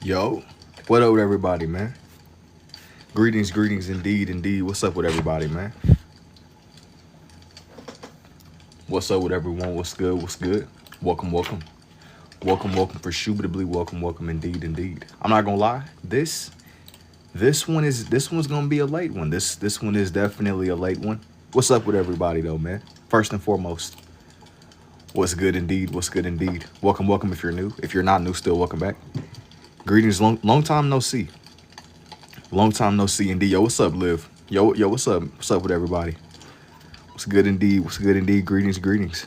Yo, what up with everybody, man? Greetings, indeed. What's up with everybody, man? What's up with everyone? What's good? What's good? Welcome. Welcome for Shubitably. Welcome, indeed. I'm not gonna lie, this one's gonna be a late one. This one is definitely a late one. What's up with everybody though, man? First and foremost, what's good indeed? What's good indeed? Welcome if you're new. If you're not new, still welcome back. Greetings, long time no see. Long time no see indeed. Yo, what's up, Liv? Yo, what's up? What's up with everybody? What's good indeed? What's good indeed? Greetings.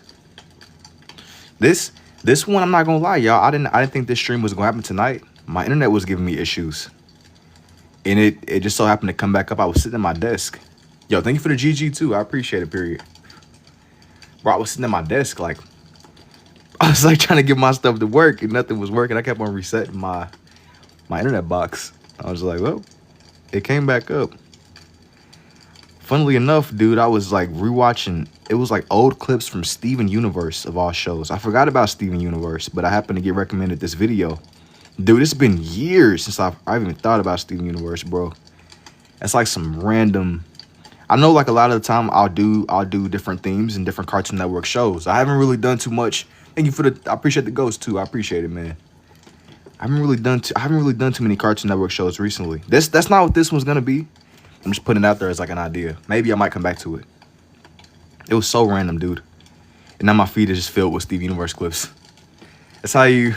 This this one, I'm not gonna lie, y'all. I didn't think this stream was gonna happen tonight. My internet was giving me issues, and it just so happened to come back up. I was sitting at my desk. Yo, thank you for the GG too. I appreciate it. Period. Bro, I was sitting at my desk like I was like trying to get my stuff to work, and nothing was working. I kept on resetting my internet box. I was like, well, it came back up. Funnily enough, dude, I was like rewatching. It was like old clips from Steven Universe of all shows. I forgot about Steven Universe, but I happened to get recommended this video. Dude, it's been years since I've even thought about Steven Universe, bro. It's like some random. I know, like a lot of the time, I'll do different themes and different Cartoon Network shows. I haven't really done too much. Thank you for the. I appreciate the ghost too. I appreciate it, man. I haven't really done too many Cartoon Network shows recently. That's not what this one's gonna be. I'm just putting it out there as like an idea. Maybe I might come back to it. It was so random, dude. And now my feed is just filled with Steve Universe clips. That's how you.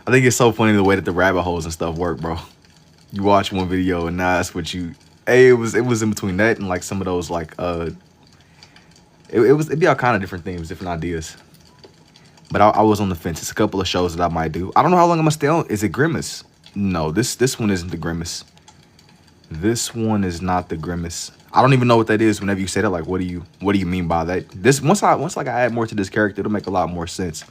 I think it's so funny the way that the rabbit holes and stuff work, bro. You watch one video and now that's what you. Hey, it was in between that and like some of those like it'd be all kind of different themes, different ideas. But I was on the fence. It's a couple of shows that I might do. I don't know how long I'm gonna stay on. Is it Grimace? No, this one isn't the Grimace. This one is not the Grimace. I don't even know what that is. Whenever you say that, like, what do you mean by that? This once like I add more to this character, it'll make a lot more sense.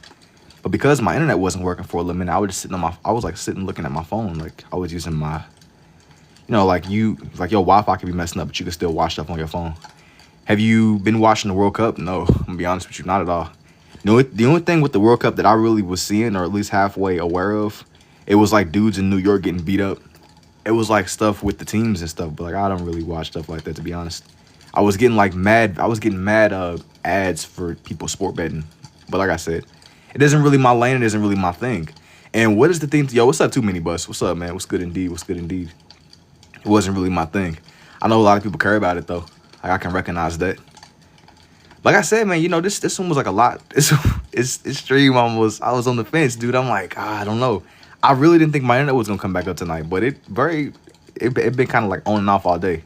But because my internet wasn't working for a little minute, I was just sitting looking at my phone, like I was using my, like your Wi-Fi could be messing up, but you can still watch stuff on your phone. Have you been watching the World Cup? No, I'm gonna be honest with you, not at all. The only thing with the World Cup that I really was seeing, or at least halfway aware of, it was like dudes in New York getting beat up. It was like stuff with the teams and stuff, but like I don't really watch stuff like that, to be honest. I was getting mad ads for people sport betting. But like I said, it isn't really my lane, it isn't really my thing. And what is the thing? Yo, what's up, Too Many Bus? What's up, man? What's good indeed? It wasn't really my thing. I know a lot of people care about it though. Like I can recognize that. Like I said, man, this one was like a lot. It's stream almost. I was on the fence, dude. I'm like, I don't know. I really didn't think my internet was gonna come back up tonight, but it been kind of like on and off all day.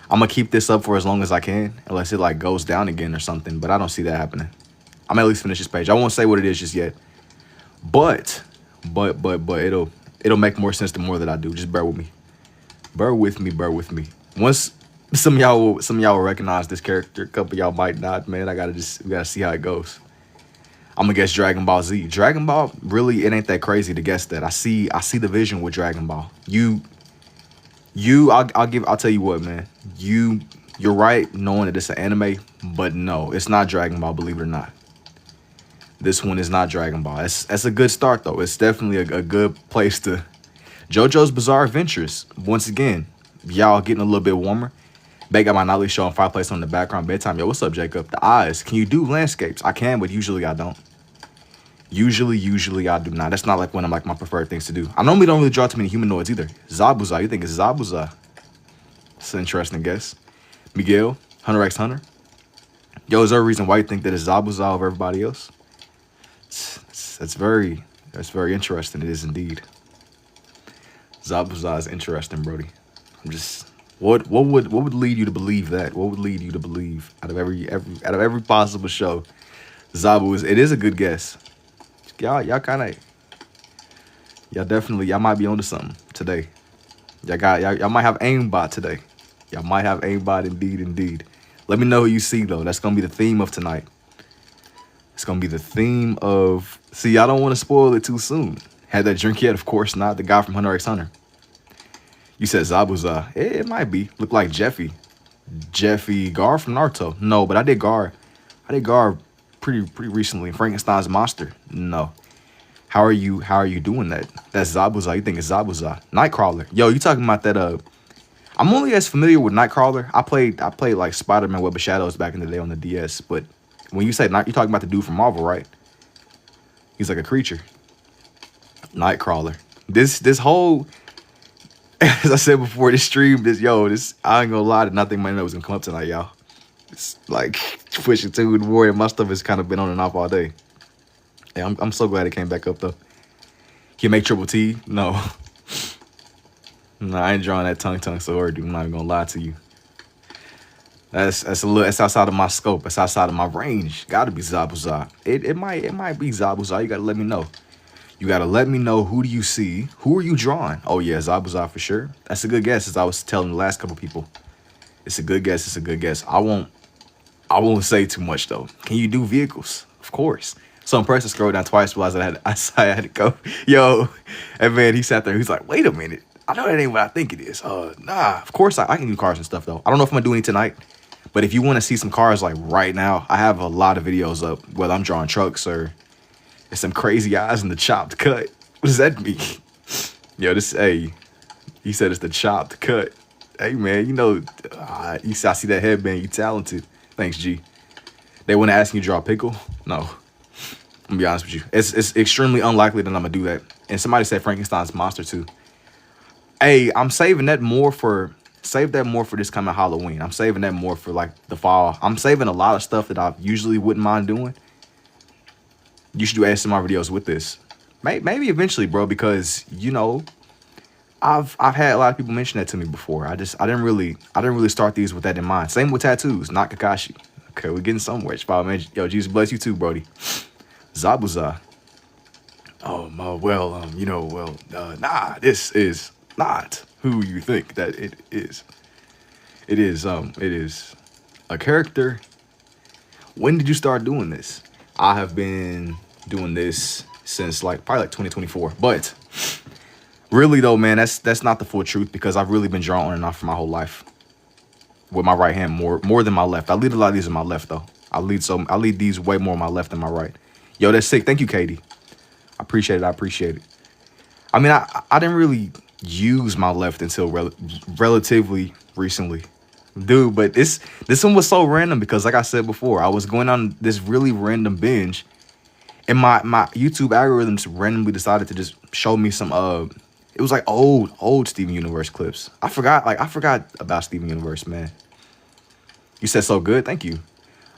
I'm gonna keep this up for as long as I can, unless it like goes down again or something. But I don't see that happening. I'm at least finish this page. I won't say what it is just yet, but it'll make more sense the more that I do. Just bear with me. Bear with me. Once some of y'all will recognize this character, a couple of y'all might not. Man, we gotta see how it goes. I'm gonna guess Dragon Ball Z. Dragon Ball, really, it ain't that crazy to guess that. I see the vision with Dragon Ball. I'll tell you what, man. You're right knowing that it's an anime, but no, it's not Dragon Ball, believe it or not. This one is not Dragon Ball. That's a good start though. It's definitely a good place to. JoJo's Bizarre Adventures. Once again, y'all getting a little bit warmer. They got my nightly show and fireplace on the background bedtime. Yo, what's up, Jacob? The eyes. Can you do landscapes? I can, but usually I don't. Usually I do not. That's not like one of like my preferred things to do. I normally don't really draw too many humanoids either. Zabuza. You think it's Zabuza? It's an interesting guess. Miguel, Hunter x Hunter. Yo, is there a reason why you think that it's Zabuza over everybody else? That's very interesting. It is indeed. Zabuza is interesting, Brody. I'm just. What would lead you to believe that? What would lead you to believe out of every possible show, Zabu is a good guess. Y'all might be onto something today. Y'all might have aimbot today. Y'all might have aimbot indeed. Let me know who you see though. That's gonna be the theme of tonight. It's gonna be the theme of. See, I don't want to spoil it too soon. Had that drink yet? Of course not. The guy from Hunter x Hunter. You said Zabuza. It might be. Look like Jeffy Gar from Naruto. No, but I did Gar pretty recently. Frankenstein's monster. No. How are you doing that? That's Zabuza. You think it's Zabuza. Nightcrawler. Yo, you talking about that I'm only as familiar with Nightcrawler. I played like Spider-Man Web of Shadows back in the day on the DS, but when you say night, you're talking about the dude from Marvel, right? He's like a creature. Nightcrawler. This whole as I said before, this stream, this I ain't gonna lie, did not think my internet was gonna come up tonight, y'all. It's like pushing to the warrior. My stuff has kind of been on and off all day. Yeah, I'm so glad it came back up though. Can you make triple T? No. No, I ain't drawing that tongue sword, dude. I'm not even gonna lie to you. That's that's outside of my scope. That's outside of my range. Gotta be Zabuza. It might be Zabuza. You gotta let me know. You gotta let me know, who do you see? Who are you drawing? Oh yeah, Zabuza for sure. That's a good guess, as I was telling the last couple people. It's a good guess. It's a good guess. I won't say too much though. Can you do vehicles? Of course. So I'm pressed to scroll down twice, realized I had to go. Yo, and man, he sat there. He's like, wait a minute. I know that ain't what I think it is. Nah. Of course I can do cars and stuff though. I don't know if I'm gonna do any tonight, but if you want to see some cars like right now, I have a lot of videos up, whether I'm drawing trucks or some crazy eyes in the chopped cut. What does that mean? Yo, hey, he said it's the chopped cut. Hey man, you know, I see that headband. You talented. Thanks, G. They want to ask you to draw a pickle? No. I'm gonna be honest with you. It's extremely unlikely that I'm gonna do that. And somebody said Frankenstein's monster too. Hey, I'm saving that more for this coming Halloween. I'm saving that more for like the fall. I'm saving a lot of stuff that I usually wouldn't mind doing. You should do ASMR videos with this. Maybe eventually, bro, because you know, I've had a lot of people mention that to me before. I didn't really start these with that in mind. Same with tattoos, not Kakashi. Okay, we're getting somewhere. Man. Yo, Jesus bless you too, Brody. Zabuza. Oh, well, nah, this is not who you think that it is. It is a character. When did you start doing this? I have been doing this since probably 2024. But really though, man, that's not the full truth, because I've really been drawing on and off for my whole life. With my right hand more than my left. I lead a lot of these in my left though. I lead these way more on my left than my right. Yo, that's sick. Thank you, Katie. I appreciate it. I mean, I didn't really use my left until relatively recently. Dude, but this one was so random because, like I said before, I was going on this really random binge, and my YouTube algorithms randomly decided to just show me some it was like old Steven Universe clips. I forgot about Steven Universe, man. You said so good. Thank you.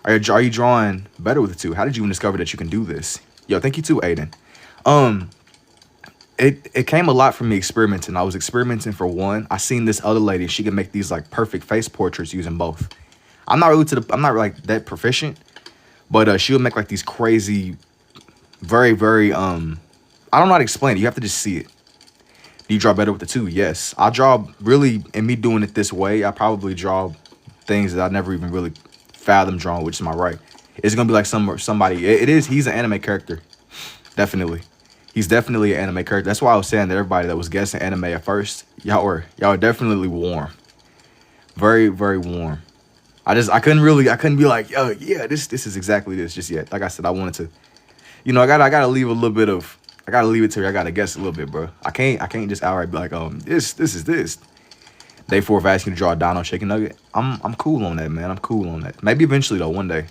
Are you drawing better with the two? How did you discover that you can do this? Yo, thank you too, Aiden. It came a lot from me experimenting. I was experimenting for one. I seen this other lady. She can make these like perfect face portraits using both. I'm not like that proficient, but she would make like these crazy, very, very I don't know how to explain it. You have to just see it. Do you draw better with the two? Yes. I draw really, and me doing it this way, I probably draw things that I never even really fathom drawing, which is my right. It's gonna be like somebody. He's an anime character, definitely. He's definitely an anime character. That's why I was saying that everybody that was guessing anime at first, y'all are definitely warm, very, very warm. I couldn't be like, yo, yeah, this is exactly this just yet. Like I said, I wanted to, I gotta leave a little bit of. I gotta leave it to you. I gotta guess a little bit, bro. I can't just outright be like, this is this. Day 4 of asking you to draw a Dino Chicken Nugget. I'm cool on that, man. I'm cool on that. Maybe eventually though, one day.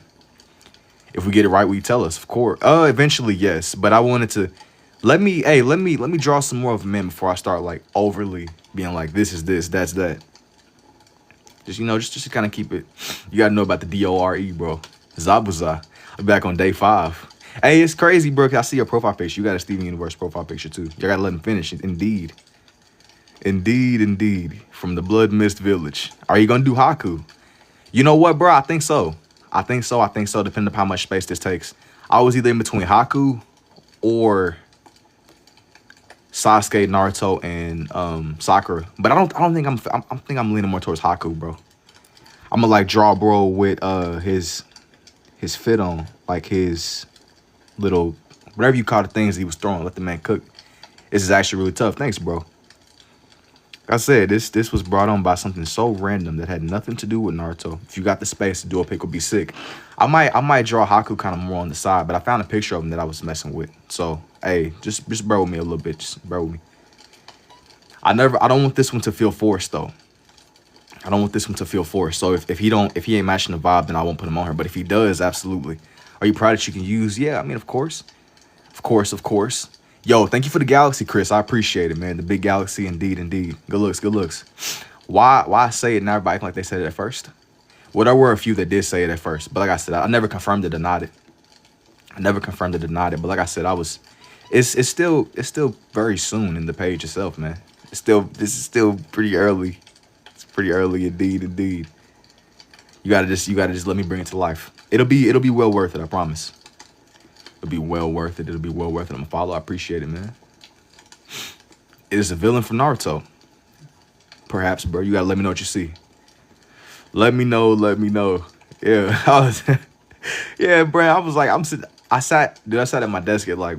If we get it right, will you tell us? Of course. Eventually, yes. But I wanted to let me draw some more of them in before I start like overly being like, this is this, that's that. Just to kind of keep it. You gotta know about the DORE, bro. Zabuza. I'll be back on day 5. Hey, it's crazy, bro. I see your profile picture. You got a Steven Universe profile picture, too. You gotta let him finish it. Indeed. From the Blood Mist Village. Are you gonna do Haku? You know what, bro? I think so. Depending on how much space this takes. I was either in between Haku or Sasuke, Naruto, and Sakura. But I think I'm leaning more towards Haku, bro. I'm gonna like draw bro with his fit on, like his little whatever you call the things he was throwing. Let the man cook. This is actually really tough. Thanks, bro. Like I said, this was brought on by something so random that had nothing to do with Naruto. If you got the space to do a pick, would be sick. I might draw Haku kind of more on the side, but I found a picture of him that I was messing with. So hey, just bear with me a little bit. Just bear with me. I don't want this one to feel forced though. I don't want this one to feel forced. So if he ain't matching the vibe, then I won't put him on here. But if he does, absolutely. Are you proud that you can use? Yeah, I mean, of course. Of course, of course. Yo, thank you for the galaxy, Chris. I appreciate it, man. The big galaxy, indeed, indeed. Good looks, good looks. Why say it and everybody acting like they said it at first? Well, there were a few that did say it at first. But like I said, I never confirmed it or denied it. I never confirmed it or denied it. But like I said, it's still very soon in the page itself, man. This is still pretty early. It's pretty early indeed, indeed. You gotta just let me bring it to life. It'll be well worth it, I promise. It'll be well worth it. It'll be well worth it. I'm gonna follow. I appreciate it, man. It is a villain from Naruto. Perhaps, bro. You gotta let me know what you see. Let me know. Let me know. Yeah, yeah, bro. I sat at my desk at like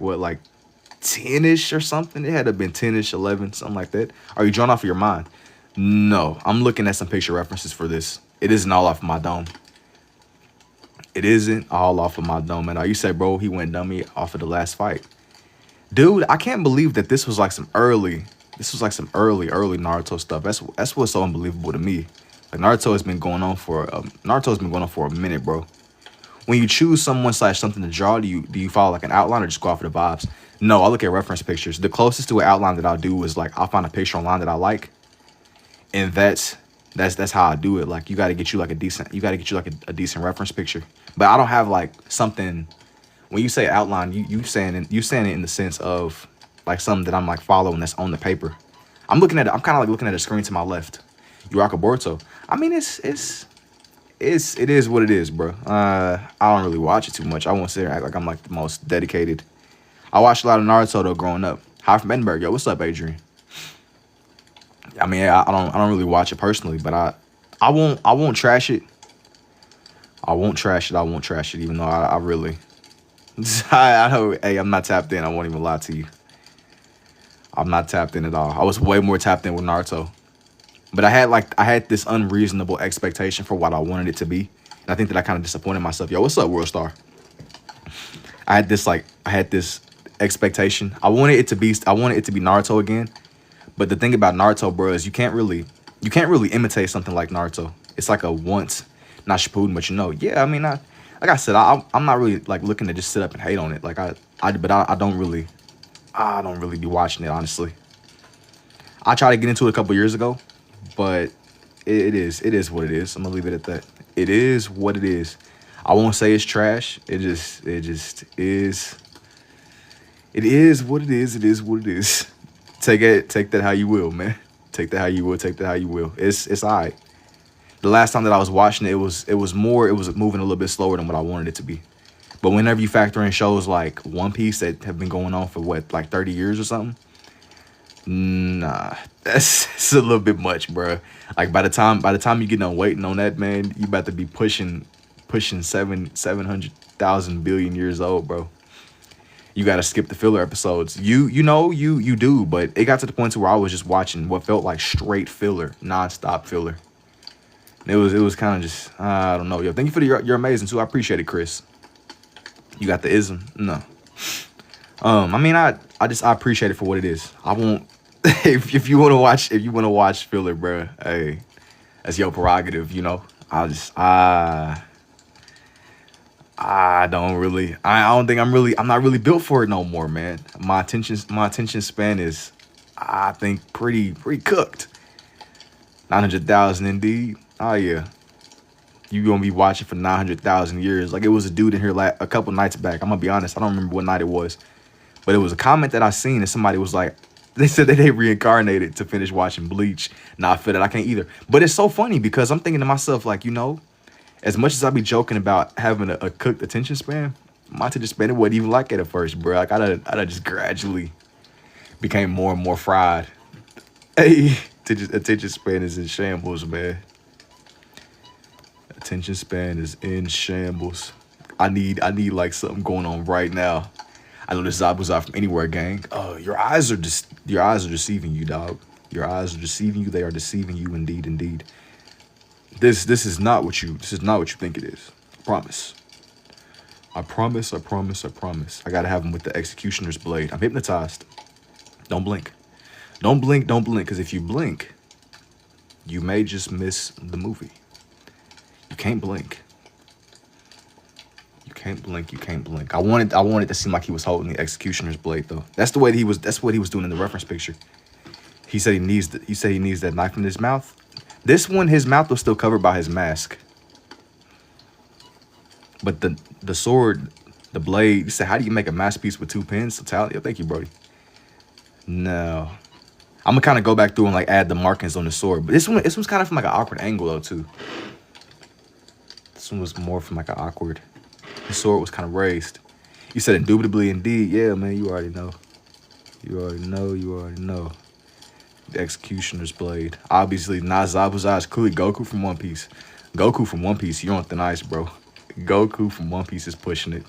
10ish or something. It had to have been 10ish, 11, something like that. Are you drawn off of your mind? No, I'm looking at some picture references for this. It isn't all off of my dome. It isn't all off of my dome. And you say, bro, he went dummy off of the last fight. Dude, I can't believe that this was like some early Naruto stuff. That's what's so unbelievable to me. Like Naruto's been going on for a minute, bro. When you choose someone / something to draw, do you follow like an outline or just go off of the vibes? No, I look at reference pictures. The closest to an outline that I'll do is like I'll find a picture online that I like, and that's how I do it. Like you got to get you like a decent reference picture. But I don't have like something. When you say outline, you saying it in the sense of like something that I'm like following that's on the paper. I'm kind of like looking at a screen to my left. You rock a Boruto. I mean, it is what it is, bro. I don't really watch it too much. I won't sit here and act like I'm like the most dedicated. I watched a lot of Naruto though growing up. Hi from Edinburgh. Yo, what's up, Adrian? I mean, I don't really watch it personally, but I won't trash it. I won't trash it, even though I really I know, hey, I'm not tapped in. I won't even lie to you. I'm not tapped in at all. I was way more tapped in with Naruto. But I had this unreasonable expectation for what I wanted it to be. And I think that I kind of disappointed myself. Yo, what's up, World Star? I had this expectation. I wanted it to be Naruto again. But the thing about Naruto, bro, is you can't really imitate something like Naruto. It's like a once, not Shippuden, but yeah, I mean, like I said, I'm not really like looking to just sit up and hate on it. Like I don't really be watching it, honestly. I tried to get into it a couple years ago, but it is what it is. I'm gonna leave it at that. It is what it is. I won't say it's trash. It just is. It is what it is. It is what it is. Take that how you will, man. Take that how you will. Take that how you will. It's all right. The last time that I was watching it, it was moving a little bit slower than what I wanted it to be. But whenever you factor in shows like One Piece that have been going on for like 30 years or something, nah, it's a little bit much, bro. Like by the time you get done waiting on that, man, you about to be pushing 700,000 billion years old, bro. You got to skip the filler episodes. You do, but it got to the point to where I was just watching what felt like straight filler, nonstop filler. It was kind of just, I don't know. Yo, thank you for you're amazing too. I appreciate it, Chris. You got the ism? No. I mean, I appreciate it for what it is. I won't. if you want to watch filler, bro, hey, that's your prerogative. You know, I don't think I'm not really built for it no more, man. My attention span is, I think, pretty cooked. 900,000 indeed. Oh yeah. You gonna be watching for 900,000 years. Like it was a dude in here like a couple nights back. I'm gonna be honest, I don't remember what night it was. But it was a comment that I seen and somebody was like, they said that they reincarnated to finish watching Bleach. Nah, I feel that I can't either. But it's so funny because I'm thinking to myself, like, as much as I be joking about having a cooked attention span, my attention span, it wasn't even like it at first, bro. Like I just gradually became more and more fried. Hey, attention span is in shambles, man. Attention span is in shambles. I need like something going on right now. I know this Zabuza from Anywhere gang. Oh, your eyes are deceiving you, dog. Your eyes are deceiving you. They are deceiving you indeed, indeed. This is not what you think it is. I promise. I promise, I promise, I promise. I gotta have him with the executioner's blade. I'm hypnotized. Don't blink. Don't blink, don't blink, because if you blink, you may just miss the movie. You can't blink. You can't blink, you can't blink. I wanted to seem like he was holding the executioner's blade though. That's what he was doing in the reference picture. He said he needs that knife in his mouth. This one, his mouth was still covered by his mask. But the sword, the blade, he said, how do you make a masterpiece with 2 pins? Totality. Oh, thank you, Brody. No. I'm gonna kind of go back through and like add the markings on the sword. But this one's kind of from like an awkward angle though too. This one was more from like an awkward. The sword was kind of raised. You said indubitably indeed. Yeah, man, you already know. You already know, you already know. The executioner's blade. Obviously, not Zabuza. It's clearly Goku from One Piece. Goku from One Piece, you're on thin ice, bro. Goku from One Piece is pushing it.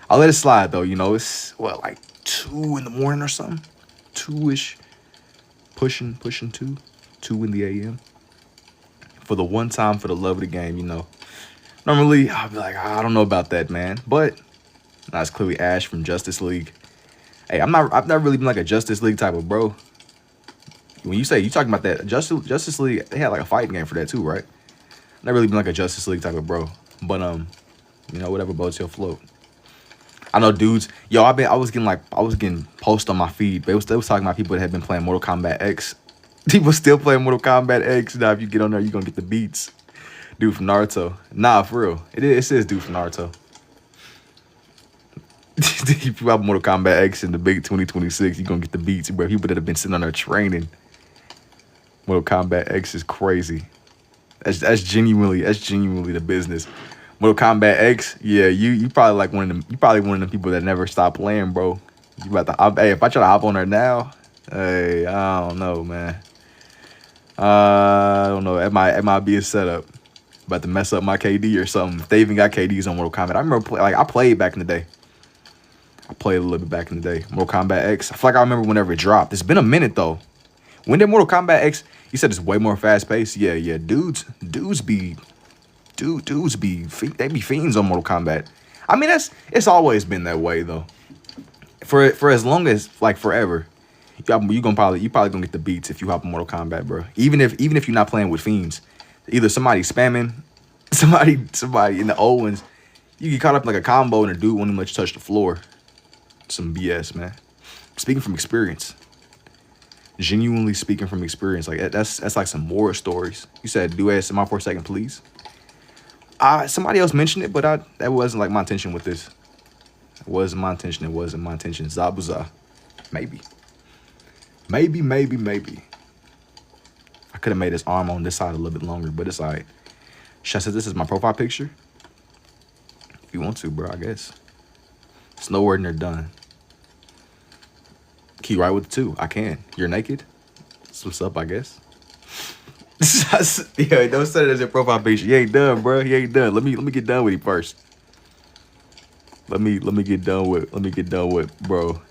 I'll let it slide though. You know, it's what, like 2 in the morning or something? 2-ish. Pushing 2. 2 in the AM. For the one time, for the love of the game, you know. Normally, I'll be like, I don't know about that, man. But that's clearly Ash from Justice League. Hey, I've not really been like a Justice League type of bro. When you talking about that Justice League, they had like a fighting game for that too, right? Not really been like a Justice League type of bro. But you know, whatever boats your float. I know dudes, yo, I was getting posts on my feed. They was talking about people that had been playing Mortal Kombat X. People still playing Mortal Kombat X. Now if you get on there, you're gonna get the beats. Dude from Naruto. Nah, for real. It says dude from Naruto. If you have Mortal Kombat X in the big 2026, you're gonna get the beats, bro. People that have been sitting on there training. Mortal Kombat X is crazy. That's genuinely the business. Mortal Kombat X, yeah, you probably like one of them. You probably one of the people that never stop playing, bro. You about to hey, if I try to hop on there now, hey, I don't know, man. I don't know. It might be a setup. About to mess up my KD or something. If they even got KDs on Mortal Kombat, I remember I played back in the day. I played a little bit back in the day. Mortal Kombat X. I feel like I remember whenever it dropped. It's been a minute though. When did Mortal Kombat X? You said it's way more fast paced. Yeah. Dudes be fiends on Mortal Kombat. I mean, it's always been that way though. For as long as like forever, you probably gonna get the beats if you hop on Mortal Kombat, bro. Even if you're not playing with fiends, either somebody spamming, somebody in the old ones, you get caught up in like a combo and a dude won't even let you touch the floor. Some BS, man. Speaking from experience. Genuinely speaking from experience, like that's like some war stories. You said do ASMR for a second, please. Somebody else mentioned it, but that wasn't like my intention with this. It wasn't my intention. Zabuza, maybe. I could have made his arm on this side a little bit longer, but it's alright. Should I say this is my profile picture? If you want to, bro, I guess. It's nowhere near done. Key right with the 2. I can. You're naked? That's what's up, I guess. Yeah, don't set it as your profile picture. You ain't done, bro. You ain't done. Let me get done with you first. Let me get done with bro.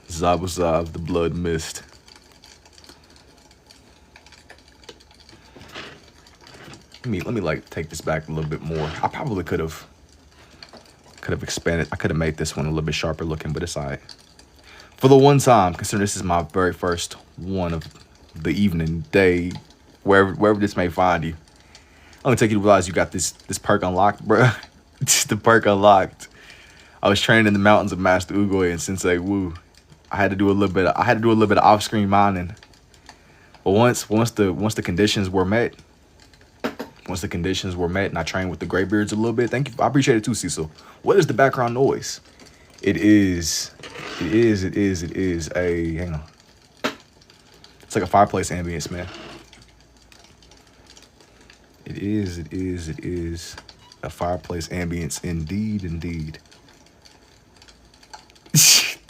Zabuzav, the blood mist. Let me like take this back a little bit more. I probably could have expanded. I could have made this one a little bit sharper looking, but it's all right. For the one time, considering this is my very first one of the evening, day, wherever this may find you, I'm gonna take you to realize you got this perk unlocked, bro. The perk unlocked. I was training in the mountains of Master Ugoy and Sensei Wu. I had to do a little bit of off-screen mining. But once the conditions were met, and I trained with the Greybeards a little bit. Thank you. I appreciate it too, Cecil. What is the background noise? It is a, hang on. It's like a fireplace ambience, man. It is a fireplace ambience, indeed.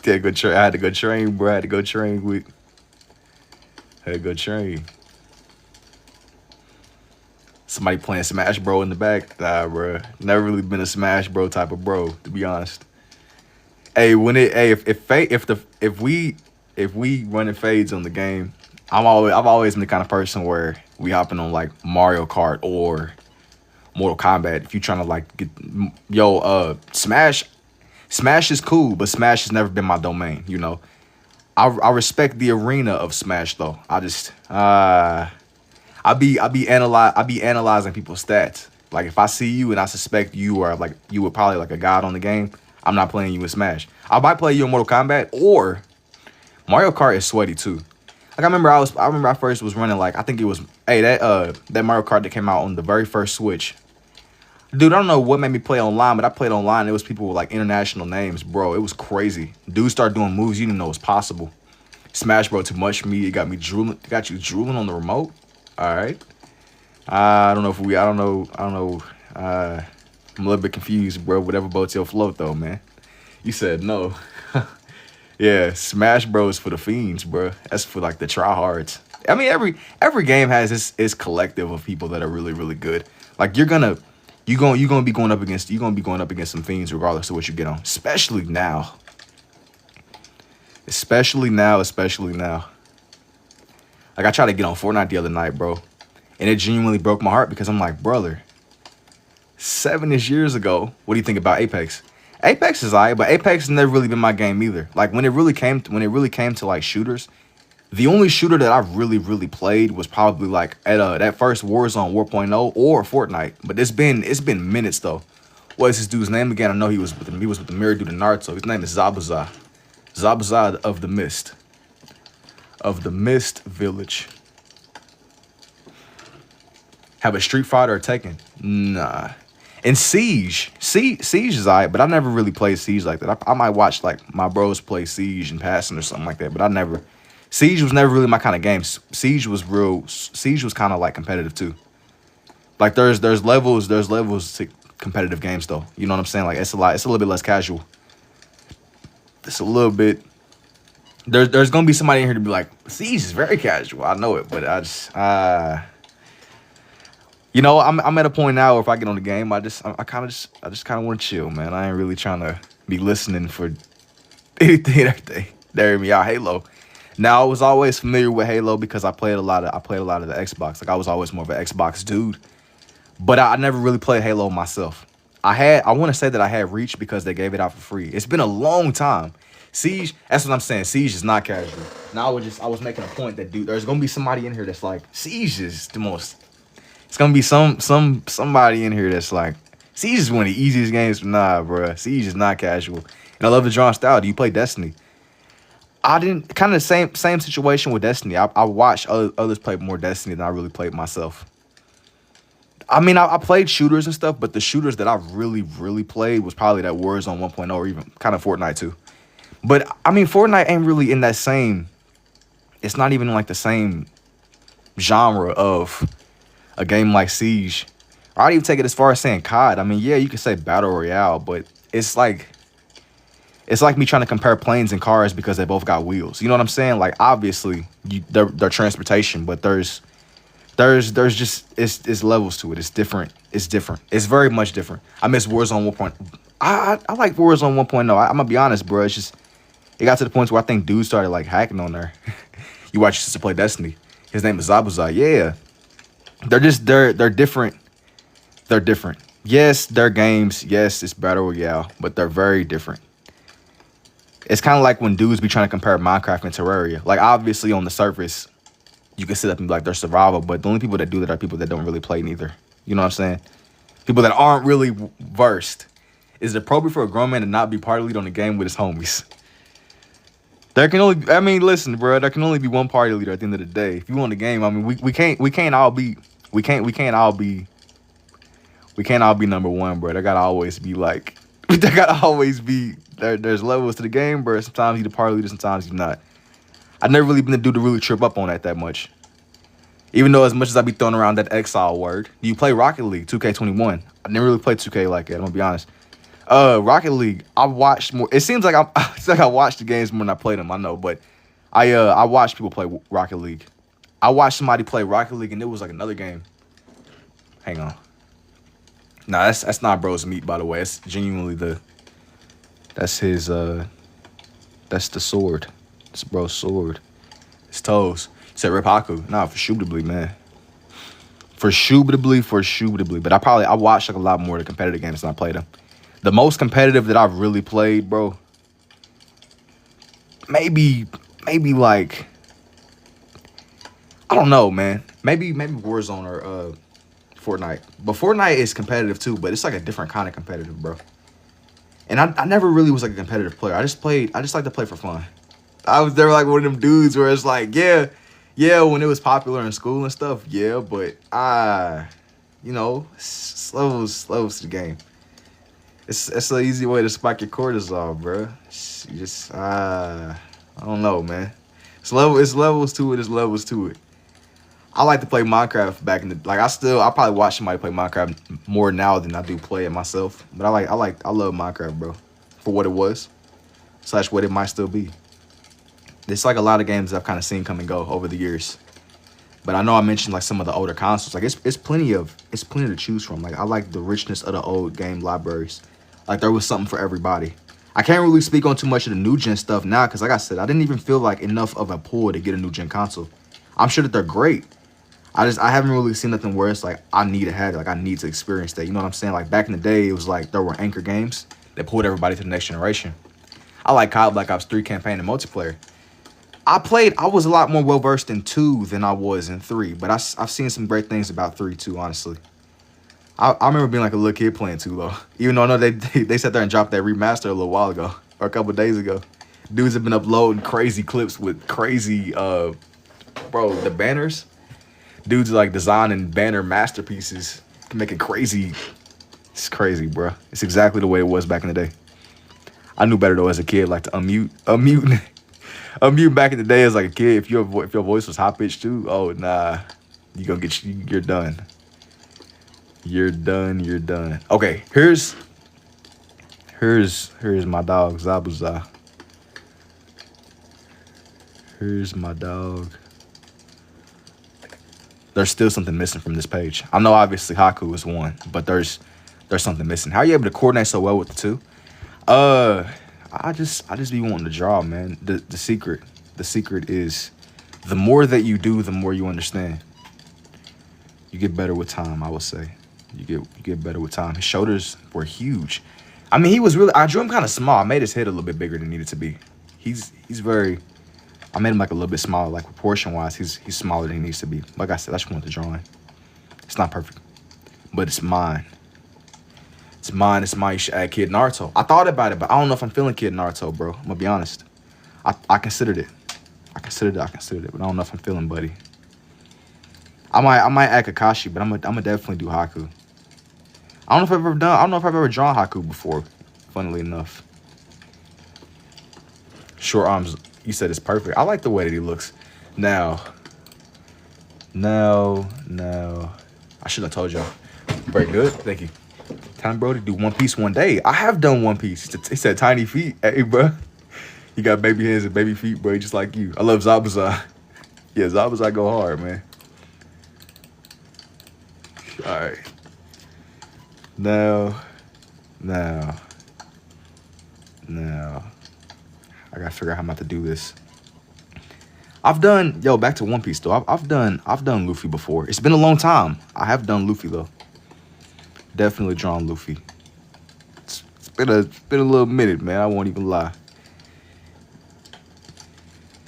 I had to go train, bro. I had to go train. Somebody playing Smash Bro in the back. Nah, bro. Never really been a Smash Bro type of bro, to be honest. Hey, if we if we running fades on the game, I've always been the kind of person where we hopping on like Mario Kart or Mortal Kombat. If you trying to like get Smash is cool, but Smash has never been my domain. You know, I respect the arena of Smash though. I be analyzing people's stats. Like if I see you and I suspect you are like you were probably like a god on the game, I'm not playing you in Smash. I might play you in Mortal Kombat or Mario Kart is sweaty too. Like I remember I first was running like I think it was that Mario Kart that came out on the very first Switch. Dude, I don't know what made me play online, but I played online. It was people with like international names, bro. It was crazy. Dude started doing moves you didn't know was possible. Smash Bro too much for me. It got me drooling. It got you drooling on the remote. All right. I don't know if we. I don't know. I don't know. I'm a little bit confused, bro. Whatever boats your float though, man. You said no. Yeah, Smash Bros for the fiends, bro. That's for like the tryhards. I mean, every game has its collective of people that are really really good. Like you're gonna be going up against some fiends regardless of what you get on. Especially now. Especially now. Like I tried to get on Fortnite the other night, bro, and it genuinely broke my heart because I'm like, brother, 7-ish years ago. What do you think about Apex? Apex is alright, but Apex has never really been my game either. Like when it really came to like shooters, the only shooter that I really played was probably like at that first Warzone 1.0 or Fortnite. But it's been minutes though. What is this dude's name again? I know he was with the mirror dude in Naruto. His name is Zabuza. Zabuza of the Mist. Of the Mist Village. Have a Street Fighter or Tekken? Nah. And Siege is alright, but I never really played Siege like that. I might watch like my bros play Siege and passing or something like that, but Siege was never really my kind of game. Siege was kind of like competitive too. Like there's levels to competitive games though. You know what I'm saying? Like it's a little bit less casual. It's a little bit. There's gonna be somebody in here to be like, Siege is very casual. I know it, but I just you know, I'm at a point now where if I get on the game, I just kind of want to chill, man. I ain't really trying to be listening for anything and everything. There hear me out, Halo. Now I was always familiar with Halo because I played a lot of the Xbox. Like I was always more of an Xbox dude, but I never really played Halo myself. I want to say that I had Reach because they gave it out for free. It's been a long time. Siege, that's what I'm saying. Siege is not casual. Now I was making a point that dude, there's gonna be somebody in here that's like Siege is the most. It's gonna be somebody in here that's like Siege is one of the easiest games. Nah, bro. Siege is not casual, and I love the drawn style. Do you play Destiny? I didn't. Kind of the same situation with Destiny. I watched others play more Destiny than I really played myself. I mean, I played shooters and stuff, but the shooters that I really played was probably that Warzone 1.0 or even kind of Fortnite too. But I mean, Fortnite ain't really in that same. It's not even like the same genre of a game like Siege. I'd even take it as far as saying COD. I mean, yeah, you could say Battle Royale, but it's like me trying to compare planes and cars because they both got wheels. You know what I'm saying? Like, obviously, they're transportation, but there's just it's levels to it. It's different. It's very much different. I miss Warzone 1.0. I like Warzone 1.0. I'm gonna be honest, bro. It's just it got to the point where I think dudes started like hacking on there. You watch your sister play Destiny. His name is Zabuza. Yeah. They're different. They're different. Yes, they're games. Yes, it's Battle Royale, but they're very different. It's kind of like when dudes be trying to compare Minecraft and Terraria. Like, obviously, on the surface, you can sit up and be like, they're survival, but the only people that do that are people that don't really play neither. You know what I'm saying? People that aren't really versed. Is it appropriate for a grown man to not be party lead on the game with his homies? There can only, I mean, listen, bro. There can only be one party leader at the end of the day. If you want the game, I mean, we can't all be number one, bro. There gotta always be like, there's levels to the game, bro. Sometimes you're the party leader, sometimes you're not. I've never really been the dude to really trip up on that much. Even though as much as I be throwing around that exile word, do you play Rocket League 2K21? I never really played 2K like that. I'm gonna be honest. Rocket League, I watched more. It seems like I watched the games more than I played them. I know, but I watched people play Rocket League. I watched somebody play Rocket League, and it was like another game. Hang on. Nah, that's not bro's meat, by the way. It's genuinely that's his that's the sword. This bro's sword. His toes. He said Rip Haku. Nah, for Shubitably, man. For Shubitably. But I watched like a lot more of the competitive games than I played them. The most competitive that I've really played, bro. Maybe like, I don't know, man. Maybe Warzone or Fortnite. But Fortnite is competitive too, but it's like a different kind of competitive, bro. And I never really was like a competitive player. I just like to play for fun. I was never like one of them dudes where it's like, yeah, when it was popular in school and stuff, yeah, but you know, it's levels to the game. It's an easy way to spike your cortisol, bro. You just I don't know, man. It's levels to it. I like to play Minecraft back in the I probably watch somebody play Minecraft more now than I do play it myself. But I love Minecraft, bro, for what it was / what it might still be. It's like a lot of games I've kind of seen come and go over the years. But I know I mentioned like some of the older consoles. Like it's plenty to choose from. Like I like the richness of the old game libraries. Like there was something for everybody. I can't really speak on too much of the new gen stuff now because like I said, I didn't even feel like enough of a pull to get a new gen console. I'm sure that they're great. I haven't really seen nothing where it's like I need to have it, like I need to experience that. You know what I'm saying? Like back in the day, it was like there were anchor games that pulled everybody to the next generation. I like COD Black Ops 3 campaign and multiplayer. I was a lot more well versed in 2 than I was in 3, but I've seen some great things about 3 too, honestly. I remember being like a little kid playing 2 though. Even though I know they sat there and dropped that remaster a little while ago or a couple of days ago. Dudes have been uploading crazy clips with crazy bro, the banners. Dudes are like designing banner masterpieces, making crazy. It's crazy, bro. It's exactly the way it was back in the day. I knew better though as a kid, like to unmute back in the day as like a kid. If your voice was high pitched too, oh nah, you're done. You're done. Okay, here's my dog Zabuza. Here's my dog. There's still something missing from this page. I know obviously Haku is one, but there's something missing. How are you able to coordinate so well with the two? I just be wanting to draw, man. The secret is the more that you do, the more you understand. You get better with time, I would say. You get better with time. His shoulders were huge. I mean, I drew him kind of small. I made his head a little bit bigger than he needed to be. I made him like a little bit smaller, like proportion-wise, he's smaller than he needs to be. Like I said, I just want the drawing. It's not perfect, but it's mine. It's mine. You should add Kid Naruto. I thought about it, but I don't know if I'm feeling Kid Naruto, bro. I'm gonna be honest. I considered it. But I don't know if I'm feeling Buddy. I might add Kakashi, but I'm gonna definitely do Haku. I don't know if I've ever drawn Haku before, funnily enough. Short arms. You said it's perfect. I like the way that he looks. Now. I should have told y'all. Very good. Thank you. Time, bro, to do One Piece one day. I have done One Piece. He said tiny feet. Hey, bro. He got baby hands and baby feet, bro. Just like you. I love Zabuza. Yeah, Zabuza go hard, man. All right. Now. I gotta figure out how I'm about to do this. Back to One Piece though. I've done Luffy before. It's been a long time. I have done Luffy though. Definitely drawn Luffy. It's been a little minute, man. I won't even lie.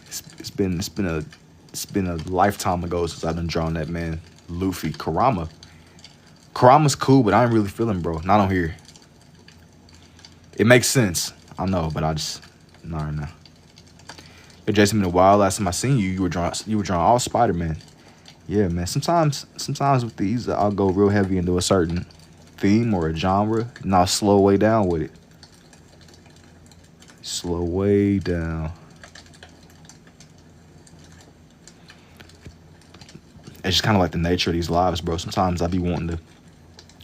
It's been a lifetime ago since I've been drawing that man. Luffy. Kurama's cool, but I ain't really feeling, bro. Not on here. It makes sense. I know, but I just not right now. Hey, Jason, been a while. Last time I seen you, you were drawing all Spider-Man. Yeah, man. Sometimes with these, I'll go real heavy into a certain theme or a genre, and I'll slow way down with it. Slow way down. It's just kind of like the nature of these lives, bro. Sometimes I be wanting to.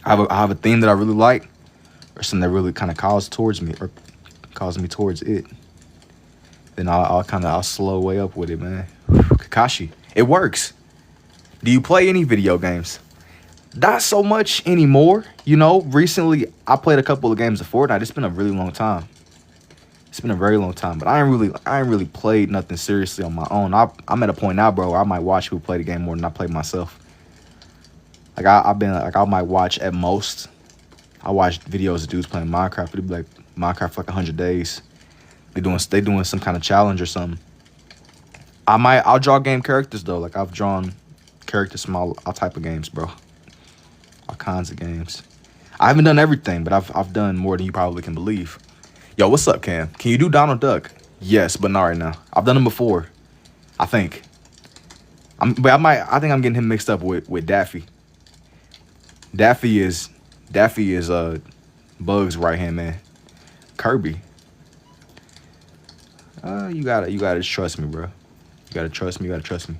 I have a theme that I really like, or something that really kind of calls me towards it. Then I'll slow way up with it, man. Kakashi, it works. Do you play any video games? Not so much anymore. You know, recently I played a couple of games of Fortnite. It's been a really long time It's been a very long time, but I ain't really played nothing seriously on my own. I'm at a point now, bro, where I might watch people play the game more than I play myself. Like I've been like I might watch at most. I watch videos of dudes playing Minecraft. It'd be like Minecraft for like 100 days. They doing some kind of challenge or something. I'll draw game characters though. Like I've drawn characters from all type of games, bro. All kinds of games. I haven't done everything, but I've done more than you probably can believe. Yo, what's up, Cam? Can you do Donald Duck? Yes, but not right now. I've done them before. I think. I think I'm getting him mixed up with Daffy. Daffy is Bug's right hand man. Kirby. You gotta trust me, bro. You gotta trust me.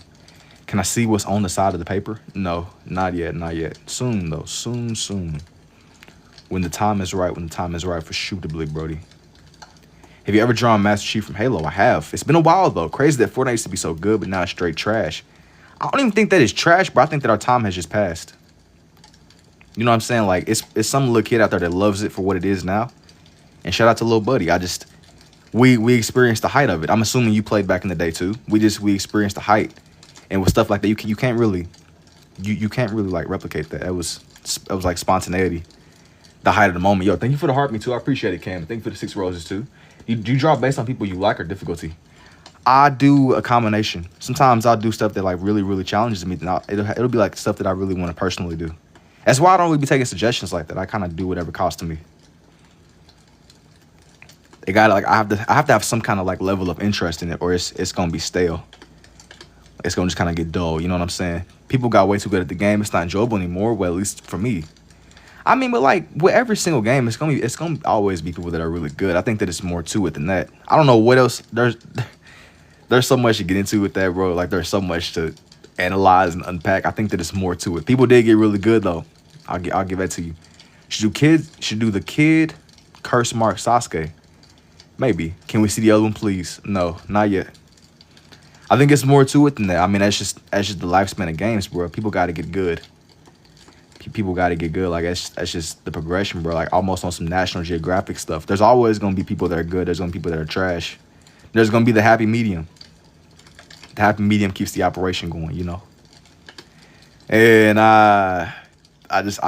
Can I see what's on the side of the paper? No, not yet. Soon though. Soon. When the time is right, for shootably, Brody. Have you ever drawn Master Chief from Halo? I have. It's been a while though. Crazy that Fortnite used to be so good, but now it's straight trash. I don't even think that is trash, bro. I think that our time has just passed. You know what I'm saying? Like it's some little kid out there that loves it for what it is now. And shout out to Lil Buddy. We experienced the height of it. I'm assuming you played back in the day too. We experienced the height, and with stuff like that, you can't really like replicate that. It was like spontaneity, the height of the moment. Yo, thank you for the heart me too. I appreciate it, Cam. Thank you for the 6 roses too. Do you draw based on people you like or difficulty? I do a combination. Sometimes I'll do stuff that like really challenges me. It'll be like stuff that I really want to personally do. That's why I don't really be taking suggestions like that. I kind of do whatever costs to me. It got like I have to have some kind of like level of interest in it, or it's gonna be stale. It's gonna just kind of get dull. You know what I'm saying? People got way too good at the game. It's not enjoyable anymore. Well, at least for me. I mean, but like with every single game, it's gonna always be people that are really good. I think that it's more to it than that. I don't know what else. There's so much to get into with that, bro. Like there's so much to analyze and unpack. I think that it's more to it. People did get really good though. I'll give that to you. Should do the kid curse mark Sasuke. Maybe. Can we see the other one, please? No, not yet. I think it's more to it than that. I mean, that's just the lifespan of games, bro. People got to get good. People got to get good. Like that's just the progression, bro. Like almost on some National Geographic stuff. There's always gonna be people that are good. There's gonna be people that are trash. There's gonna be the happy medium. The happy medium keeps the operation going, you know. And I was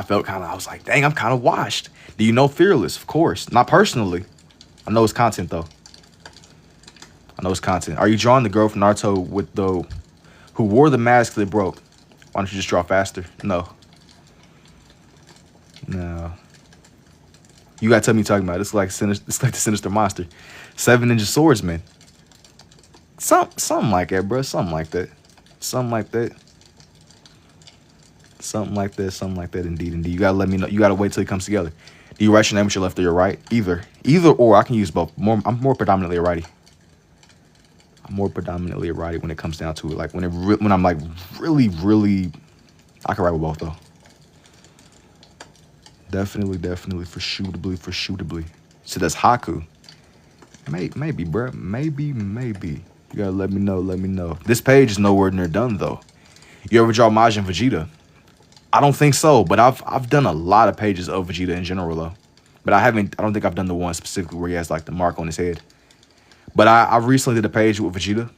like, dang, I'm kind of washed. Do you know Fearless? Of course, not personally. I know his content though. Are you drawing the girl from Naruto who wore the mask that broke? Why don't you just draw faster? No. You gotta tell me you're talking about. It's like the Sinister Monster. 7 Ninja Swordsman. Something like that, bro. Something like that. Indeed. You gotta let me know. You gotta wait till it comes together. Do you write your name with your left or your right? Either or. I can use both. I'm more predominantly a righty. When it comes down to it. Like when I'm like really, I can write with both though. Definitely for shootably. So that's Haku. Maybe, bro. Maybe. You gotta let me know. This page is nowhere near done though. You ever draw Majin Vegeta? I don't think so, but I've done a lot of pages of Vegeta in general though. But I don't think I've done the one specifically where he has like the mark on his head. But I recently did a page with Vegeta,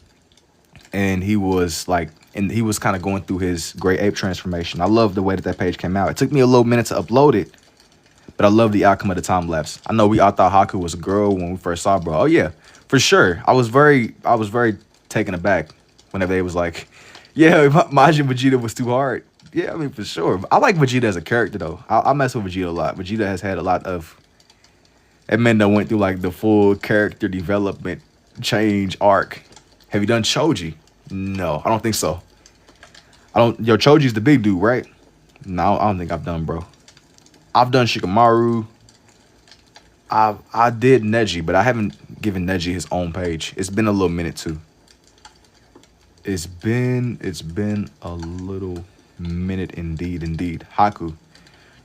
and he was kind of going through his Great Ape transformation. I love the way that page came out. It took me a little minute to upload it, but I love the outcome of the time lapse. I know we all thought Haku was a girl when we first saw bro. Oh yeah, for sure. I was very taken aback whenever they was like, yeah, Majin Vegeta was too hard. Yeah, I mean, for sure. I like Vegeta as a character, though. I mess with Vegeta a lot. Vegeta has had a lot of... That man that went through, like, the full character development change arc. Have you done Choji? No, I don't think so. Yo, Choji's the big dude, right? No, I don't think I've done, bro. I've done Shikamaru. I did Neji, but I haven't given Neji his own page. It's been a little minute, too. It's been a little... minute indeed. Haku.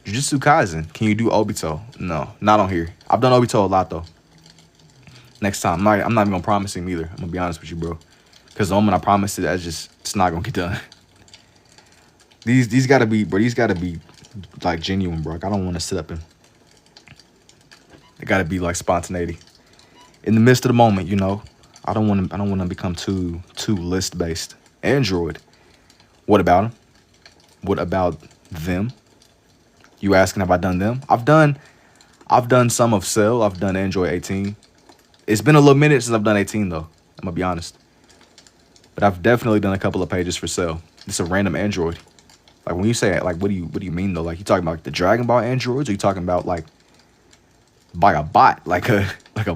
Jujutsu Kaisen. Can you do Obito? No, not on here. I've done Obito a lot though. Next time. I'm not even gonna promise him either. I'm gonna be honest with you, bro. Because the moment I promise it, it's not gonna get done. These gotta be like genuine, bro. Like, I don't wanna sit up and it gotta be like spontaneity. in the midst of the moment, you know. I don't want to become too list based. Android. What about them? What about them? You asking have I done them? I've done some of Cell. I've done Android 18. It's been a little minute since I've done 18 though. I'm gonna be honest. But I've definitely done a couple of pages for Cell. It's a random Android. Like when you say it, like what do you mean though? Like you talking about like the Dragon Ball androids, or you talking about like by a bot, like a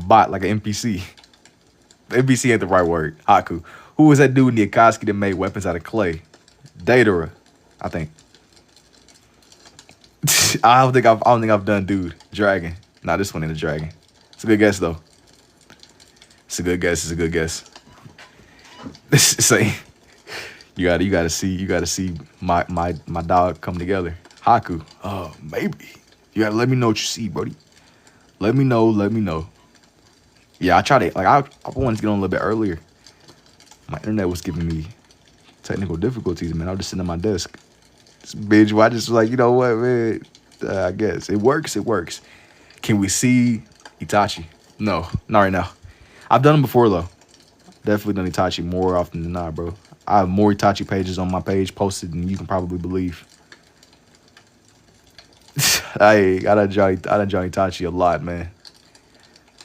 bot, like an NPC? NPC ain't the right word. Haku. Who was that dude in the Akatsuki that made weapons out of clay? Datara, I think. I don't think I've done dude. Dragon. Nah, this one ain't a dragon. It's a good guess though. It's a good guess. It's a good guess. Say you gotta see my dog come together. Haku. Oh, maybe. You gotta let me know what you see, buddy. Let me know. Yeah, I tried to I wanted to get on a little bit earlier. My internet was giving me technical difficulties, man. I was just sitting at my desk. Just binge watch. I just was like, you know what, man? I guess it works. It works. Can we see Itachi? No, not right now. I've done them before though. Definitely done Itachi more often than not, bro. I have more Itachi pages on my page posted than you can probably believe. I done Johnny Itachi a lot, man.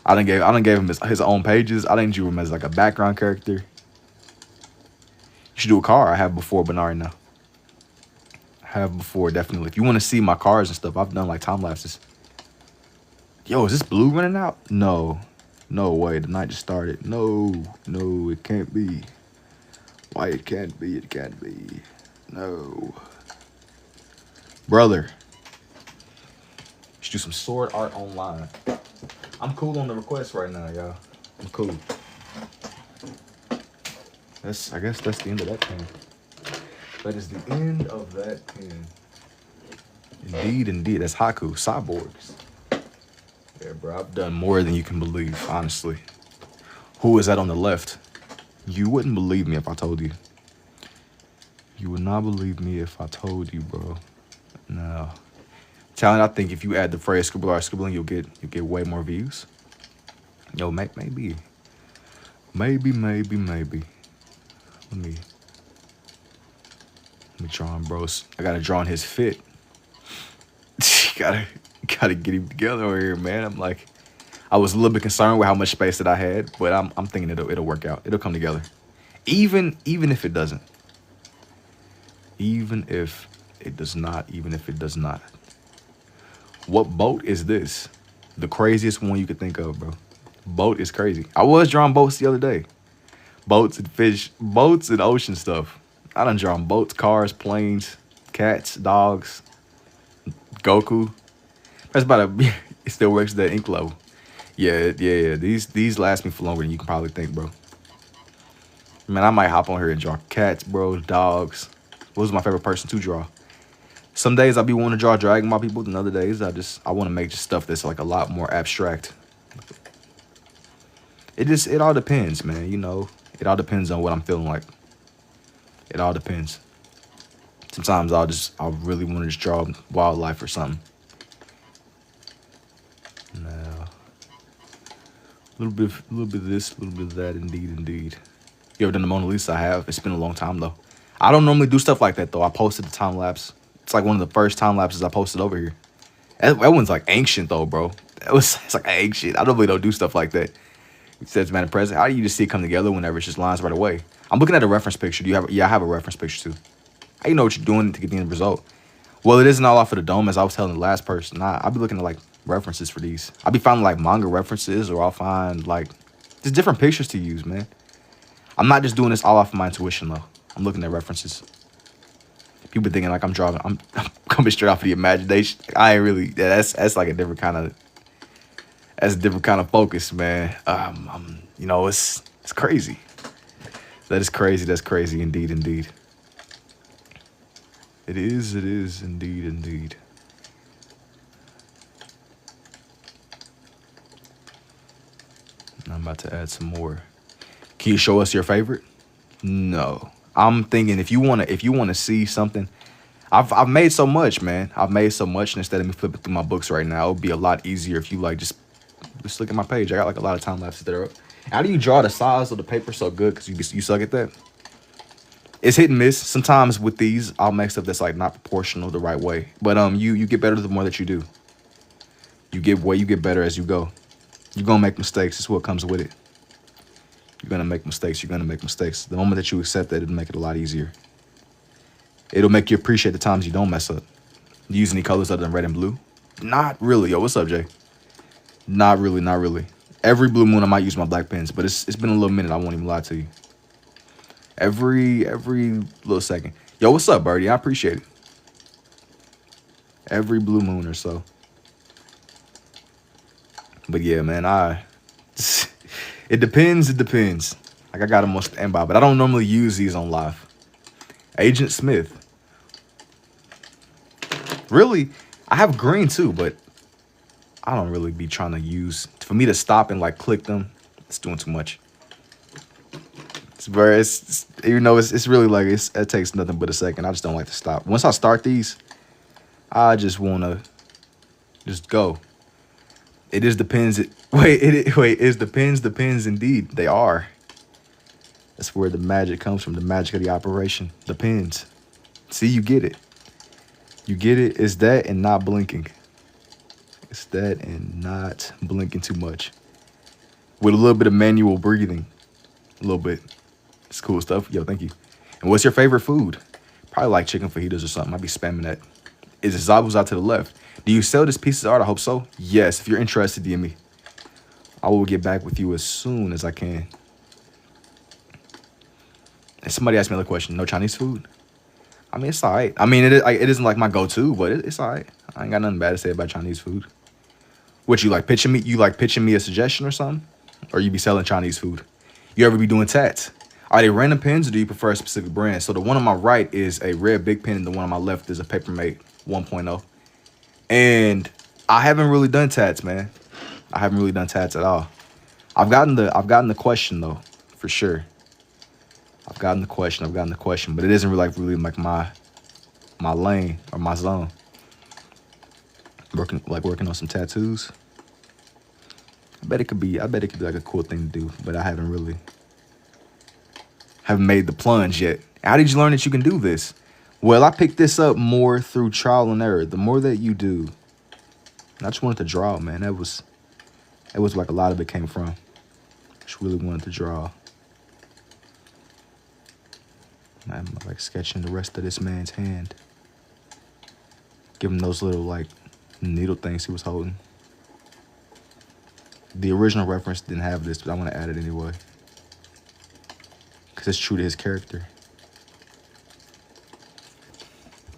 I done gave him his own pages. I didn't do him as like a background character. You should do a car. I have before, but not right now. I have before, definitely. If you want to see my cars and stuff, I've done like time lapses. Yo, is this blue running out? No. No way. The night just started. No, it can't be. Why it can't be? It can't be. No. Brother. Should do some sword art online. I'm cool on the request right now, y'all. I'm cool. I guess that's the end of that pen. That is the end of that pen. Indeed. That's Haku. Cyborgs. Yeah, bro. I've done more than you can believe, honestly. Who is that on the left? You wouldn't believe me if I told you. You would not believe me if I told you, bro. No. Talent, I think if you add the phrase scribbling, you'll get way more views. Yo, maybe. Maybe. Let me draw him, bros. I gotta draw on his fit. gotta get him together over here, man. I'm like, I was a little bit concerned with how much space that I had, but I'm thinking it'll work out. It'll come together. Even if it doesn't. Even if it does not. What boat is this? The craziest one you could think of, bro. Boat is crazy. I was drawing boats the other day. Boats and fish, boats and ocean stuff. I done drawn boats, cars, planes, cats, dogs, Goku. That's about it still works at that ink level. Yeah. These last me for longer than you can probably think, bro. Man, I might hop on here and draw cats, bro, dogs. What was my favorite person to draw? Some days I'll be wanting to draw Dragon Ball people, and other days I want to make just stuff that's like a lot more abstract. It all depends, man, you know. It all depends on what I'm feeling like. It all depends. Sometimes I'll really want to just draw wildlife or something. No. A little bit of this, a little bit of that, indeed. You ever done the Mona Lisa? I have. It's been a long time though. I don't normally do stuff like that though. I posted the time lapse. It's like one of the first time lapses I posted over here. That one's like ancient though, bro. It's like ancient. I normally don't do stuff like that. It says man and present. How do you just see it come together whenever it's just lines right away? I'm looking at a reference picture. I have a reference picture too. How you know what you're doing to get the end result? Well, it isn't all off of the dome, as I was telling the last person. I'll be looking at like references for these. I'll be finding like manga references, or I'll find like just different pictures to use, man. I'm not just doing this all off of my intuition though. I'm looking at references. People thinking like I'm coming straight off of the imagination. I ain't really. That's like a different kind of. That's a different kind of focus, man. You know, it's crazy. That is crazy. That's crazy, indeed. It is, indeed. I'm about to add some more. Can you show us your favorite? No. I'm thinking if you wanna see something, I've made so much, man. I've made so much, and instead of me flipping through my books right now, it would be a lot easier if you like just Just look at my page. I got like a lot of time lapses there. How do you draw the size of the paper so good? Because you suck at that. It's hit and miss. Sometimes with these, I'll make stuff that's like not proportional the right way. But you get better the more that you do. You get better as you go. You're gonna make mistakes. It's what comes with it. You're gonna make mistakes. You're gonna make mistakes. The moment that you accept that, it'll make it a lot easier. It'll make you appreciate the times you don't mess up. You use any colors other than red and blue? Not really. Yo, what's up, Jay? Not really, not really. Every blue moon I might use my black pens, but it's been a little minute. I won't even lie to you. Every little second. Yo, what's up, Birdie? I appreciate it. Every blue moon or so. But yeah, man, it depends. It depends. Like I got them on standby, but I don't normally use these on live. Agent Smith. Really, I have green too, but I don't really be trying to use. For me to stop and like click them, it's doing too much. It's really like it takes nothing but a second. I just don't like to stop. Once I start these, I just wanna just go. It is depends. It depends indeed. They are. That's where the magic comes from. The magic of the operation. Depends. See, you get it. You get it. It's that and not blinking. It's that and not blinking too much. With a little bit of manual breathing. A little bit. It's cool stuff. Yo, thank you. And what's your favorite food? Probably like chicken fajitas or something. I'd be spamming that. Is it Zabu's out to the left? Do you sell this piece of art? I hope so. Yes. If you're interested, DM me. I will get back with you as soon as I can. And somebody asked me another question. No Chinese food? I mean, it's all right. I mean, it isn't like my go-to, but it's all right. I ain't got nothing bad to say about Chinese food. What, you like pitching me? You like pitching me a suggestion or something? Or you be selling Chinese food? You ever be doing tats? Are they random pens or do you prefer a specific brand? So the one on my right is a red big pen and the one on my left is a Papermate 1.0. And I haven't really done tats, man. I haven't really done tats at all. I've gotten the question though, for sure. I've gotten the question, but it isn't really like my lane or my zone. Working on some tattoos. I bet it could be like a cool thing to do, but I haven't made the plunge yet. How did you learn that you can do this? Well, I picked this up more through trial and error. The more that you do, I just wanted to draw, man. That was like a lot of it came from. Just really wanted to draw. I'm like sketching the rest of this man's hand. Give him those little like needle things he was holding. The original reference didn't have this, but I want to add it anyway. Because it's true to his character.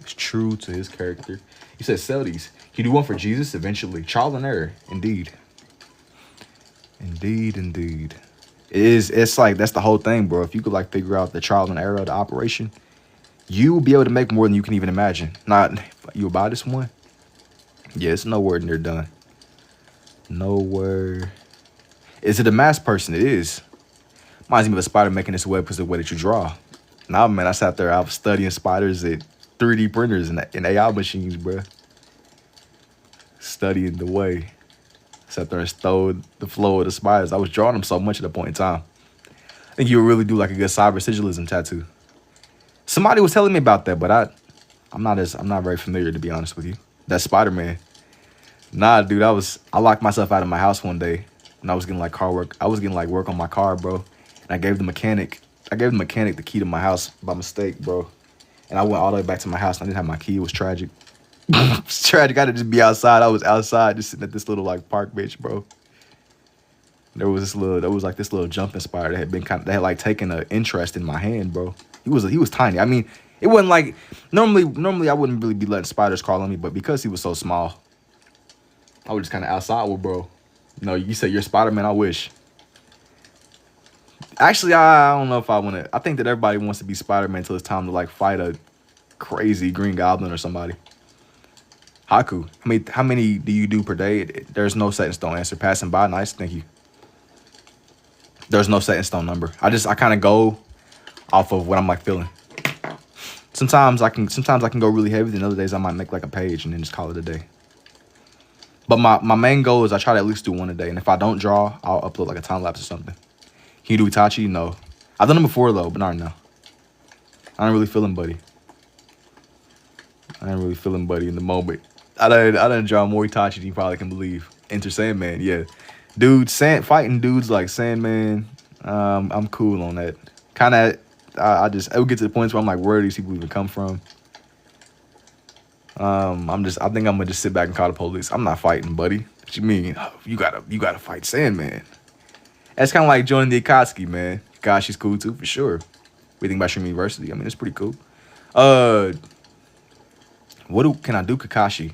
It's true to his character. You said sell these. You do one for Jesus eventually. Trial and error. Indeed. Indeed. It's like, that's the whole thing, bro. If you could like figure out the trial and error of the operation, you will be able to make more than you can even imagine. Not, you'll buy this one? Yeah, it's nowhere near done. Nowhere. Is it a mass person? It is. Reminds me of a spider making this web because of the way that you draw. Nah, man, I sat there, I was studying spiders at 3D printers and AI machines, bro. Studying the way. Sat there and stole the flow of the spiders. I was drawing them so much at a point in time. I think you would really do like a good cyber sigillism tattoo. Somebody was telling me about that, but I'm not very familiar, to be honest with you. That Spider-Man. Nah, dude, I locked myself out of my house one day and I was getting like car work. I was getting like work on my car, bro. And I gave the mechanic the key to my house by mistake, bro. And I went all the way back to my house and I didn't have my key. It was tragic. It was tragic. I had to just be outside. I was outside just sitting at this little like park bench, bro. There was this little jumping spider that had like taken an interest in my hand, bro. He was tiny. I mean, it wasn't like normally I wouldn't really be letting spiders crawl on me, but because he was so small, I was just kind of outside with bro. No, you said you're Spider-Man. I wish. Actually, I don't know if I want to. I think that everybody wants to be Spider-Man until it's time to like fight a crazy Green Goblin or somebody. Haku, how many do you do per day? There's no set in stone answer. Passing by, nice, thank you. There's no set in stone number. I kind of go off of what I'm like feeling. Sometimes I can go really heavy, then other days I might make like a page and then just call it a day. But my main goal is I try to at least do one a day. And if I don't draw, I'll upload like a time lapse or something. Can you do Itachi? No. I've done it before though, but not right now. I ain't really feeling Buddy. I ain't really feeling Buddy in the moment. I done draw more Itachi than you probably can believe. Enter Sandman, yeah. Dude, fighting dudes like Sandman, I'm cool on that. Kind of, I would get to the points where I'm like, where do these people even come from? I think I'm gonna just sit back and call the police. I'm not fighting, buddy. What you mean? Oh, you gotta fight Sandman. That's kind of like joining the Akatsuki, man. Akatsuki's cool too, for sure. We think about Stream University. I mean, it's pretty cool. Can I do Kakashi?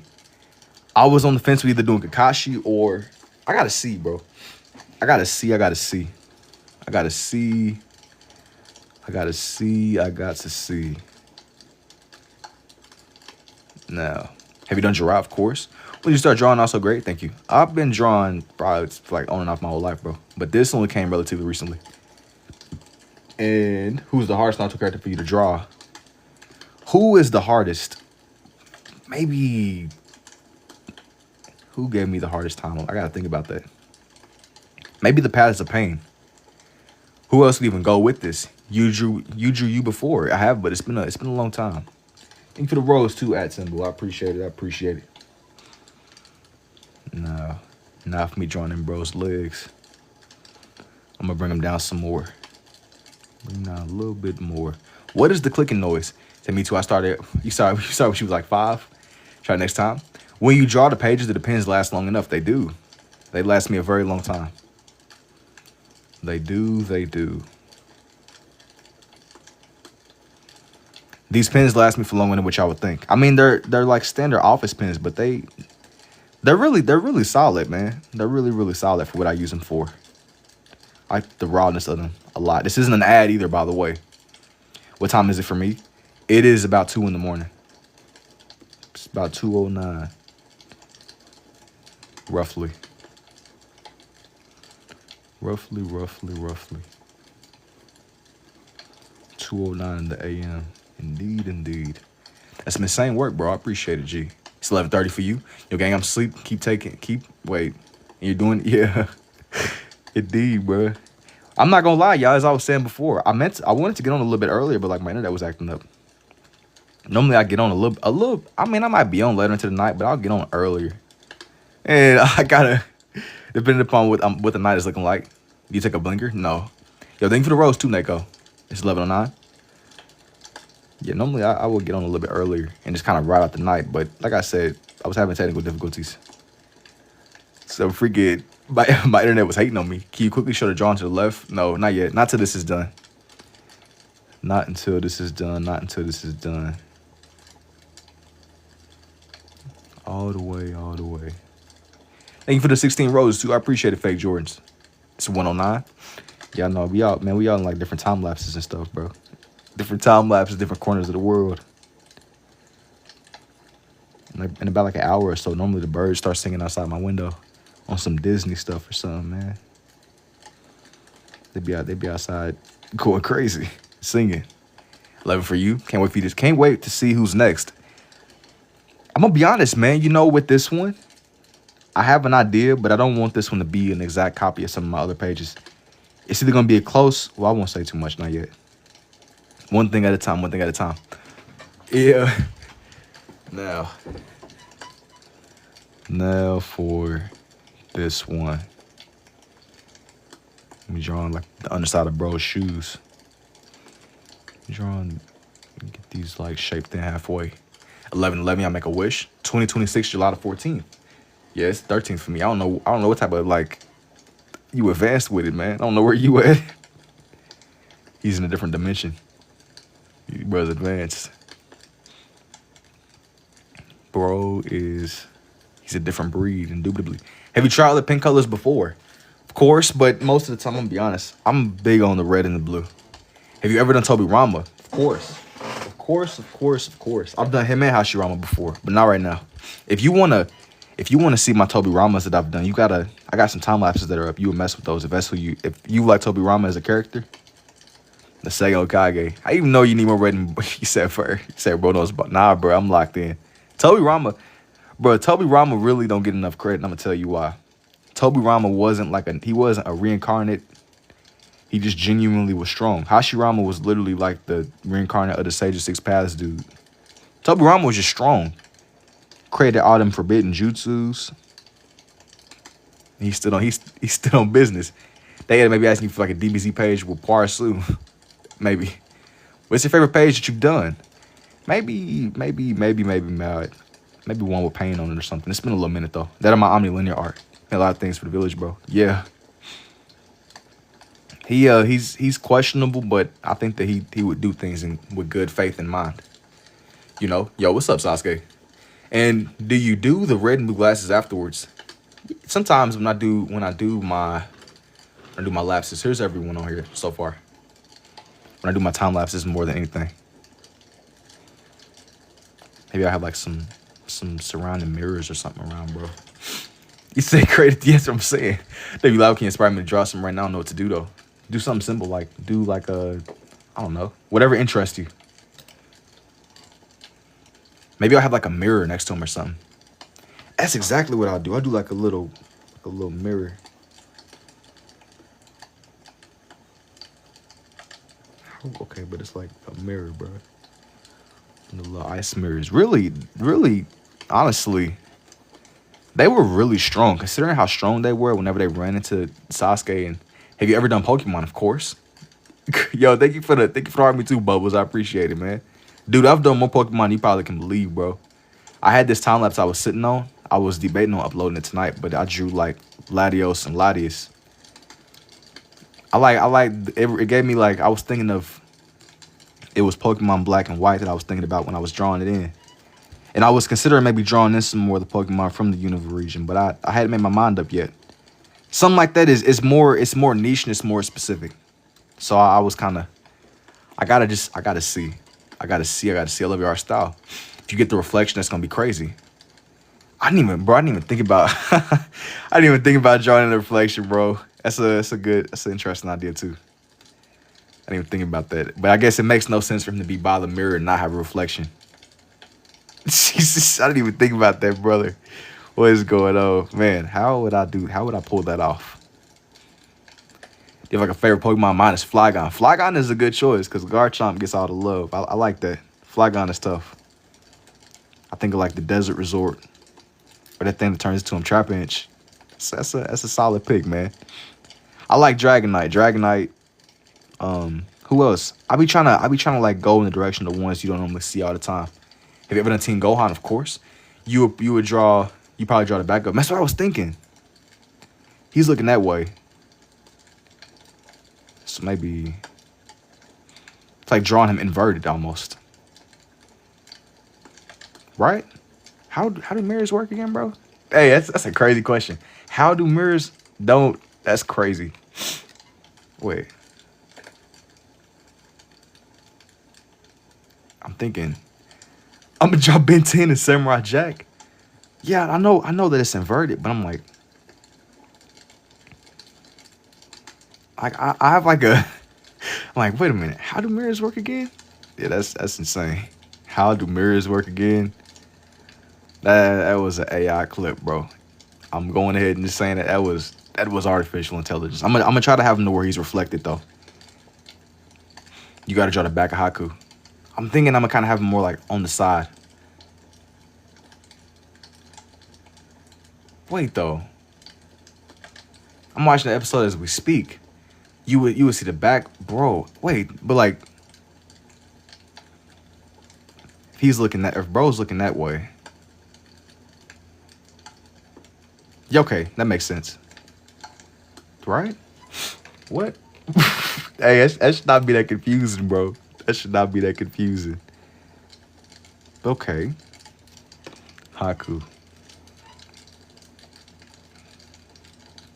I was on the fence with either doing Kakashi or I gotta see, bro. I gotta see. Now, have you done Giraffe? Of course. When you start drawing, also great. Thank you. I've been drawing probably like on and off my whole life, bro. But this only came relatively recently. And who's the hardest Naruto character for you to draw? Who is the hardest? Maybe. Who gave me the hardest time? I gotta think about that. Maybe the Paths of Pain. Who else would even go with this? You drew you before. I have, but it's been a long time. Thank you for the rose too, at symbol. I appreciate it. No, not for me drawing them bro's legs. I'm gonna bring them down some more. Bring down a little bit more. What is the clicking noise? Tell me too. I started. You saw when she was like 5. Try next time. When you draw the pages, the pens last long enough. They do. They last me a very long time. They do. These pens last me for longer than what y'all would think. I mean, they're like standard office pens, but they're really solid, man. They're really solid for what I use them for. I like the rawness of them a lot. This isn't an ad either, by the way. What time is it for me? It is about 2 in the morning. It's about 2:09. Roughly. 2:09 in the AM. Indeed. That's some insane work, bro. I appreciate it, G. It's 11:30 for you. Yo, gang, I'm asleep. Wait. You're doing, yeah. Indeed, bro. I'm not gonna lie, y'all, as I was saying before, I wanted to get on a little bit earlier, but like my internet was acting up. Normally I get on a little, I mean, I might be on later into the night, but I'll get on earlier. And I gotta, depending upon what the night is looking like. Do you take a blinker? No. Yo, thank you for the rose too, Neko. It's 11:09. Yeah, normally I will get on a little bit earlier and just kind of ride out the night. But like I said, I was having technical difficulties. So freaking, my internet was hating on me. Can you quickly show the drawing to the left? No, not yet. Not till this is done. Not until this is done. All the way. Thank you for the 16 roses too. I appreciate it, Fake Jordans. It's 109. Y'all know we all in like different time lapses and stuff, bro. Different time lapses, different corners of the world. In about like an hour or so, normally the birds start singing outside my window on some Disney stuff or something, man. They be outside going crazy, singing. 11 for you. Can't wait to see who's next. I'm gonna be honest, man. You know, with this one, I have an idea, but I don't want this one to be an exact copy of some of my other pages. It's either gonna be a close. Well, I won't say too much, not yet. One thing at a time. Yeah. Now for this one. I'm drawing like the underside of bro's shoes. Get these like shaped in halfway. 11/11, I make a wish. 2026, July the 14th. Yeah, it's 13th for me. I don't know what type of like you advanced with it, man. I don't know where you at. He's in a different dimension. You bro's advanced. Bro he's a different breed, indubitably. Have you tried other pink colors before? Of course, but most of the time, I'm gonna be honest, I'm big on the red and the blue. Have you ever done Toby Rama? Of course. I've done him and Hashirama before, but not right now. If you wanna see my Toby Ramas that I've done, I got some time lapses that are up. You would mess with those if you like Toby Rama as a character. The Sega Okage. I even know you need more red than you said first. You said bro knows about. Nah, bro, I'm locked in. Toby Rama, Bro, Toby Rama really don't get enough credit. I'm gonna tell you why. Toby Rama he wasn't a reincarnate. He just genuinely was strong. Hashirama was literally like the reincarnate of the Sage of Six Paths dude. Toby Rama was just strong. Created all them forbidden jutsus. He's still on business. They had maybe asking you for like a DBZ page with Parsu. Maybe. What's your favorite page that you've done? Maybe Mad. Maybe one with paint on it or something. It's been a little minute though. That on my omnilinear art. A lot of things for the village, bro. Yeah. He's questionable, but I think that he would do things with good faith in mind. You know, yo, what's up, Sasuke? And do you do the red and blue glasses afterwards? Sometimes when I do my lapses, here's everyone on here so far. When I do my time lapses more than anything. Maybe I have like some surrounding mirrors or something around, bro. You say great, yes, what I'm saying. Maybe Loud can inspire me to draw something right now. I don't know what to do though. Do something simple, like do like I don't know, whatever interests you. Maybe I'll have like a mirror next to him or something. That's exactly what I'll do. I'll do like a little mirror. Okay, but it's like a mirror, bro. And the little ice mirrors. Really, honestly, they were really strong. Considering how strong they were whenever they ran into Sasuke. And have you ever done Pokemon? Of course. Yo, thank you for the Army 2 Bubbles. I appreciate it, man. Dude, I've done more Pokemon than you probably can believe, bro. I had this time lapse I was sitting on. I was debating on uploading it tonight, but I drew like Latios and Latias. It gave me like, I was thinking of, it was Pokemon Black and White that I was thinking about when I was drawing it in. And I was considering maybe drawing in some more of the Pokemon from the Unova region, but I hadn't made my mind up yet. Something like that is more niche and it's more specific. So I was kind of, I gotta see. I love your art style. If you get the reflection, that's gonna be crazy. I didn't even think about I didn't even think about drawing in the reflection, bro. That's an interesting idea too. I didn't even think about that. But I guess it makes no sense for him to be by the mirror and not have a reflection. Jesus, I didn't even think about that, brother. What is going on? Man, how would I pull that off? You have like a favorite Pokemon? Mine is Flygon. Flygon is a good choice because Garchomp gets all the love. I like that. Flygon is tough. I think of like the Desert Resort. Or that thing that turns into him Trapinch. That's a solid pick, man. I like Dragonite. Who else? I be trying to like go in the direction of the ones you don't normally see all the time. Have you ever done Team Gohan? Of course. You probably draw the backup. That's what I was thinking. He's looking that way. So maybe it's like drawing him inverted almost. Right? How do mirrors work again, bro? Hey, that's a crazy question. How do mirrors don't? That's crazy. Wait. I'm thinking. I'm gonna draw Ben 10 and Samurai Jack. Yeah, I know that it's inverted, but I'm like I have like a. I'm like, wait a minute. How do mirrors work again? Yeah, that's insane. How do mirrors work again? That was an AI clip, bro. I'm going ahead and just saying that was artificial intelligence. I'm gonna try to have him to where he's reflected though. You gotta draw the back of Haku. I'm thinking I'm gonna kind of have him more like on the side. Wait though. I'm watching the episode as we speak. You would see the back, bro. Wait, but like, if bro's looking that way. Yeah, okay, that makes sense. Right? What? Hey, that should not be that confusing, bro. That should not be that confusing. Okay. Haku.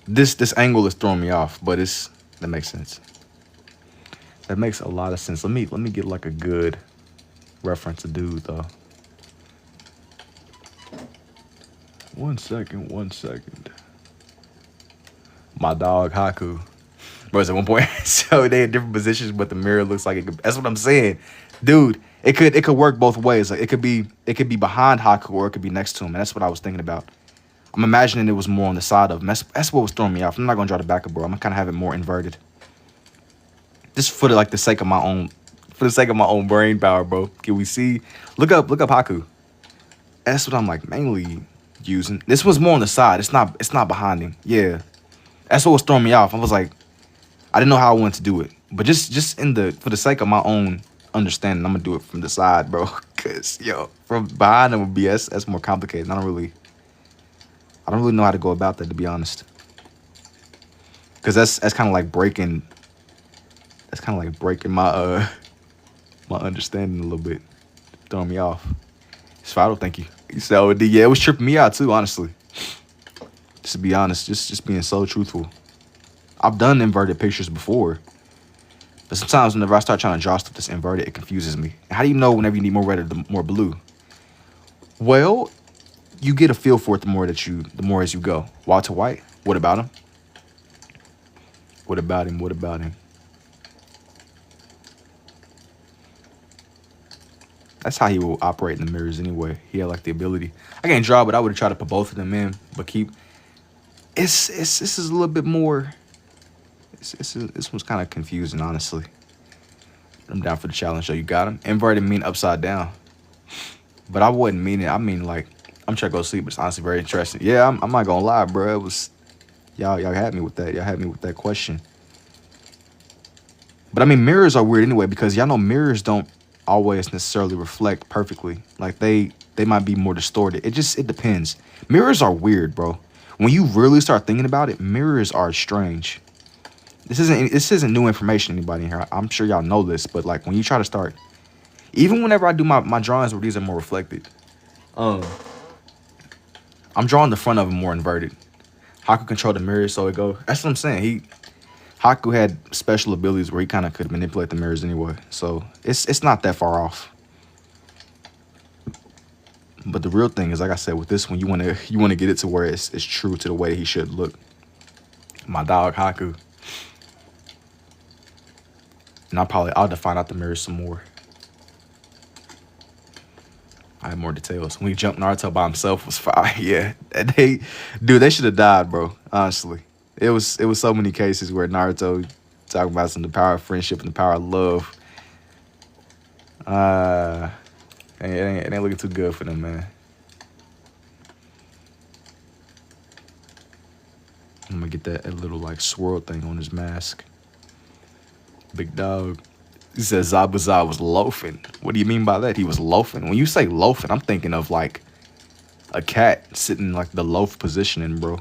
This angle is throwing me off, but that makes sense. That makes a lot of sense. Let me get like a good reference to do though. One second. My dog Haku. Bro, at one point, so they in different positions, but the mirror looks like it. That's what I'm saying. Dude, It could work both ways. Like it could be behind Haku or it could be next to him. And that's what I was thinking about. I'm imagining it was more on the side of him. That's what was throwing me off. I'm not gonna draw the back of bro. I'm gonna kind of have it more inverted. Just for the sake of my own, brain power, bro. Can we see? Look up Haku. That's what I'm like mainly using. This one's more on the side. It's not behind him. Yeah, that's what was throwing me off. I was like, I didn't know how I wanted to do it, but just for the sake of my own understanding, I'm gonna do it from the side, bro. Cause from behind him would be that's more complicated. I don't really know how to go about that, to be honest. Cause that's kind of like breaking. That's kind of like breaking my my understanding a little bit, throwing me off. Sfido, thank you. So yeah, it was tripping me out too, honestly. Just to be honest, just being so truthful. I've done inverted pictures before, but sometimes whenever I start trying to draw stuff that's inverted, it confuses me. How do you know whenever you need more red or the more blue? Well, you get a feel for it the more as you go. Walter White, what about him? What about him? What about him? That's how he will operate in the mirrors anyway. He had like the ability. I can't draw, but I would have tried to put both of them in. But this is a little bit more. This one's kind of confusing, honestly. I'm down for the challenge. So you got him. Inverted mean upside down. But I wouldn't mean it. I mean like I'm trying to go sleep, but it's honestly very interesting. Yeah, I'm not gonna lie, bro. It was y'all had me with that. Y'all had me with that question. But I mean mirrors are weird anyway because y'all know mirrors don't always necessarily reflect perfectly. Like they might be more distorted. It depends. Mirrors are weird, bro. When you really start thinking about it, mirrors are strange. This isn't new information to anybody in here. I'm sure y'all know this, but like when you try to start, even whenever I do my drawings where these are more reflected, I'm drawing the front of them more inverted. Haku control the mirrors, so it go. That's what I'm saying. Haku had special abilities where he kind of could manipulate the mirrors anyway. So it's not that far off. But the real thing is, like I said, with this one, you want to get it to where it's true to the way he should look. My dog Haku. And I'll define out the mirrors some more. I have more details. When he jumped Naruto by himself was fire. Yeah, they should have died, bro. Honestly, it was so many cases where Naruto talking about the power of friendship and the power of love. It ain't looking too good for them, man. I'm gonna get that little like swirl thing on his mask. Big dog. He says Zabuza was loafing. What do you mean by that? He was loafing. When you say loafing, I'm thinking of like a cat sitting in like the loaf positioning, bro.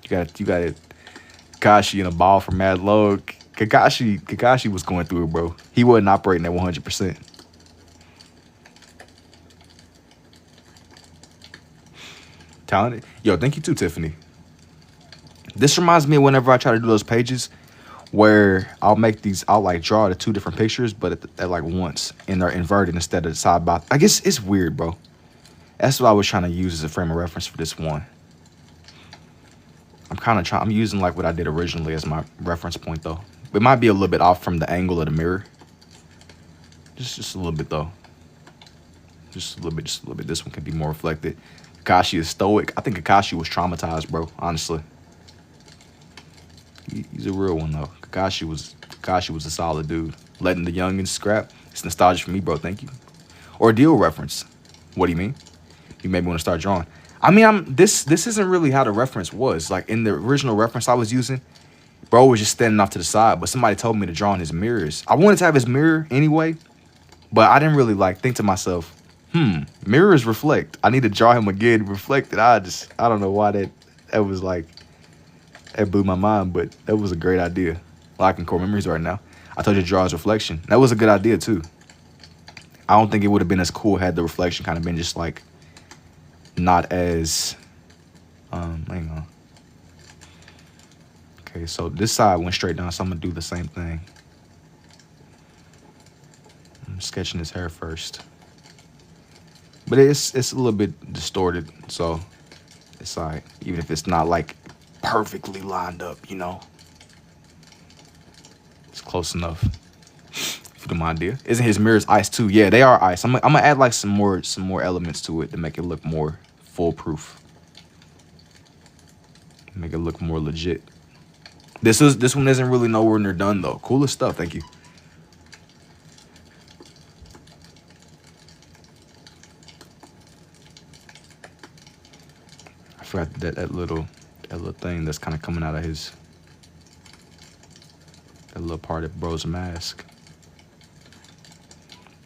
You got Kakashi in a ball for mad low. Kakashi was going through it, bro. He wasn't operating at 100%. Talented. Yo, thank you too, Tiffany. This reminds me of whenever I try to do those pages where I'll like draw the two different pictures, but at like once, and they're inverted instead of side by. I guess it's weird, bro. That's what I was trying to use as a frame of reference for this one. I'm using like what I did originally as my reference point though. It might be a little bit off from the angle of the mirror. Just a little bit though. Just a little bit. This one can be more reflected. Kakashi is stoic. I think Kakashi was traumatized, bro. Honestly. He's a real one though. Kakashi was a solid dude. Letting the youngins scrap. It's nostalgia for me, bro. Thank you. Ordeal reference. What do you mean? You made me want to start drawing. I mean, this isn't really how the reference was. Like in the original reference I was using, bro was just standing off to the side, but somebody told me to draw in his mirrors. I wanted to have his mirror anyway, but I didn't really like think to myself, mirrors reflect. I need to draw him again reflected. I don't know why that was like. That blew my mind, but that was a great idea. Locking core memories right now. I told you to draw his reflection. That was a good idea, too. I don't think it would have been as cool had the reflection kind of been just like, not as, hang on. Okay, so this side went straight down, so I'm going to do the same thing. I'm sketching his hair first. But it's a little bit distorted, so it's all right. Even if it's not like perfectly lined up, you know. It's close enough. you don't mind, dear. Isn't his mirrors ice too? Yeah, they are ice. I'm gonna add like some more elements to it to make it look more foolproof. Make it look more legit. This one isn't really nowhere near done though. Coolest stuff, thank you. I forgot that little thing that's kind of coming out of his, that little part of bro's mask.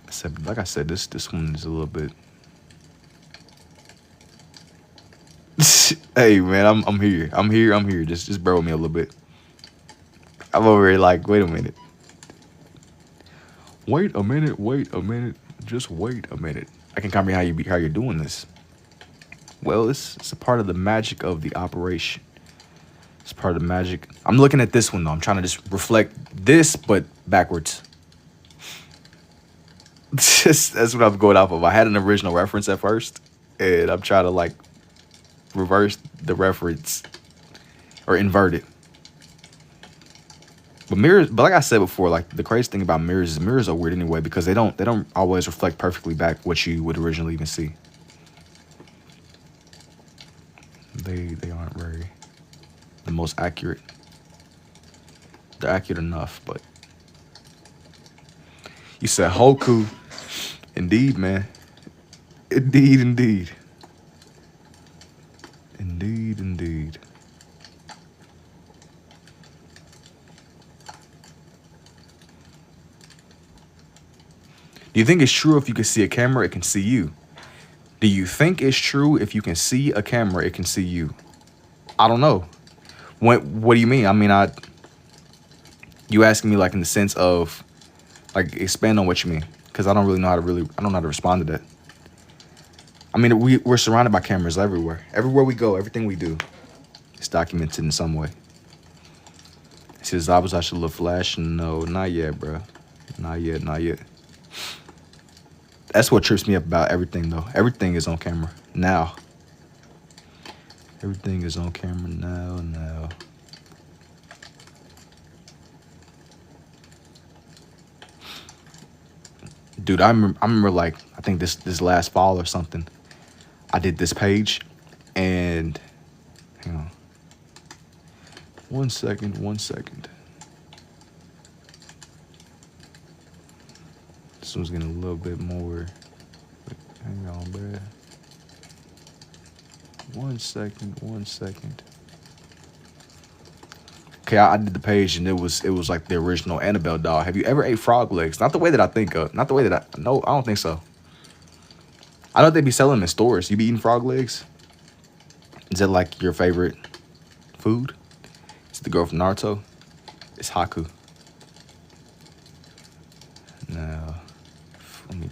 Except, like I said, this one is a little bit. Hey man, I'm here. I'm here. Just bear with me a little bit. I'm over here like, wait a minute. Wait a minute. Just wait a minute. I can comprehend how you're doing this. Well, it's a part of the magic of the operation. It's part of the magic. I'm looking at this one though. I'm trying to just reflect this, but backwards. That's what I'm going off of. I had an original reference at first, and I'm trying to like reverse the reference or invert it. But mirrors, but like I said before, like the crazy thing about mirrors is mirrors are weird anyway because they don't always reflect perfectly back what you would originally even see. They aren't very the most accurate. They're accurate enough, but you said Hoku. Indeed, man. Indeed. Do you think it's true if you can see a camera, it can see you? Do you think it's true if you can see a camera, it can see you? I don't know. What do you mean? I mean, you asking me like in the sense of like expand on what you mean, because I don't really know how to I don't know how to respond to that. I mean, we're surrounded by cameras everywhere. Everywhere we go, everything we do, it's documented in some way. He says, I should look flash. No, not yet, bro. Not yet. That's what trips me up about everything, though. Everything is on camera now. Everything is on camera now. Dude, I remember like, I think this last fall or something, I did this page, and hang on. One second. This one's getting a little bit more. Hang on, bruh. One second. Okay, I did the page, and it was like the original Annabelle doll. Have you ever ate frog legs? Not the way that I think of. Not the way that no, I don't think so. I know they be selling them in stores. You be eating frog legs? Is that like your favorite food? It's the girl from Naruto. It's Haku. Now, let me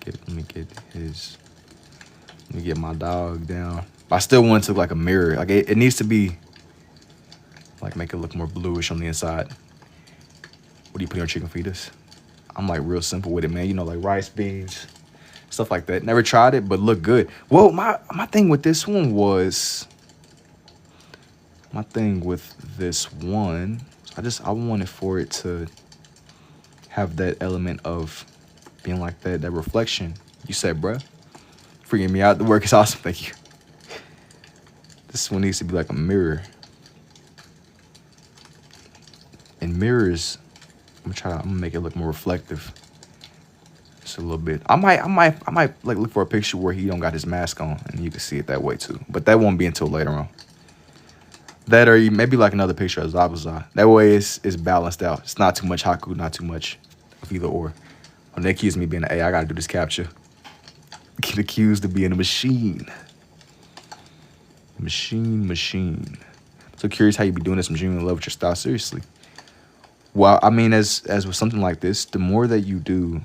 get my dog down. I still want to like a mirror. Like it needs to be like make it look more bluish on the inside. What do you put in your chicken fetus? I'm like real simple with it, man. You know, like rice, beans, stuff like that. Never tried it, but look good. Well, my thing with this one was I wanted for it to have that element of being like that reflection. You said, bruh, freaking me out. The work is awesome. Thank you. This one needs to be like a mirror. And mirrors, I'm gonna make it look more reflective. Just a little bit. I might like look for a picture where he don't got his mask on and you can see it that way too. But that won't be until later on. That or maybe like another picture of Zabuza. That way it's balanced out. It's not too much Haku, not too much of either or. When they accuse me of being an A, I gotta do this capture. Get accused of being a machine. Machine. So curious how you be doing this. I'm genuinely in love with your style. Seriously. Well, I mean, as with something like this, the more that you do,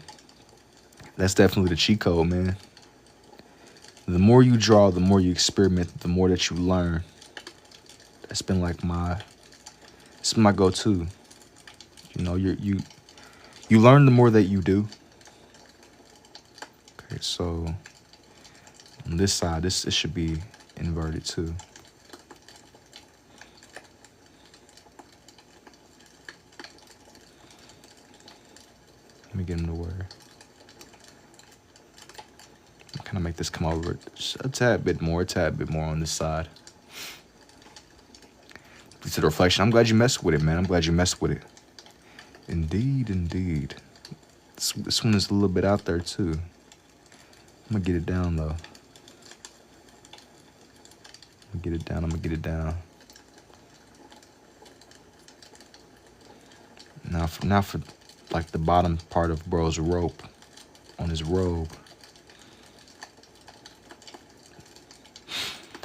that's definitely the cheat code, man. The more you draw, the more you experiment, the more that you learn. That's been like it's been my go-to. You know, you learn the more that you do. Okay, so on this side, this should be inverted too. Let me get him to where. Kind of make this come over just a tad bit more on this side. To the reflection. I'm glad you messed with it, man. I'm glad you messed with it. Indeed, indeed. This one is a little bit out there too. I'm gonna get it down though. I'm gonna get it down. Now for like the bottom part of bro's rope on his robe.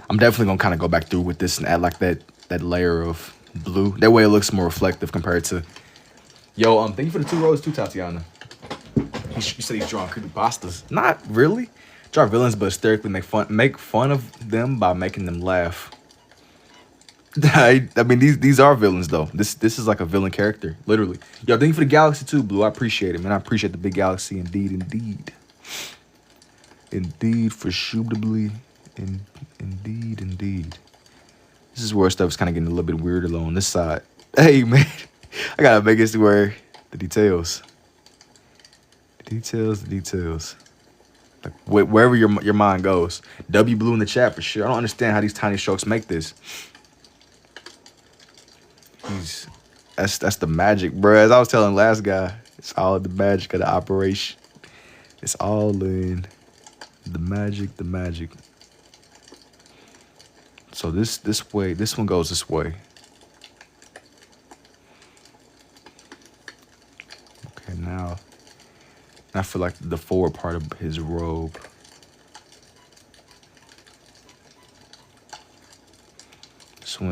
I'm definitely gonna kind of go back through with this and add like that layer of blue. That way it looks more reflective compared to. Yo, thank you for the 2 rows too, Tatiana. You said he's drawing creepypastas. Not really. Draw villains, but hysterically make fun of them by making them laugh. I mean, these are villains though. This is like a villain character, literally. Yo, thank you for the galaxy too, Blue. I appreciate it, man. I appreciate the big galaxy, indeed, indeed, indeed, for suitably, indeed, indeed. This is where stuff's kind of getting a little bit weirder though on this side. Hey, man, I gotta make it to where the details. The details. Like wherever your mind goes. W Blue in the chat for sure. I don't understand how these tiny strokes make this. That's the magic, bro. As I was telling last guy, it's all the magic of the operation. It's all in the magic. So this way, this one goes this way. Okay, now I feel like the forward part of his robe.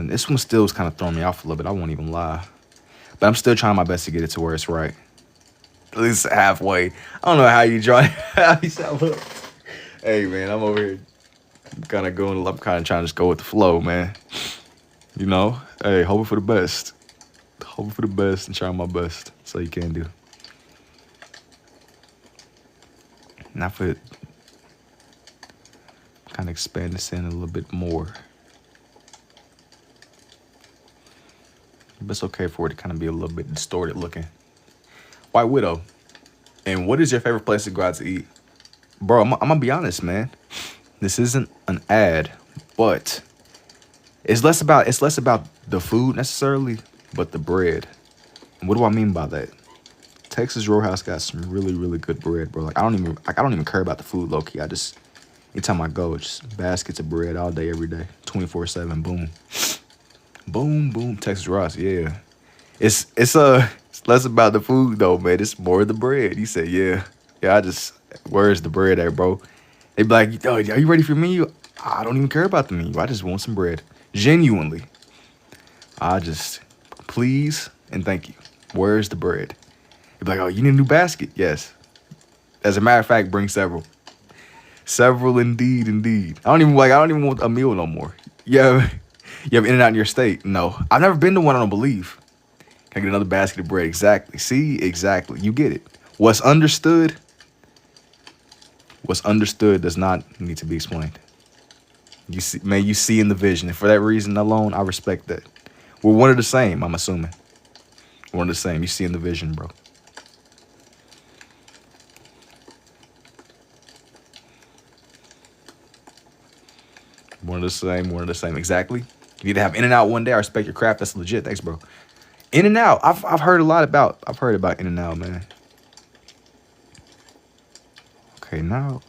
This one still is kind of throwing me off a little bit. I won't even lie, but I'm still trying my best to get it to where it's right. At least halfway. I don't know how you draw it. Hey, man, I'm over here kind of going. I'm kind of trying to just go with the flow, man. You know, hey, hoping for the best. Hoping for the best and trying my best. That's all you can do. Now for it, kind of expand this in a little bit more. But it's okay for it to kind of be a little bit distorted looking. White Widow. And what is your favorite place to go out to eat? Bro, I'm gonna be honest, man. This isn't an ad, but it's less about the food necessarily, but the bread. And what do I mean by that? Texas Roadhouse got some really, really good bread, bro. Like I don't even care about the food, low key. Anytime I go, it's just baskets of bread all day, every day, 24/7. Boom, boom, boom. Texas Ross, yeah. It's less about the food though, man. It's more the bread. You say, yeah. Where's the bread at, bro? They be like, yo, are you ready for your menu? I don't even care about the menu. I just want some bread. Genuinely. Please and thank you. Where's the bread? They be like, oh, you need a new basket? Yes. As a matter of fact, bring several. Several indeed. I don't even want a meal no more. You have In-N-Out in your state? No. I've never been to one, I don't believe. Can I get another basket of bread? Exactly. See? Exactly. You get it. What's understood does not need to be explained. You see in the vision. And for that reason alone, I respect that. We're one of the same, I'm assuming. One of the same. You see in the vision, bro. One of the same. Exactly. You need to have In-N-Out one day. I respect your craft. That's legit. Thanks, bro. In-N-Out. I've heard about In-N-Out, man. Okay, now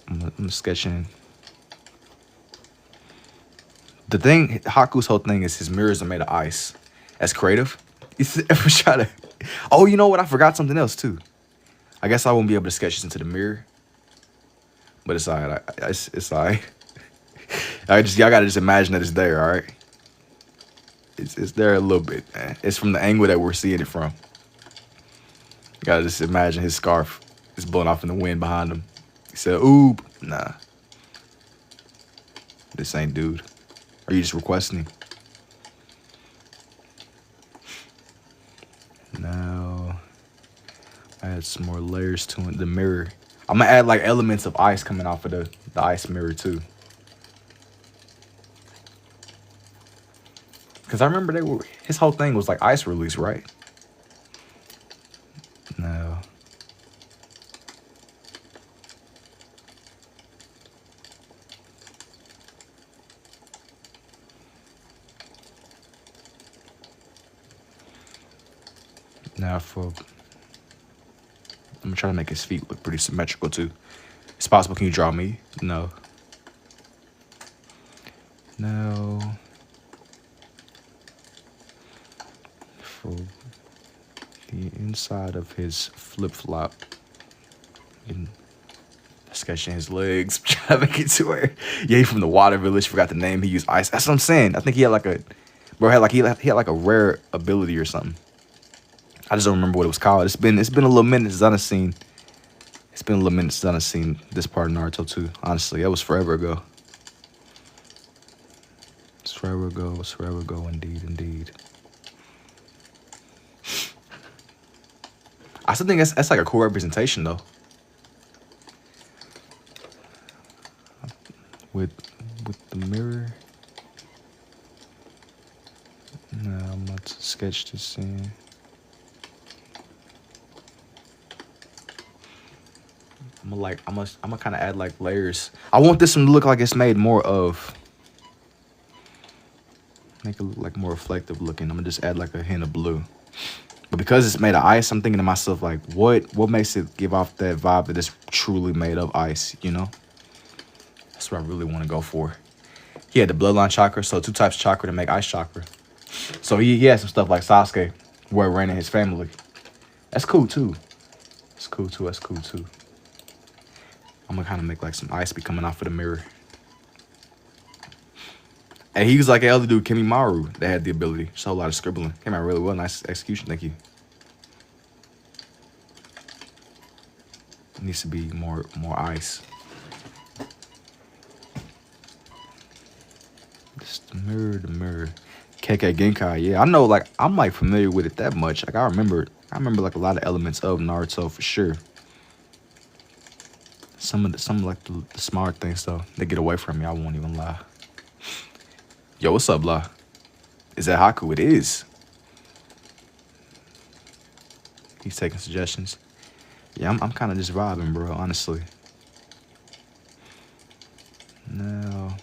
I'm sketching. The thing, Haku's whole thing is his mirrors are made of ice. That's creative. He's ever try to. Oh, you know what? I forgot something else too. I guess I won't be able to sketch this into the mirror, but it's alright. It's alright. Y'all gotta just imagine that it's there. All right. It's there a little bit, man. It's from the angle that we're seeing it from. You gotta just imagine his scarf is blowing off in the wind behind him. He said, "Oop, nah, this ain't dude." Are you just requesting? Now, add some more layers to it. The mirror. I'm gonna add like elements of ice coming off of the ice mirror too. Cause I remember his whole thing was like ice release, right? Now, for, I'm gonna try to make his feet look pretty symmetrical too. It's possible. Can you draw me? No. Now, for the inside of his flip-flop, and sketching his legs, trying to make it to where, yeah, he from the Water Village. Forgot the name. He used ice. That's what I'm saying. I think he had like a, bro, he had like a rare ability or something. I just don't remember what it was called. It's been a little minute since I've seen. It's been a little minute since I've seen this part of Naruto too. Honestly, that was forever ago. It's forever ago. It's forever ago. Indeed. I still think that's like a cool representation though. With the mirror. Now I'm about to sketch this in. I'm gonna kind of add like layers. I want this one to look like it's made more of. Make it look like more reflective looking. I'm gonna just add like a hint of blue. But because it's made of ice, I'm thinking to myself like, what makes it give off that vibe that it's truly made of ice? You know, that's what I really want to go for. He had the bloodline chakra, so 2 types of chakra to make ice chakra. So he had some stuff like Sasuke, where it ran in his family. That's cool too. That's cool too. I'm gonna kind of make like some ice be coming off of the mirror. And he was like the other dude, Kimimaru, that had the ability. Just a whole lot of scribbling. Came out really well. Nice execution. Thank you. It needs to be more ice. Just the mirror. KK Genkai. Yeah, I know. Like I'm like familiar with it that much. Like I remember like a lot of elements of Naruto for sure. Some like the smart things though, they get away from me. I won't even lie. Yo, what's up, La? Is that Haku? It is. He's taking suggestions. Yeah, I'm kind of just vibing, bro, honestly. No.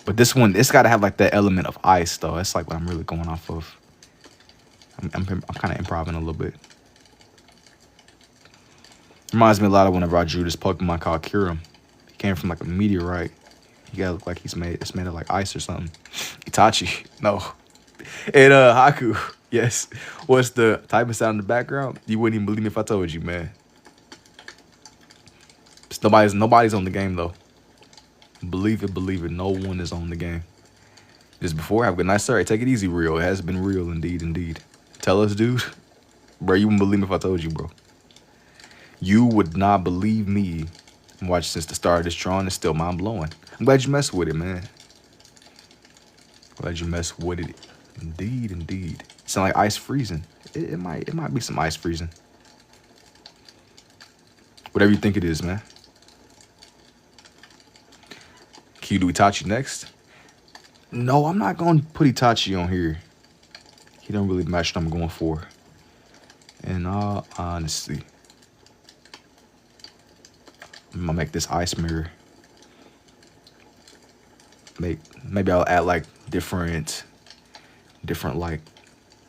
But this one, it's got to have like that element of ice, though. That's like what I'm really going off of. I'm kind of improvising a little bit. Reminds me a lot of whenever I drew this Pokemon called Kyurem. He came from like a meteorite. He gotta look like it's made of like ice or something. Itachi, no. And Haku, yes. What's the type of sound in the background? You wouldn't even believe me if I told you, man. Nobody's on the game though. Believe it. No one is on the game. Just before, have a good night, sir. Hey, take it easy, real. It has been real, indeed. Tell us, dude. Bro, you wouldn't believe me if I told you, bro. You would not believe me. I'm watching since the start of this drawing. It's still mind blowing. I'm glad you messed with it, man. Glad you messed with it. Indeed. Sound like ice freezing. It might be some ice freezing. Whatever you think it is, man. Can you do Itachi next? No, I'm not going to put Itachi on here. He don't really match what I'm going for. In all honesty. I'm gonna make this ice mirror. Maybe I'll add like different like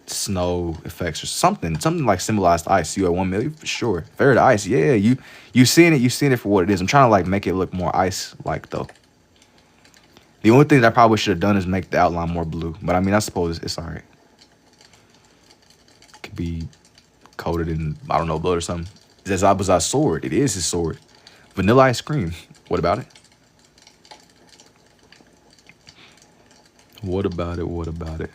snow effects or something like symbolized ice. You at 1 million for sure. Fair to ice, yeah. You seeing it for what it is. I'm trying to like make it look more ice like though. The only thing that I probably should have done is make the outline more blue. But I mean, I suppose it's all right. Could be coated in, I don't know, blood or something. Is that Zabuza's sword? It is his sword. Vanilla ice cream. What about it? What about it?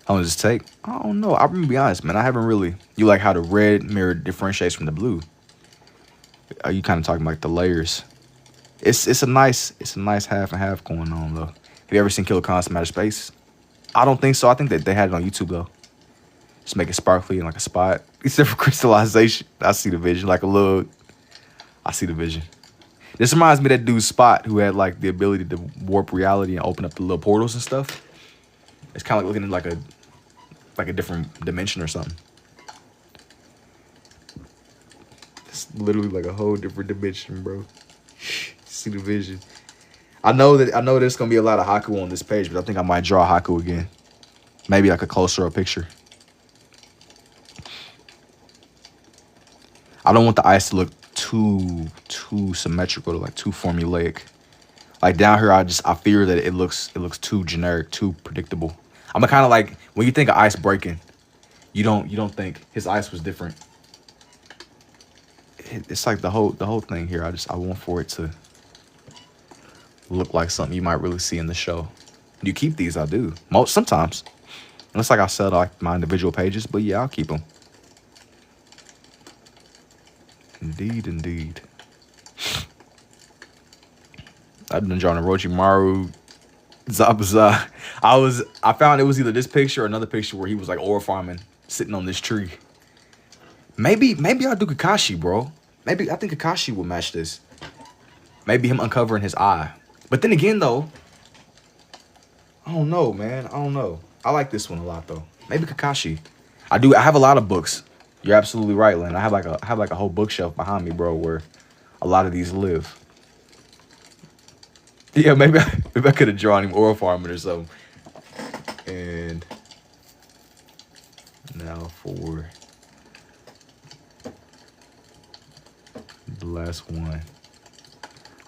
How long does this take? I don't know. I'm gonna be honest, man. I haven't really. You like how the red mirror differentiates from the blue? Are you kind of talking like the layers? It's a nice half and half going on though. Have you ever seen Killer Khan's from Outer Space? I don't think so. I think that they had it on YouTube though. Just make it sparkly and like a spot. Except for crystallization. I see the vision. Like a little. I see the vision. This reminds me of that dude Spot who had like the ability to warp reality and open up the little portals and stuff. It's kind of like looking at like a different dimension or something. It's literally like a whole different dimension, bro. See the vision. I know there's gonna be a lot of Haku on this page, but I think I might draw Haku again. Maybe like a closer up picture. I don't want the ice to look too symmetrical, like too formulaic. Like down here, I fear that it looks too generic, too predictable. I'm kind of like when you think of ice breaking, you don't think his ice was different. It's like the whole thing here. I want for it to look like something you might really see in the show. You keep these, I do. Sometimes. It's like I sell like my individual pages, but yeah, I'll keep them. Indeed. I've been drawing Orochimaru, Zabuza. I found it was either this picture or another picture where he was like ore farming, sitting on this tree. Maybe I'll do Kakashi, bro. I think Kakashi will match this. Maybe him uncovering his eye. But then again, though, I don't know, man. I don't know. I like this one a lot, though. Maybe Kakashi. I have a lot of books. You're absolutely right, Lynn. I have like a whole bookshelf behind me, bro, where a lot of these live. Yeah, maybe I could have drawn him oil farming or something. And now for the last one.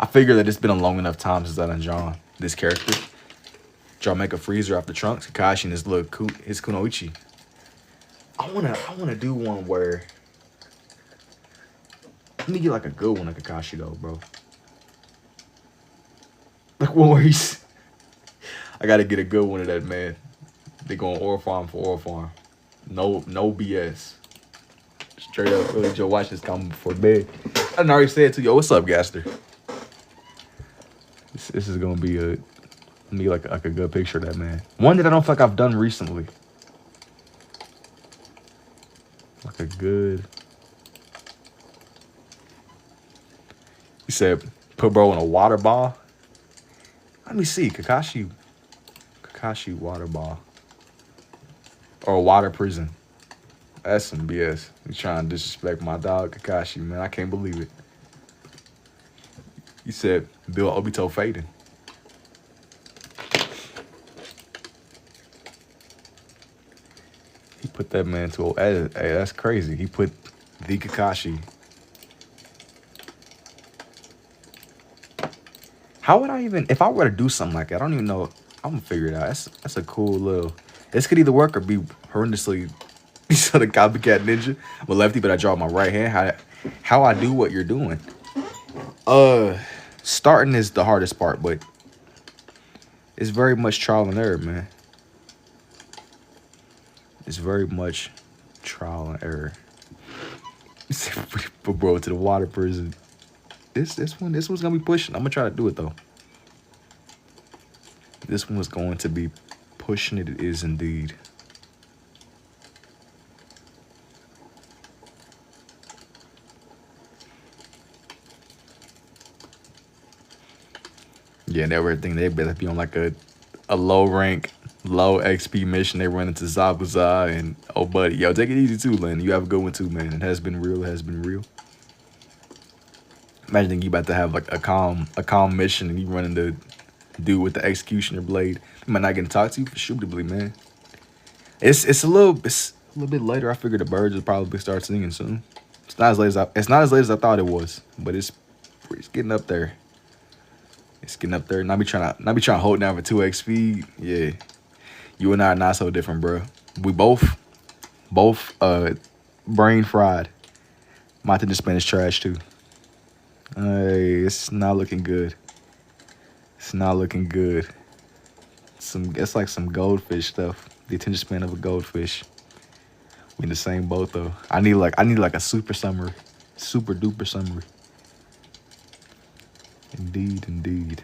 I figure that it's been a long enough time since I done drawn this character. Make a freezer off the trunks, Kakashi and his kunoichi. I wanna do one where, let me get like a good one of Kakashi though, bro. Like one where I gotta get a good one of that, man. They going ore farm for ore farm. No BS. Straight up, really Joe watch this coming before bed. I done already said to you, yo, what's up, Gaster? This is gonna be like a good picture of that, man. One that I don't feel like I've done recently. Like a good. He said, put bro in a water ball. Let me see, Kakashi water ball. Or a water prison. That's some BS. You trying to disrespect my dog, Kakashi, man. I can't believe it. He said, Bill Obito fading. He put that man to a... Hey, that's crazy. He put the Kakashi. How would I even... If I were to do something like that, I don't even know. I'm going to figure it out. That's a cool little... This could either work or be horrendously... So the copycat ninja. I'm a lefty, but I draw my right hand. How I do what you're doing. Starting is the hardest part, but it's very much trial and error, man. It's very much trial and error. Put bro to the water prison. This one's gonna be pushing. I'm gonna try to do it though. This one was going to be pushing it. It is indeed. Yeah, and everything they better be on like a low rank, low XP mission. They run into Zabuza and oh buddy, yo, take it easy too, Lynn. You have a good one too, man. It has been real. It has been real. Imagine you about to have like a calm mission and you run into dude with the executioner blade. He might not get to talk to you for suitably, man. It's a little bit later. I figured the birds will probably start singing soon. It's not as late as I thought it was, but it's getting up there. It's getting up there. Not be trying to hold down for 2x speed. Yeah. You and I are not so different, bro. We both brain fried. My attention span is trash too. Hey, it's not looking good. It's not looking good. It's like some goldfish stuff. The attention span of a goldfish. We in the same boat though. I need like a super summary. Super duper summary. Indeed.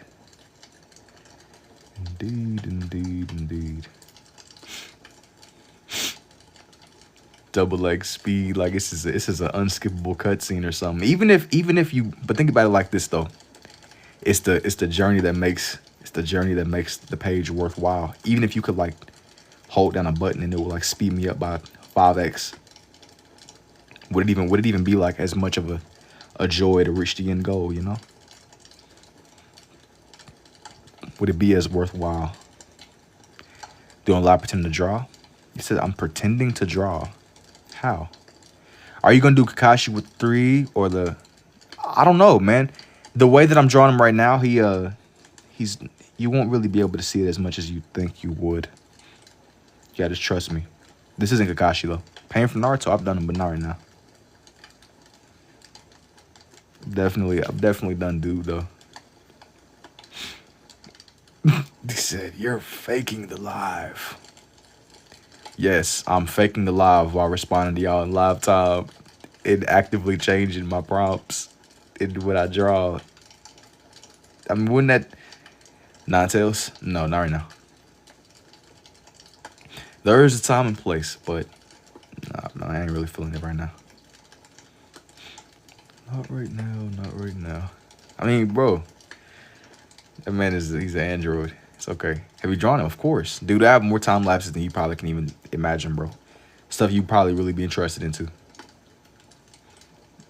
Double leg speed, like this is an unskippable cutscene or something. Even if you, but think about it like this though. It's the journey that makes the page worthwhile. Even if you could like hold down a button and it will like speed me up by 5x. Would it even be like as much of a joy to reach the end goal, you know? Would it be as worthwhile? Doing a lot pretending to draw? He said, I'm pretending to draw. How? Are you going to do Kakashi with 3 or the... I don't know, man. The way that I'm drawing him right now, he's... You won't really be able to see it as much as you think you would. You gotta just trust me. This isn't Kakashi, though. Pain from Naruto, I've done him, but not right now. I've definitely done dude, though. He said, you're faking the live. Yes, I'm faking the live while responding to y'all in live time and actively changing my prompts into what I draw. I mean, wouldn't that... Ninetales? No, not right now. There is a time and place, but no, I ain't really feeling it right now. Not right now, not right now. I mean, bro, that man he's an android. It's okay. Have you drawn him? Of course. Dude, I have more time lapses than you probably can even imagine, bro. Stuff you probably really be interested into.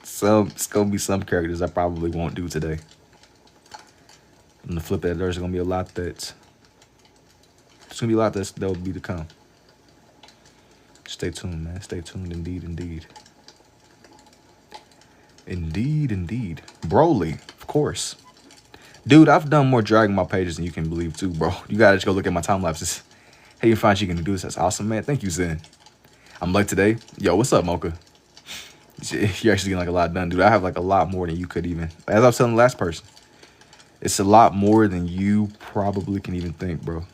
So it's gonna be some characters I probably won't do today. On the flip that there's gonna be a lot that'll be to come. Stay tuned, man. Stay tuned, indeed, indeed. Indeed, indeed. Broly, of course. Dude, I've done more Dragon Ball pages than you can believe, too, bro. You gotta just go look at my time lapses. Hey, you find you can do this. That's awesome, man. Thank you, Zen. I'm late today. Yo, what's up, Mocha? You're actually getting like a lot done, dude. I have like a lot more than you could even. As I was telling the last person, it's a lot more than you probably can even think, bro.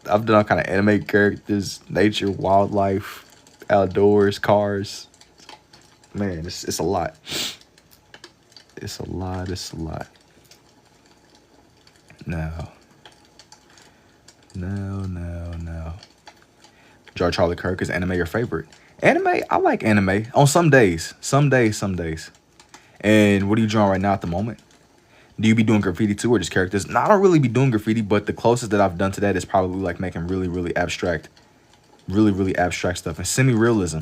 I've done all kind of anime characters, nature, wildlife, outdoors, cars. Man, it's a lot. It's a lot. It's a lot. No. George Charlie Kirk, is anime your favorite? Anime? I like anime. On some days. Some days. And what are you drawing right now at the moment? Do you be doing graffiti too or just characters? No, I don't really be doing graffiti, but the closest that I've done to that is probably like making really abstract stuff and semi-realism.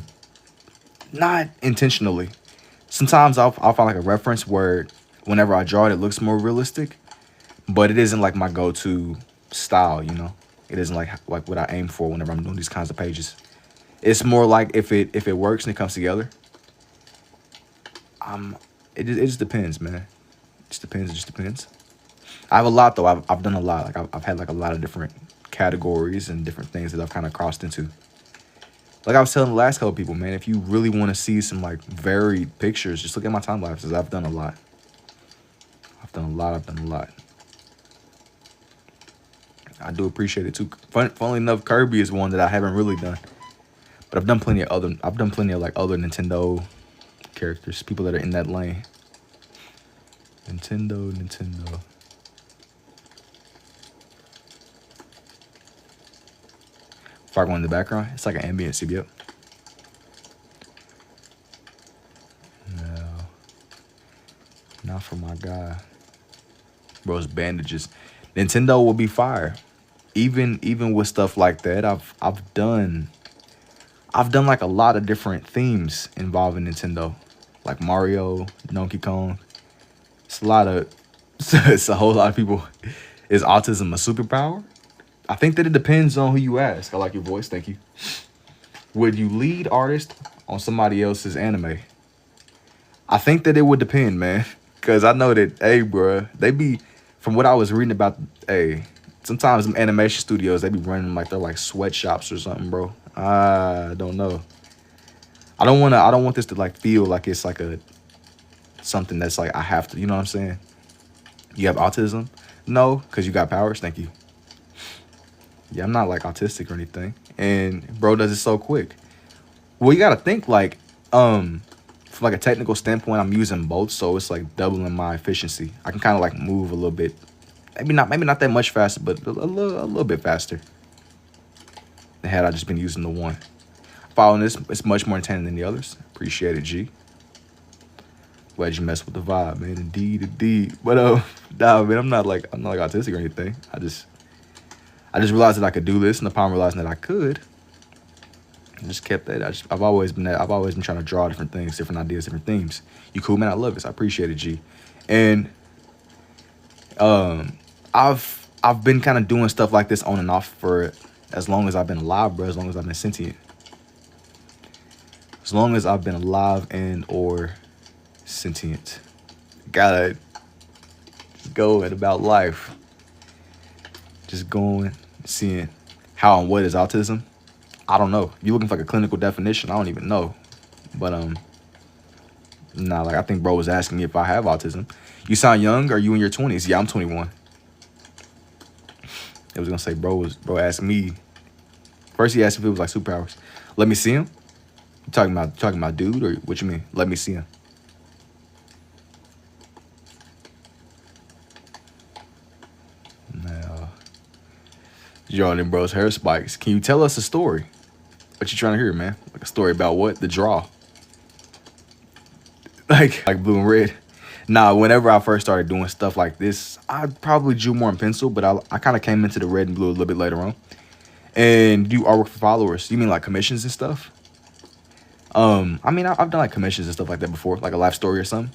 Not intentionally. Sometimes I'll find like a reference where whenever I draw it, it looks more realistic, but it isn't like my go-to style, you know? It isn't like what I aim for whenever I'm doing these kinds of pages. It's more like if it works and it comes together. It just depends, man. It just depends. I have a lot though. I've done a lot. Like I've had like a lot of different categories and different things that I've kind of crossed into. Like I was telling the last couple people, man, if you really want to see some like varied pictures, just look at my time lapses. I've done a lot. I do appreciate it too. Funnily enough, Kirby is one that I haven't really done, but I've done plenty of like other Nintendo characters, people that are in that lane. Nintendo. Far going in the background, it's like an ambient CB up. No, not for my guy. Bro's bandages. Nintendo will be fire. Even with stuff like that, I've done like a lot of different themes involving Nintendo, like Mario, Donkey Kong. It's a whole lot of people. Is autism a superpower? I think that it depends on who you ask. I like your voice, thank you. Would you lead artist on somebody else's anime? I think that it would depend, man. Cause I know that, hey, bro, they be, from what I was reading about, hey, sometimes them animation studios, they be running like they're like sweatshops or something, bro. I don't know. I don't want this to like feel like it's like something that's like I have to, you know what I'm saying? You have autism? No, because you got powers. Thank you. Yeah, I'm not like autistic or anything. And bro does it so quick. Well, you gotta think like, from like a technical standpoint, I'm using both, so it's like doubling my efficiency. I can kind of like move a little bit, maybe not that much faster, but a little bit faster than had I just been using the one. Following this, it's much more entertaining than the others. Appreciate it, G. Glad you messed with the vibe, man. Indeed. But nah, man, I'm not like autistic or anything. I just realized that I could do this, and upon realizing that I could, I just kept that. I've always been that. I've always been trying to draw different things, different ideas, different themes. You cool, man? I love this. I appreciate it, G. And I've been kind of doing stuff like this on and off for as long as I've been alive, bro. As long as I've been sentient. As long as I've been alive and or sentient. Gotta go at about life. Just going, seeing how and what is autism. I don't know. You looking for like a clinical definition? I don't even know. But nah, like I think bro was asking me if I have autism. You sound young. Are you in your 20s? Yeah, I'm 21. It was gonna say bro asked me. First he asked if it was like superpowers. Let me see him. You talking about dude or what you mean? Let me see him. Now, John and bro's hair spikes. Can you tell us a story? What you trying to hear, man? Like a story about what? The draw. Like blue and red. Nah, whenever I first started doing stuff like this, I probably drew more in pencil, but I kind of came into the red and blue a little bit later on. And do artwork for followers. You mean like commissions and stuff? I mean, I've done like commissions and stuff like that before, like a life story or something.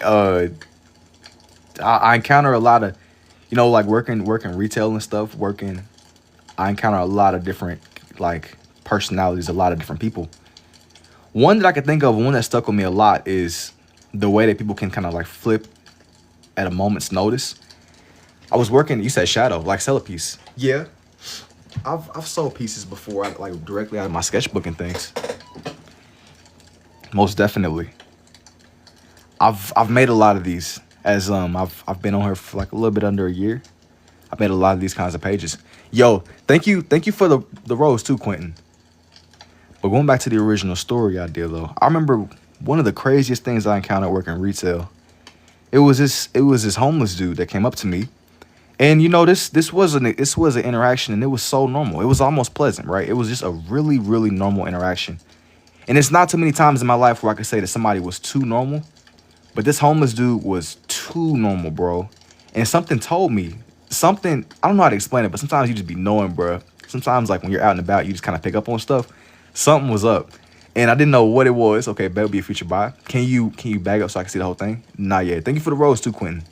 I encounter a lot of, you know, like working retail and stuff, I encounter a lot of different like personalities, a lot of different people. One that I can think of, one that stuck with me a lot is the way that people can kind of like flip at a moment's notice. I was working, you said shadow, like sell a piece. Yeah. I've sold pieces before, like directly out of my sketchbook and things. Most definitely. I've made a lot of these as I've been on here for like a little bit under a year. I've made a lot of these kinds of pages. Yo, thank you for the rose too, Quentin. But going back to the original story idea though, I remember one of the craziest things I encountered working retail. It was this homeless dude that came up to me. And you know, this was an interaction, and it was so normal. It was almost pleasant, right? It was just a really, really normal interaction. And it's not too many times in my life where I could say that somebody was too normal, but this homeless dude was too normal, bro. And something told me, I don't know how to explain it, but sometimes you just be knowing, bro. Sometimes like when you're out and about, you just kind of pick up on stuff. Something was up. And I didn't know what it was. Okay, that'll be a future buy. Can you bag up so I can see the whole thing? Not yet. Thank you for the rose too, Quentin.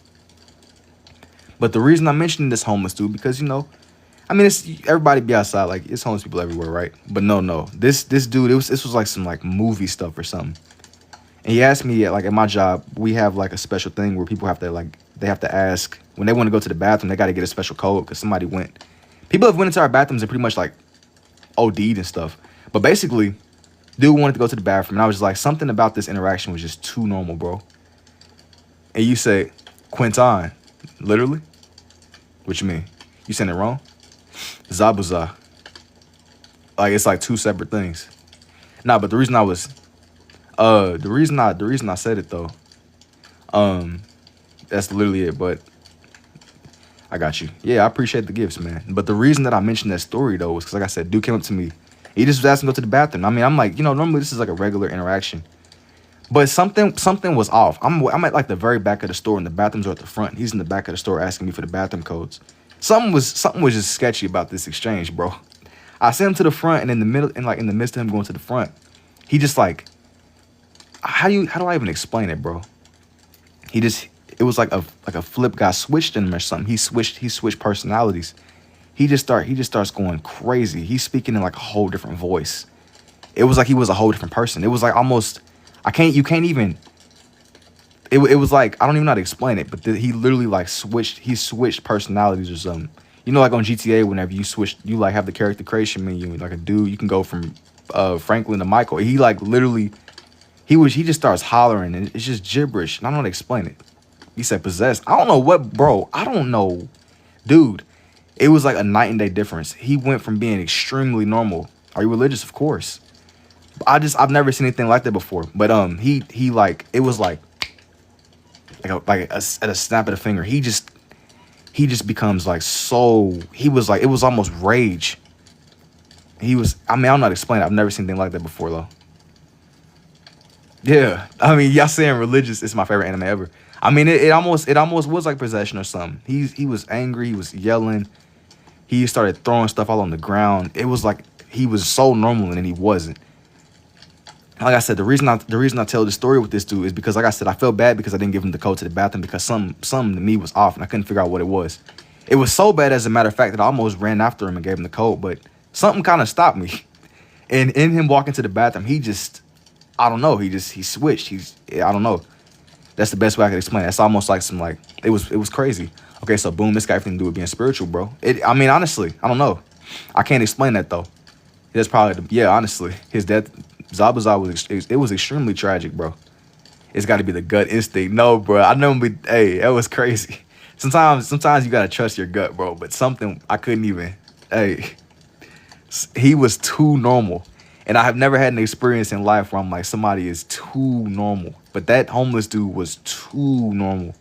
But the reason I'm mentioning this homeless dude, because, you know, I mean, everybody be outside, like, it's homeless people everywhere, right? But no. This dude, this was like some, like, movie stuff or something. And he asked me, like, at my job, we have, like, a special thing where people have to, like, they have to ask, when they want to go to the bathroom, they got to get a special code because people have went into our bathrooms and pretty much, like, OD'd and stuff. But basically, dude wanted to go to the bathroom, and I was just like, something about this interaction was just too normal, bro. And you say, Quinton, literally? What you mean? You saying it wrong? Zabuza. Like it's like two separate things. Nah, but the reason I said it though, that's literally it. But I got you. Yeah, I appreciate the gifts, man. But the reason that I mentioned that story though was because, like I said, dude came up to me. He just was asking to go to the bathroom. I mean, I'm like, you know, normally this is like a regular interaction. But something was off. I'm at like the very back of the store, and the bathrooms are at the front. He's in the back of the store asking me for the bathroom codes. Something was just sketchy about this exchange, bro. I sent him to the front, and in the midst of him going to the front, he just like, how do I even explain it, bro? It was like a flip got switched in him or something. He switched personalities. He just starts going crazy. He's speaking in like a whole different voice. It was like he was a whole different person. It was like almost. You can't even, it was like, I don't even know how to explain it, but he literally like switched personalities or something. You know, like on GTA, whenever you like have the character creation menu, like a dude, you can go from Franklin to Michael. He like literally, he just starts hollering and it's just gibberish. And I don't know how to explain it. He said possessed. I don't know what, bro. I don't know. Dude, it was like a night and day difference. He went from being extremely normal. Are you religious? Of course. I've never seen anything like that before. But he like, it was like at a snap of the finger. He just becomes like so. He was like, it was almost rage. I'm not explaining. I've never seen anything like that before though. Yeah, I mean, y'all saying religious is my favorite anime ever. I mean, it almost was like possession or something. He was angry. He was yelling. He started throwing stuff all on the ground. It was like he was so normal and then he wasn't. Like I said, the reason I tell the story with this dude is because, like I said, I felt bad because I didn't give him the code to the bathroom because something to me was off and I couldn't figure out what it was. It was so bad, as a matter of fact, that I almost ran after him and gave him the code, but something kind of stopped me. And in him walking to the bathroom, he just, I don't know, he switched. I don't know. That's the best way I could explain it. It's almost like it was crazy. Okay, so boom, this got everything to do with being spiritual, bro. I mean, honestly, I don't know. I can't explain that though. That's probably, honestly, his death, Zabuza was extremely tragic, bro. It's got to be the gut instinct. No, bro, I know, hey, that was crazy. Sometimes you got to trust your gut, bro, but something I couldn't even, hey, he was too normal. And I have never had an experience in life where I'm like, somebody is too normal. But that homeless dude was too normal.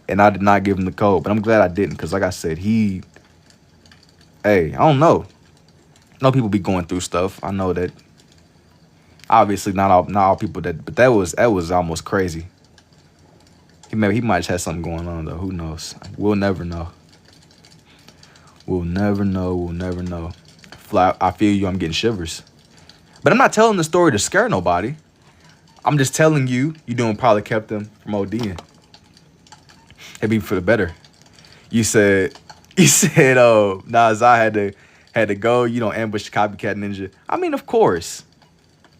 And I did not give him the code. But I'm glad I didn't, because like I said, hey, I don't know. I know people be going through stuff. I know that. Obviously, not all people but that was almost crazy. He might just have something going on, though. Who knows? We'll never know. We'll never know. I feel you. I'm getting shivers. But I'm not telling the story to scare nobody. I'm just telling you doing probably kept them from ODing. It'd be for the better. You said, Nas, I had to go, ambush the copycat ninja. I mean, of course.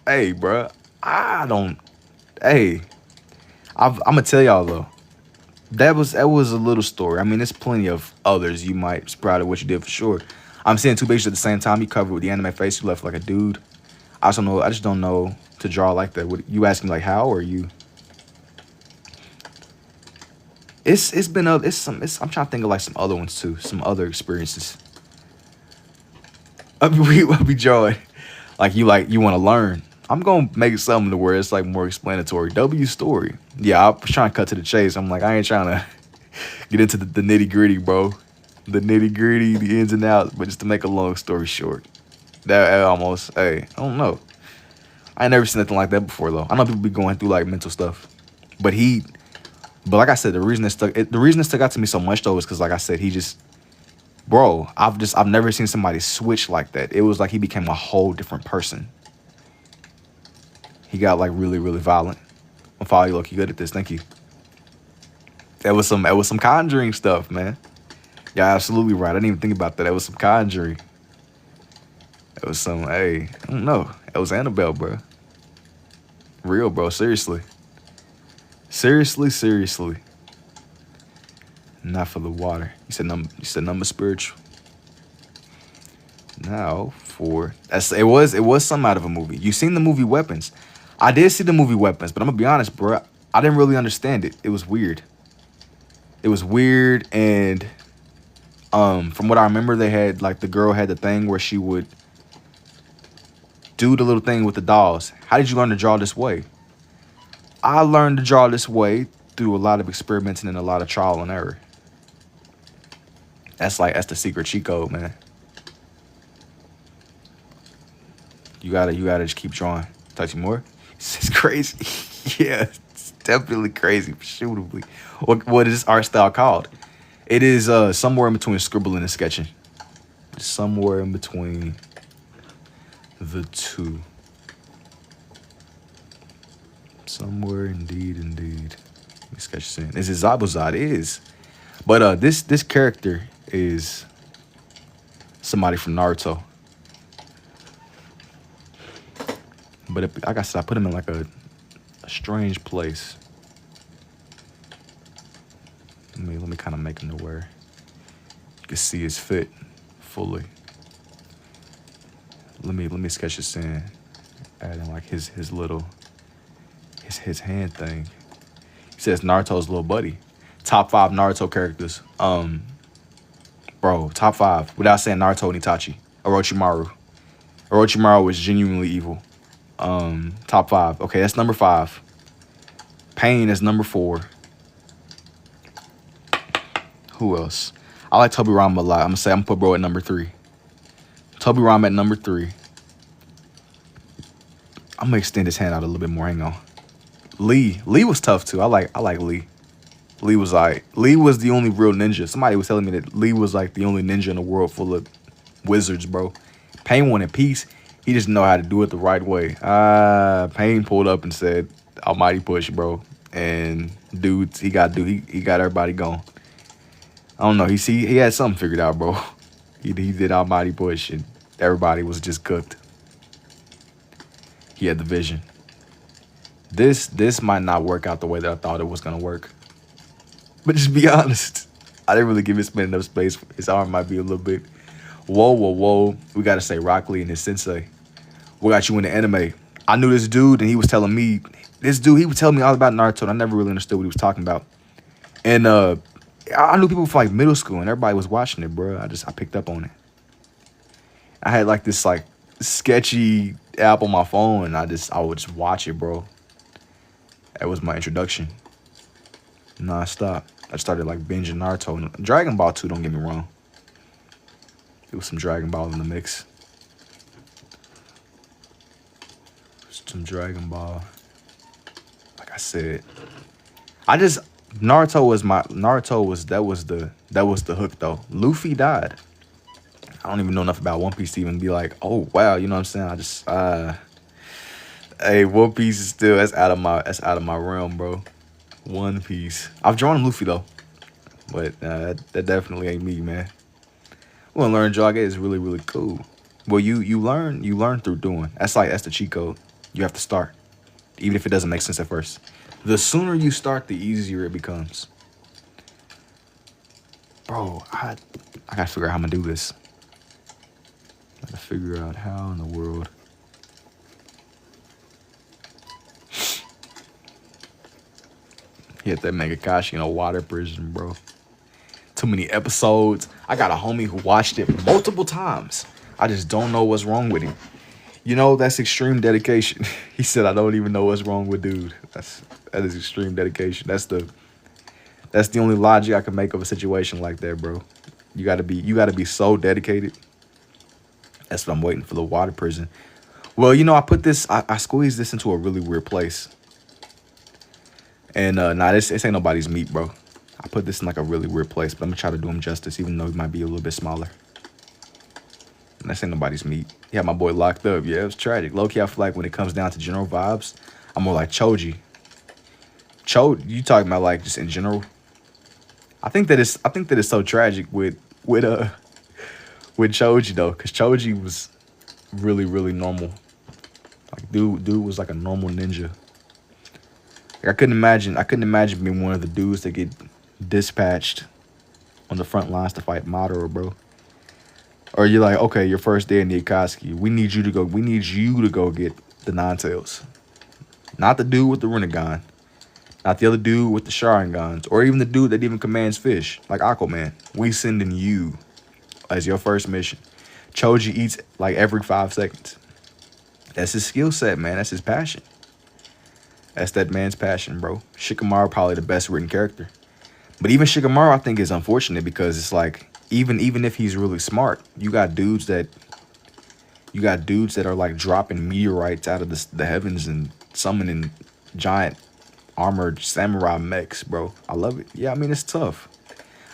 Hey, bro, I'm gonna tell y'all though. That was a little story. I mean, there's plenty of others you might sprout of what you did for sure. I'm seeing two pictures at the same time. You covered with the anime face. You left like a dude. I just don't know to draw like that. What you asking, like how, or you? I'm trying to think of like some other ones too, some other experiences. We be drawing like you want to learn. I'm gonna make something to where it's like more explanatory. W story. Yeah, I was trying to cut to the chase. I'm like, I ain't trying to get into the nitty gritty, bro. The nitty gritty, the ins and outs. But just to make a long story short, that almost, I don't know. I ain't never seen nothing like that before though. I know people be going through like mental stuff, but like I said, the reason it stuck out to me so much though is because, like I said, bro, I've never seen somebody switch like that. It was like he became a whole different person. He got like really, really violent. I'm following you, look, you good at this. Thank you. That was some Conjuring stuff, man. You're absolutely right. I didn't even think about that. That was some Conjuring. It was some, I don't know. That was Annabelle, bro. Real, bro. Seriously. Seriously. Not for the water. You said number spiritual. Now it was some out of a movie. You seen the movie Weapons? I did see the movie Weapons, but I'm gonna be honest, bro. I didn't really understand it. It was weird. And from what I remember, they had like the girl had the thing where she would do the little thing with the dolls. How did you learn to draw this way? I learned to draw this way through a lot of experimenting and a lot of trial and error. That's the secret cheat code, man. You gotta just keep drawing. Touch you more. It's crazy. Yeah, it's definitely crazy. Shootably. What is this art style called? It is somewhere in between scribbling and sketching. Somewhere in between the two. Somewhere indeed. Let me sketch this in. Is it Zabuza? It is. But this character is somebody from Naruto. But like I said, I put him in like a strange place. Let me kind of make him to where you can see his fit fully. Let me sketch this in. Add in like his hand thing. He says Naruto's little buddy. Top 5 Naruto characters. Bro, top 5 without saying Naruto and Itachi. Orochimaru. Orochimaru was genuinely evil. Top 5. Okay, that's number 5. Pain is number 4. Who else? I like Tobirama a lot. I'm gonna put bro at number 3. Tobirama at number 3. I'm gonna extend his hand out a little bit more. Hang on. Lee was tough too. I like Lee. Lee was like, Lee was the only real ninja. Somebody was telling me that Lee was like the only ninja in the world full of wizards, bro. Pain wanted peace. He just know how to do it the right way. Pain pulled up and said, "Almighty push, bro." And dudes, he got everybody going. I don't know. He had something figured out, bro. He did Almighty push, and everybody was just cooked. He had the vision. This might not work out the way that I thought it was gonna work. But just be honest, I didn't really give his man enough space. His arm might be a little bit. Whoa. We gotta say Rock Lee and his sensei. What got you in the anime? I knew this dude, and he was telling me he was telling me all about Naruto, and I never really understood what he was talking about. And I knew people from like middle school, and everybody was watching it, bro. I picked up on it. I had like this like sketchy app on my phone, and I would just watch it, bro. That was my introduction. Non-stop. I started like binging Naruto and Dragon Ball too. Don't get me wrong. There was some Dragon Ball in the mix. Some Dragon Ball. Like I said, Naruto was the hook though. Luffy died. I don't even know enough about One Piece to even be like, oh wow, you know what I'm saying? Hey, One Piece is still that's out of my realm, bro. One Piece. I've drawn Luffy though, but that definitely ain't me, man. Well, learn Jogge is really, really cool. Well, you learn through doing. That's the cheat code. You have to start, even if it doesn't make sense at first. The sooner you start, the easier it becomes. Bro, I gotta figure out how I'm gonna do this. I gotta figure out how in the world. He had that Megakashi in a water prison, bro. Too many episodes. I got a homie who watched it multiple times. I just don't know what's wrong with him. You know, that's extreme dedication. He said, I don't even know what's wrong with dude. That is extreme dedication. That's the only logic I can make of a situation like that, bro. You gotta be so dedicated. That's what I'm waiting for, the water prison. Well, you know, I squeezed this into a really weird place. And this ain't nobody's meat, bro. I put this in like a really weird place, but I'm gonna try to do him justice, even though he might be a little bit smaller. And this ain't nobody's meat. He had my boy locked up. Yeah, it was tragic. Low-key, I feel like when it comes down to general vibes, I'm more like Choji. You talking about like just in general? I think that it's so tragic with Choji though, because Choji was really, really normal. Like dude was like a normal ninja. Like, I couldn't imagine being one of the dudes that get dispatched on the front lines to fight Madara, bro. Or you're like, okay, your first day in the Akatsuki, we need you to go get the Nine-Tails. Not the dude with the Rinnegan. Not the other dude with the Sharingans. Or even the dude that even commands fish, like Aquaman. We sending you as your first mission. Choji eats like every 5 seconds. That's his skill set, man. That's his passion. That's that man's passion, bro. Shikamaru probably the best written character. But even Shikamaru, I think, is unfortunate because it's like, even if he's really smart, you got dudes that are like dropping meteorites out of the heavens and summoning giant armored samurai mechs, bro. I love it. Yeah, I mean, it's tough.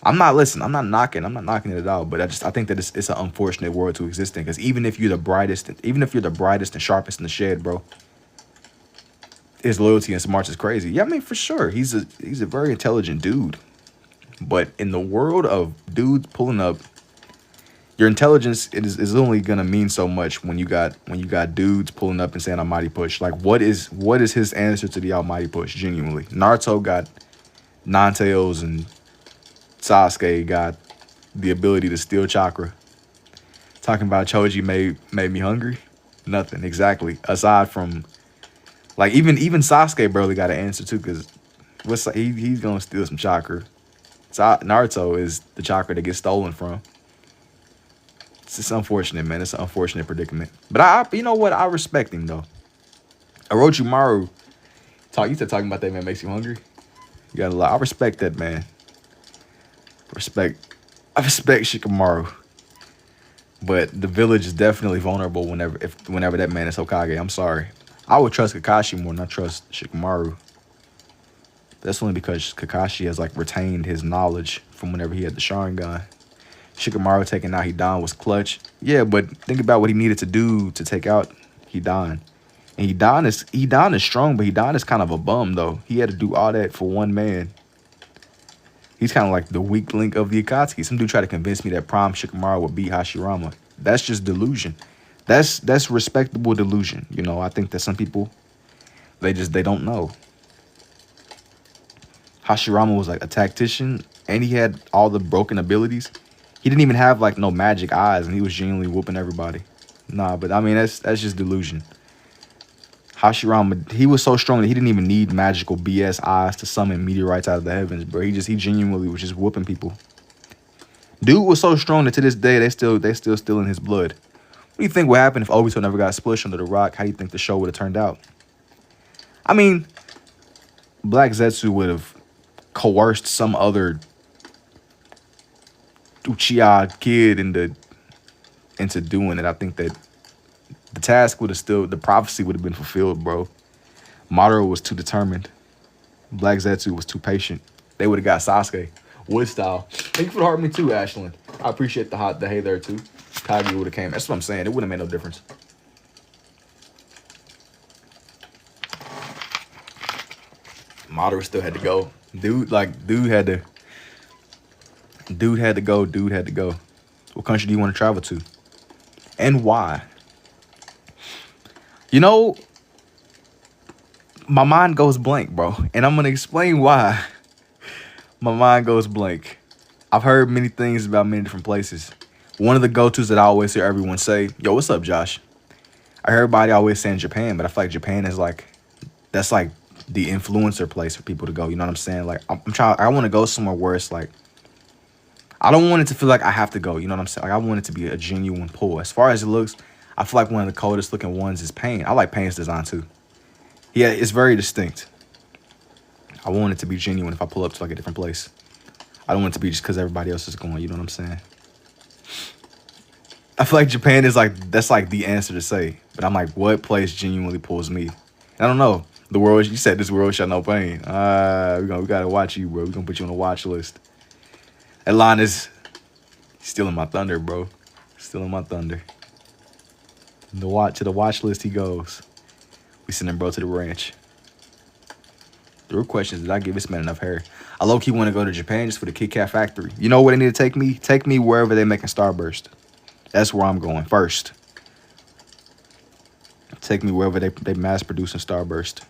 I'm not knocking it at all, but I think that it's an unfortunate world to exist in, because even if you're the brightest and sharpest in the shed, bro, his loyalty and smarts is crazy. Yeah, I mean, for sure. He's a very intelligent dude. But in the world of dudes pulling up, your intelligence is only gonna mean so much when you got dudes pulling up and saying Almighty push. Like, what is his answer to the Almighty push? Genuinely, Naruto got Nine-Tails and Sasuke got the ability to steal chakra. Talking about Choji made me hungry. Nothing exactly, aside from like even Sasuke barely got an answer too, because he's gonna steal some chakra. Naruto is the chakra that gets stolen from. It's just unfortunate, man. It's an unfortunate predicament. But you know what? I respect him though. Orochimaru, you said talking about that man makes you hungry. You got a lot. I respect that, man. I respect Shikamaru. But the village is definitely vulnerable whenever that man is Hokage. I'm sorry. I would trust Kakashi more than I trust Shikamaru. That's only because Kakashi has like retained his knowledge from whenever he had the Sharingan. Shikamaru taking out Hidan was clutch. Yeah, but think about what he needed to do to take out Hidan. And Hidan is strong, but Hidan is kind of a bum though. He had to do all that for one man. He's kind of like the weak link of the Akatsuki. Some dude tried to convince me that Prime Shikamaru would beat Hashirama. That's just delusion. That's respectable delusion. You know, I think that some people they don't know. Hashirama was like a tactician, and he had all the broken abilities. He didn't even have like no magic eyes, and he was genuinely whooping everybody. Nah, but I mean that's just delusion. Hashirama, he was so strong that he didn't even need magical BS eyes to summon meteorites out of the heavens, bro. He genuinely was just whooping people. Dude was so strong that to this day they still in his blood. What do you think would happen if Obito never got splished under the rock? How do you think the show would have turned out? I mean, Black Zetsu would have coerced some other Uchiha kid into doing it. I think that the task would have the prophecy would have been fulfilled, bro. Madara was too determined. Black Zetsu was too patient. They would have got Sasuke. Wood style. Thank you for the heart me too, Ashlyn. I appreciate the hey there too. Kage would have came. That's what I'm saying. It wouldn't have made no difference. Madara still had to go. Dude had to go. What country do you want to travel to? And why? You know, my mind goes blank, bro. And I'm going to explain why my mind goes blank. I've heard many things about many different places. One of the go-tos that I always hear everyone say, yo, what's up, Josh? I hear everybody always saying Japan, but I feel like Japan is like, that's like the influencer place for people to go. You know what I'm saying? Like, I want to go somewhere where it's like, I don't want it to feel like I have to go. You know what I'm saying? Like, I want it to be a genuine pull. As far as it looks, I feel like one of the coldest looking ones is Pain. I like Pain's design too. Yeah, it's very distinct. I want it to be genuine if I pull up to like a different place. I don't want it to be just because everybody else is going. You know what I'm saying? I feel like Japan is like, that's like the answer to say. But I'm like, what place genuinely pulls me? I don't know. The world, you said this world shall know pain. We gotta watch you, bro. We're gonna put you on a watch list. That line is stealing my thunder, bro. Stealing my thunder. To the watch list he goes. We send him, bro, to the ranch. The real question is, did I give this man enough hair? I low-key want to go to Japan just for the Kit Kat factory. You know where they need to take me? Take me wherever they're making Starburst. That's where I'm going first. Take me wherever they mass producing Starburst.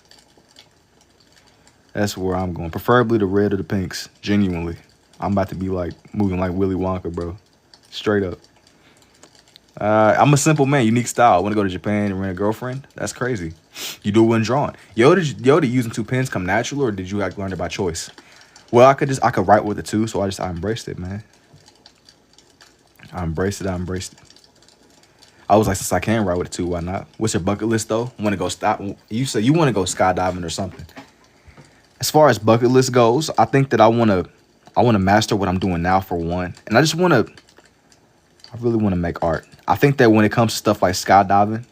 That's where I'm going. Preferably the red or the pinks. Genuinely. I'm about to be like moving like Willy Wonka, bro. Straight up. I'm a simple man, unique style. I want to go to Japan and rent a girlfriend. That's crazy. You do it when drawn. Yoda using two pens come natural, or did you like learn it by choice? Well, I could write with the two, so I embraced it, man. I embraced it. I was like, since I can write with the two, why not? What's your bucket list though? Want to go stop? You said you want to go skydiving or something. As far as bucket list goes, I think that I want to master what I'm doing now for one, and I really want to make art. I think that when it comes to stuff like skydiving,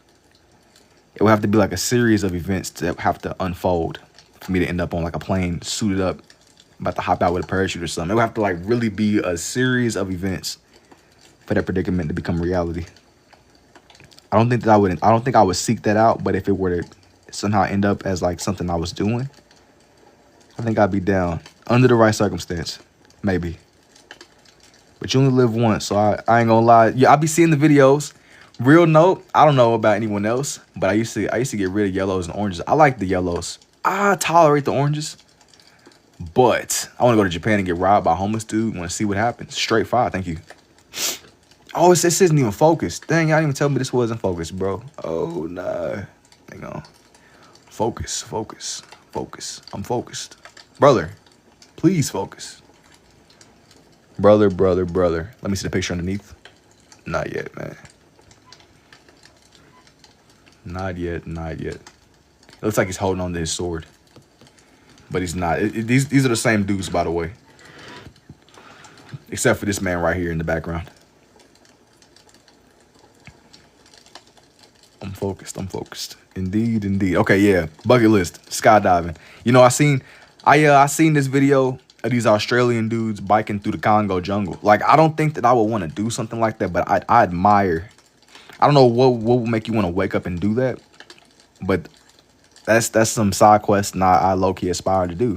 it would have to be like a series of events that have to unfold for me to end up on like a plane suited up, about to hop out with a parachute or something. It would have to like really be a series of events for that predicament to become reality. I don't think I would seek that out, but if it were to somehow end up as like something I was doing, I think I'd be down under the right circumstance, maybe. But you only live once, so I ain't gonna lie. Yeah, I be seeing the videos. Real note, I don't know about anyone else, but I used to get rid of yellows and oranges. I like the yellows. I tolerate the oranges, but I want to go to Japan and get robbed by a homeless dude. Want to see what happens? Straight fire, thank you. Oh, this isn't even focused. Dang, y'all didn't even tell me this wasn't focused, bro. Oh, nah. Hang on. Focus. I'm focused. Brother, please focus. Brother. Let me see the picture underneath. Not yet, man. Not yet. It looks like he's holding on to his sword. But he's not. These are the same dudes, by the way. Except for this man right here in the background. I'm focused. Indeed. Okay, yeah. Bucket list. Skydiving. You know, I seen I seen this video of these Australian dudes biking through the Congo jungle. Like, I don't think that I would want to do something like that, but I admire. I don't know what would make you want to wake up and do that, but that's some side quest and I low key aspire to do.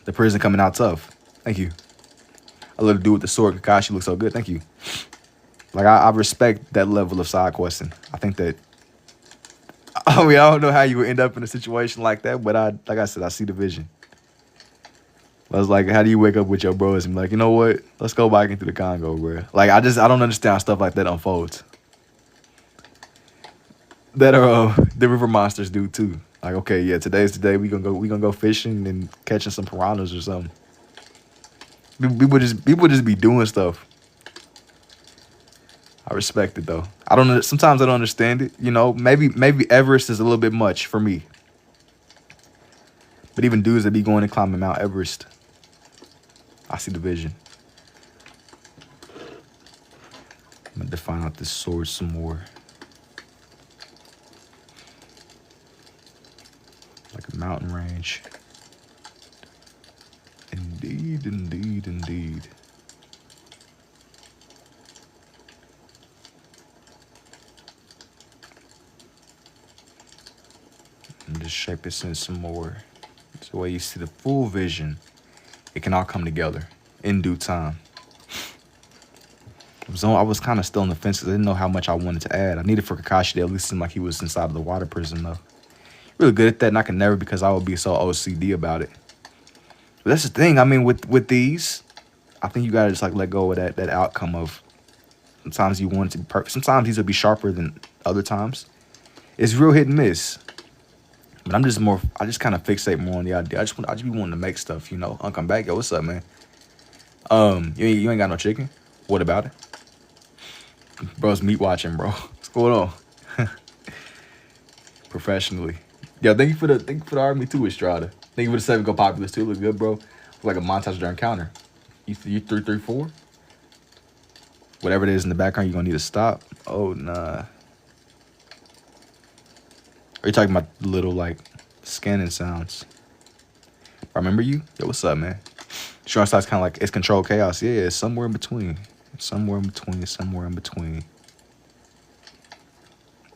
The prison coming out tough. Thank you. I love to do with the sword. Kakashi looks so good. Thank you. Like, I respect that level of side questing. I think that. I mean, I don't know how you would end up in a situation like that, but like I said, I see the vision. I was like, how do you wake up with your bros and be like, you know what? Let's go biking through the Congo, bro. Like, I don't understand how stuff like that unfolds. That are the river monsters do too. Like, okay, yeah, today's the day we gonna go fishing and catching some piranhas or something. People just be doing stuff. I respect it though. Sometimes I don't understand it. You know, maybe Everest is a little bit much for me. But even dudes that be going and climbing Mount Everest, I see the vision. I'm gonna define out this sword some more. Like a mountain range. Indeed, indeed, indeed. And just shape this in some more. It's the way you see the full vision. It can all come together in due time. I was kind of still on the fence because I didn't know how much I wanted to add. I needed for Kakashi to at least seem like he was inside of the water prison though. Really good at that, and I can never because I would be so OCD about it. But that's the thing. I mean, with these, I think you gotta just like let go of that outcome of. Sometimes you want it to be perfect. Sometimes these will be sharper than other times. It's real hit and miss. But I just kind of fixate more on the idea. I just be wanting to make stuff, you know. Come back, yo, what's up, man? You ain't got no chicken? What about it? Bro's meat watching, bro. What's going on? Professionally. Yeah, thank you for the army too, Estrada. Thank you for the 7 Go Populous too. Look good, bro. Like a montage during counter. You 334? Whatever it is in the background, you're gonna need to stop. Oh nah. Are you talking about the little like scanning sounds? I remember you? Yo, what's up, man? Strong side's kind of like it's control chaos. Yeah, it's somewhere in between. Somewhere in between. Somewhere in between.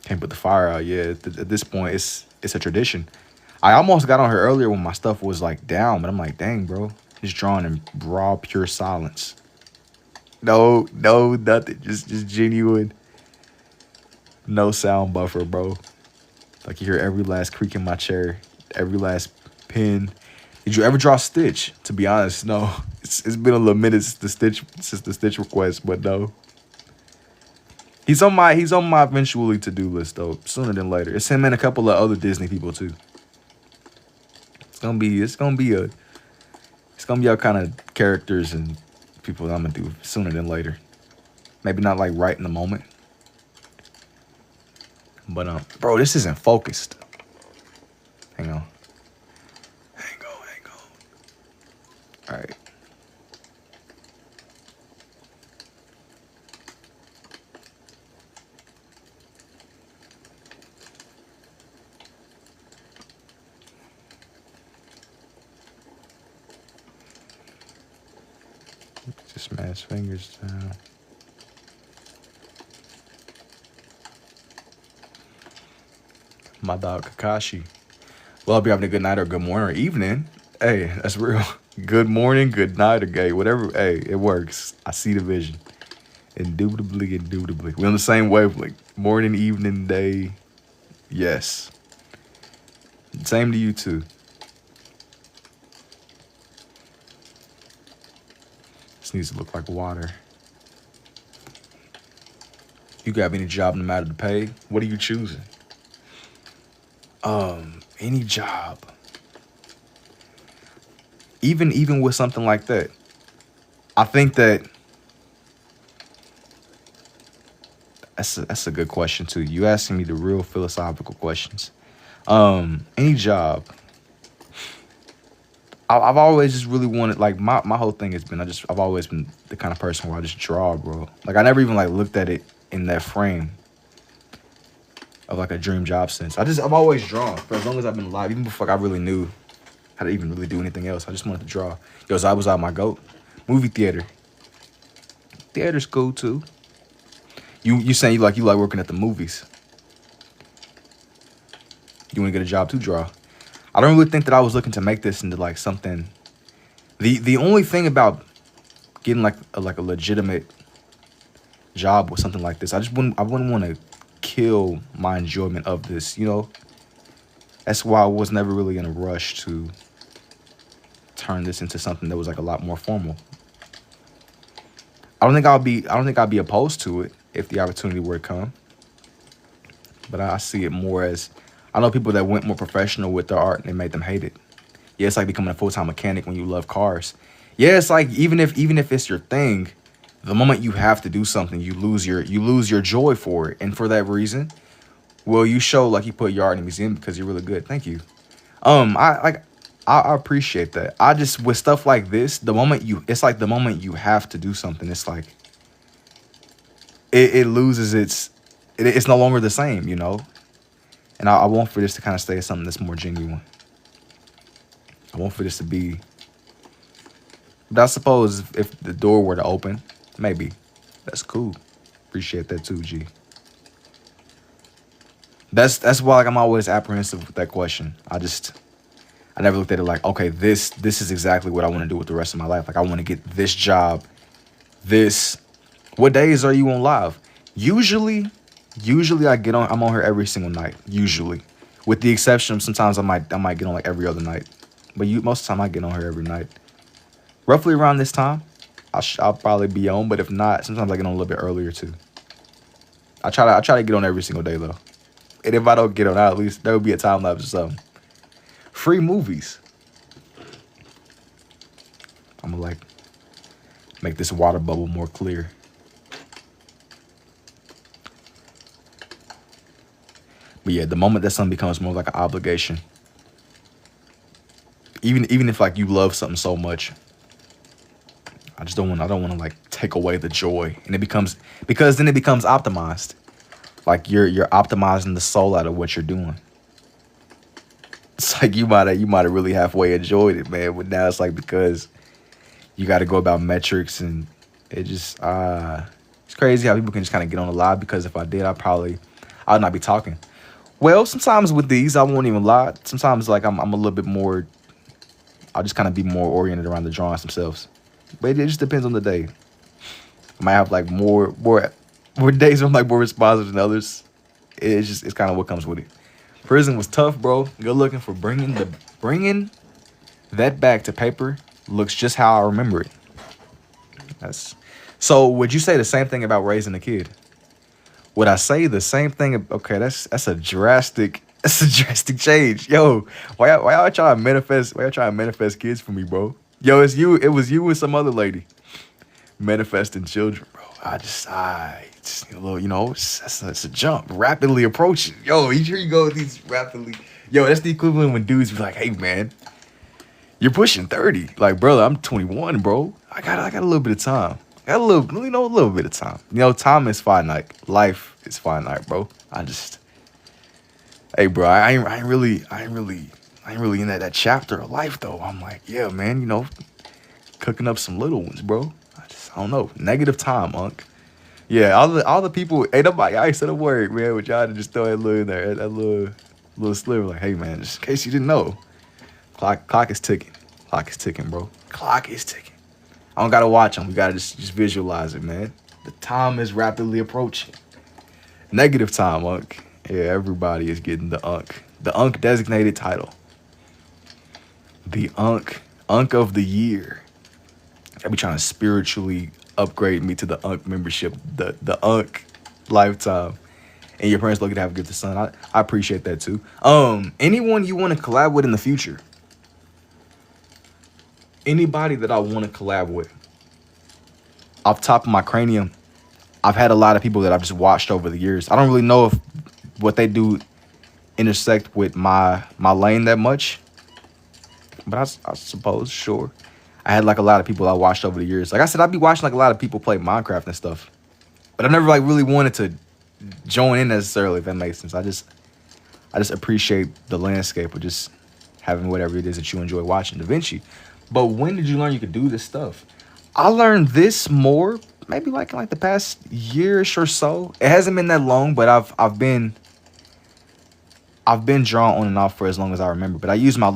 Can't put the fire out. Yeah, at this point, it's a tradition. I almost got on her earlier when my stuff was like down, but I'm like, dang, bro, just drawing in raw, pure silence. No, nothing. Just genuine. No sound buffer, bro. Like you hear every last creak in my chair, every last pin. Did you ever draw Stitch? To be honest, no. It's been a little minute since the Stitch request, but no. He's on my eventually to-do list though, sooner than later. It's him and a couple of other Disney people too. It's gonna be our kind of characters and people that I'm gonna do sooner than later. Maybe not like right in the moment. But bro, this isn't focused. Hang on. All right. Just smash fingers down. My dog Kakashi. Well, I'll be having a good night or good morning or evening. Hey, that's real. Good morning, good night, or gay, whatever. Hey, it works. I see the vision. Indubitably, indubitably. We're on the same wavelength. Morning, evening, day. Yes. Same to you too. This needs to look like water. You got any job no matter the pay? What are you choosing? Any job. Even with something like that. I think that that's a good question too. You asking me the real philosophical questions. Any job. I've always just really wanted, like, my whole thing has been, I've always been the kind of person where I just draw, bro. Like, I never even, like, looked at it in that frame of, like, a dream job sense. I've always drawn for as long as I've been alive, even before I really knew how to even really do anything else. I just wanted to draw. Yo, so I was out my goat. Movie theater. Theater's cool too. You saying you like working at the movies. You want to get a job to draw. I don't really think that I was looking to make this into like something. The only thing about getting like a legitimate job with something like this, I wouldn't want to kill my enjoyment of this, you know. That's why I was never really in a rush to turn this into something that was like a lot more formal. I don't think I'd be opposed to it if the opportunity were to come. But I see it more as, I know people that went more professional with their art and it made them hate it. Yeah, it's like becoming a full-time mechanic when you love cars. Yeah, it's like even if it's your thing, the moment you have to do something, you lose your joy for it. And for that reason, well, you show like you put your art in a museum because you're really good. Thank you. I appreciate that. I just, with stuff like this, it's like the moment you have to do something, it's like it loses it's no longer the same, you know. And I want for this to kind of stay as something that's more genuine. I want for this to be. But I suppose if the door were to open, maybe. That's cool. Appreciate that too, G. That's why like I'm always apprehensive with that question. I never looked at it like, okay, this is exactly what I want to do with the rest of my life. Like I want to get this job. What days are you on live? Usually I'm on here every single night. Usually. With the exception of sometimes I might get on like every other night. But most of the time I get on here every night. Roughly around this time, I'll probably be on, but if not, sometimes I get on a little bit earlier too. I try to get on every single day though. And if I don't get on, at least there will be a time lapse or something. Free movies. I'm gonna like make this water bubble more clear. But yeah, the moment that something becomes more like an obligation, even if like you love something so much, I don't want to like take away the joy, and because then it becomes optimized. Like you're optimizing the soul out of what you're doing. It's like you might have really halfway enjoyed it, man, but now it's like because you got to go about metrics, and it just it's crazy how people can just kind of get on the live. Because if I did, I'd not be talking. Well, sometimes with these, I won't even lie. Sometimes like I'm a little bit more. I'll just kind of be more oriented around the drawings themselves. But it just depends on the day. I might have like more days where I'm like more responsive than others. It's kind of what comes with it. Prison was tough, bro. Good looking for bringing that back to paper. Looks just how I remember it. So would you say the same thing about raising a kid? Would I say the same thing? Okay, that's a drastic change. Yo, why y'all trying to manifest? Why y'all trying to manifest kids for me, bro? Yo, it was you and some other lady manifesting children, bro. It's a little, you know, it's a jump, rapidly approaching. Yo, here you go with these rapidly. Yo, that's the equivalent when dudes be like, hey man, you're pushing 30. Like, brother, I'm 21, bro. I got a little bit of time. A little bit of time. You know, time is finite. Life is finite, bro. Hey, bro, I ain't really in that chapter of life though. I'm like, yeah, man, you know, cooking up some little ones, bro. I don't know. Negative time, Unc. Yeah, all the people, ain't nobody, I ain't said a word, man, but y'all to just throw that little in there, that little sliver, like, hey man, just in case you didn't know. Clock is ticking. Clock is ticking, bro. Clock is ticking. I don't gotta watch them. We gotta just visualize it, man. The time is rapidly approaching. Negative time, Unc. Yeah, everybody is getting the Unc. The Unc designated title. The Unc of the year. I be trying to spiritually upgrade me to the Unc membership, the Unc lifetime. And your parents lucky to have a gift of son. I appreciate that too. Anyone you want to collab with in the future? Anybody that I want to collab with. Off top of my cranium, I've had a lot of people that I've just watched over the years. I don't really know if what they do intersect with my lane that much. But I suppose, sure. I had like a lot of people I watched over the years. Like I said, I'd be watching like a lot of people play Minecraft and stuff. But I never like really wanted to join in necessarily, if that makes sense. I just appreciate the landscape of just having whatever it is that you enjoy watching, Da Vinci. But when did you learn you could do this stuff? I learned this more maybe like in like the past yearish or so. It hasn't been that long, but I've been drawing on and off for as long as I remember. But I use my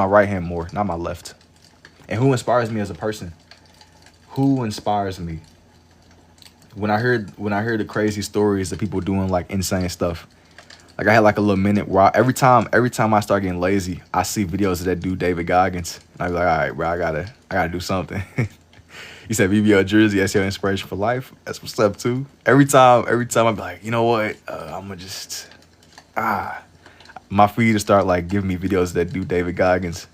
right hand more, not my left. And who inspires me as a person? Who inspires me? When I heard the crazy stories of people doing like insane stuff, like I had like a little minute where every time I start getting lazy, I see videos of that dude David Goggins, and I be like, all right, bro, I gotta do something. He said BBL Jersey, that's your inspiration for life. That's what's up too. Every time I be like, you know what? I'm gonna just my feed to start like giving me videos of that dude David Goggins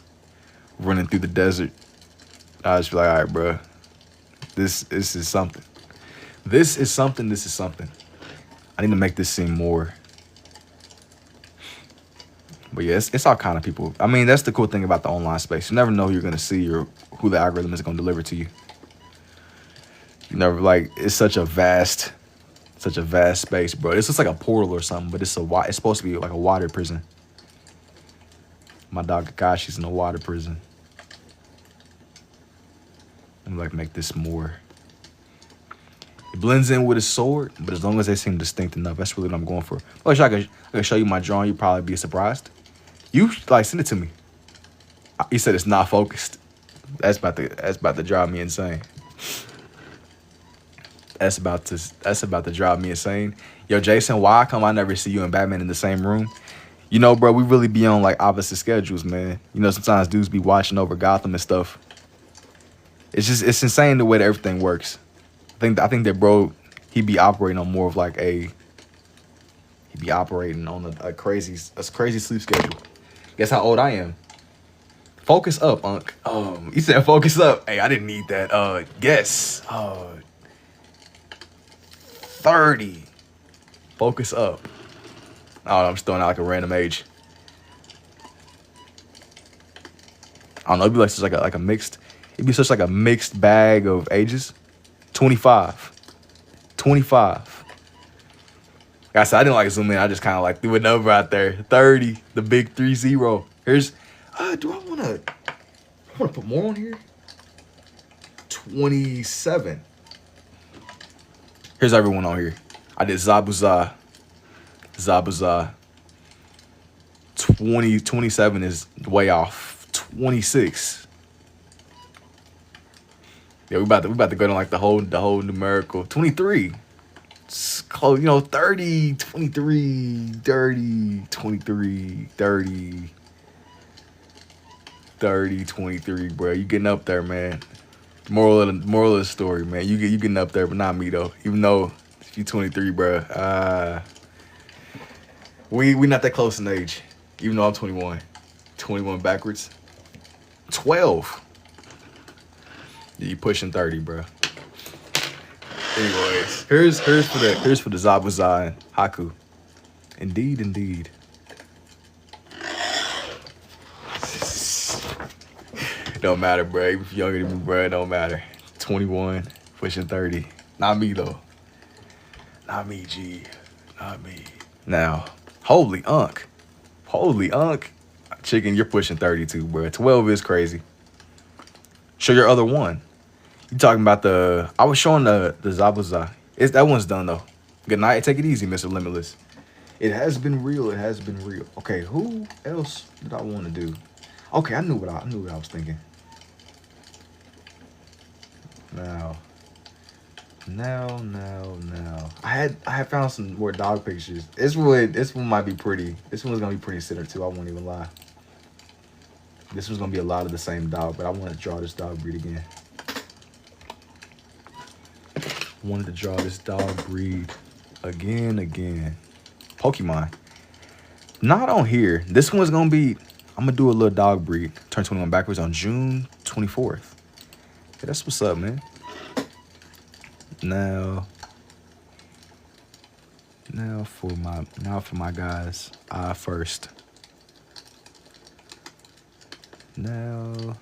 running through the desert. I just be like, all right, bro, this is something. This is something. I need to make this seem more. But yeah, it's all kind of people. I mean, that's the cool thing about the online space. You never know who you're gonna see or who the algorithm is gonna deliver to you. You never, like, it's such a vast space, bro. It's just like a portal or something, but it's supposed to be like a water prison. My dog Kakashi's in a water prison. I'm like, make this more. It blends in with his sword, but as long as they seem distinct enough, that's really what I'm going for. I wish I could show you my drawing. You'd probably be surprised. You like send it to me. You said it's not focused. That's about to drive me insane. That's about to drive me insane. Yo, Jason, why come I never see you and Batman in the same room? You know, bro, we really be on like opposite schedules, man. You know, sometimes dudes be watching over Gotham and stuff. It's insane the way that everything works. I think that bro, he be operating on more of like a crazy sleep schedule. Guess how old I am? Focus up, Unc. He said focus up. Hey, I didn't need that. Guess. 30. Focus up. Oh, I'm just throwing out like a random age. I don't know. It'd be like such like a mixed. It'd be such like a mixed bag of ages. 25. Like I said, I didn't like zoom in. I just kind of like threw a number out there. 30. The big 30. Here's. Do I want to put more on here? 27. Here's everyone on here. I did Zabuza. 27 is way off. 26. Yeah, we about to go to like the whole numerical. 23. It's close, 30, 23, 30, 23, 30, 30, 23, bro. You getting up there, man. Moral of the story, man. You getting up there, but not me though. Even though if you 23, bro, we not that close in age. Even though I'm 21, 21 backwards, 12. Yeah, you pushing 30, bro. Anyways, here's for the Zabuza and Haku. Indeed. Don't matter, bro. Even if you're younger than me, bro, it don't matter. 21, pushing 30. Not me, though. Not me, G. Not me. Now, holy Unc. Chicken, you're pushing 32, bro. 12 is crazy. Show your other one. You talking about I was showing the Zabuza. That one's done, though. Good night. Take it easy, Mr. Limitless. It has been real. Okay, who else did I want to do? Okay, I knew what I was thinking. Now. I had found some more dog pictures. This one might be pretty. This one's gonna be pretty sitter too. I won't even lie. This one's gonna be a lot of the same dog, but I want to draw this dog breed again. Pokemon. Not on here. This one's gonna be. I'm gonna do a little dog breed. Turn 21 backwards on June 24th. Yeah, that's what's up, man. Now for my guys. First. Now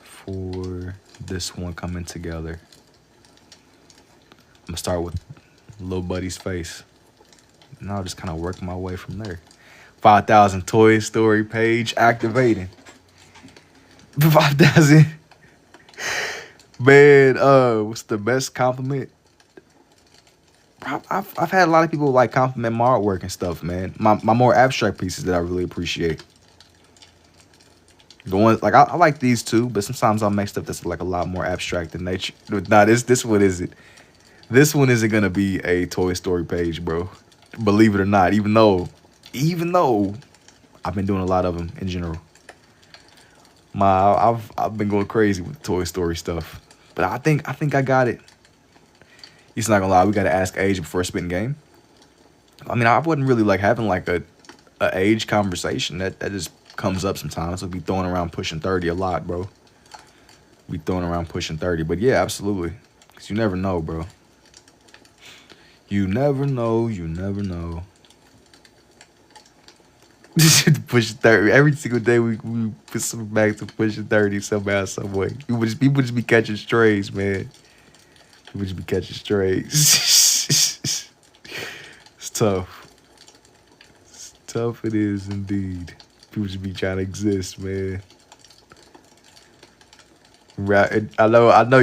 for this one coming together. I'm gonna start with little buddy's face. And I'll just kind of work my way from there. 5,000 Toy Story page activating. 5,000. Man, what's the best compliment? I've had a lot of people like compliment my artwork and stuff, man. My more abstract pieces that I really appreciate. The ones like I like these too, but sometimes I'll make stuff that's like a lot more abstract in nature. Nah, this one isn't. This one isn't gonna be a Toy Story page, bro. Believe it or not, even though I've been doing a lot of them in general. I've been going crazy with Toy Story stuff, but I think I got it. He's not gonna lie, we gotta ask age before spitting game. I mean, I wasn't really like having like a age conversation. That just comes up sometimes. We'll be throwing around pushing 30 a lot, bro. We throwing around pushing 30, but yeah, absolutely. Cause you never know, bro. You never know. You never know. Pushing 30 every single day. We put something back to pushing 30 somehow, some way. People just be catching strays, man. People just be catching strays. It's tough. It's tough. It is indeed. People just be trying to exist, man. I know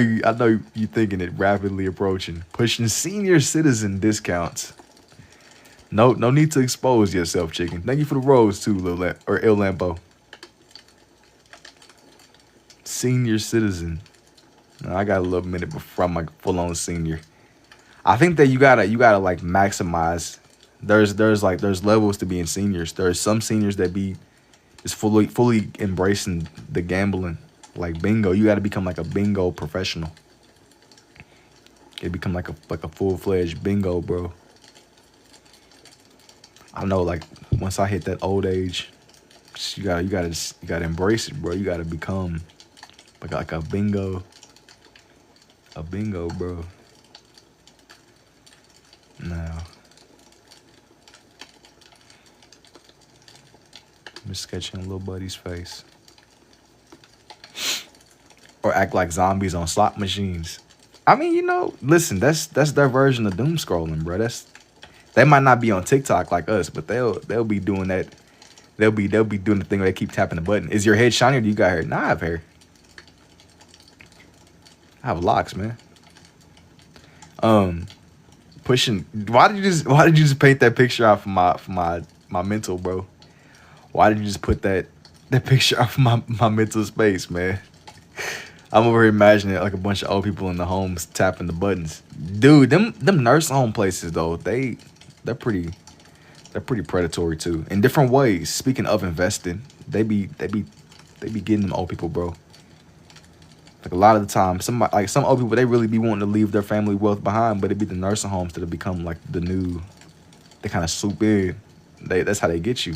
you thinking it rapidly approaching. Pushing senior citizen discounts. No need to expose yourself, chicken. Thank you for the rose too, Il Lampo. Senior citizen. No, I got a little minute before I'm like full on senior. I think that you gotta like maximize. There's levels to being seniors. There's some seniors that be just fully embracing the gambling. Like bingo, you gotta become like a bingo professional. You become like a full-fledged bingo, bro. I know, like once I hit that old age, you gotta embrace it, bro. You gotta become like a bingo, bro. Now, I'm just sketching little buddy's face, or act like zombies on slot machines. I mean, you know, listen, that's their version of doom scrolling, bro. They might not be on TikTok like us, but they'll be doing that. They'll be doing the thing where they keep tapping the button. Is your head shiny or do you got hair? Nah, I have hair. I have locks, man. Pushing. Why did you just paint that picture out for my mental, bro? Why did you just put that picture out for my mental space, man? I'm over here imagining like a bunch of old people in the homes tapping the buttons. Dude, them nursing home places though, they're pretty predatory too. In different ways. Speaking of investing, they be getting them old people, bro. Like a lot of the time, some old people, they really be wanting to leave their family wealth behind, but it be the nursing homes that have become like the new. They kind of swoop in. That's how they get you.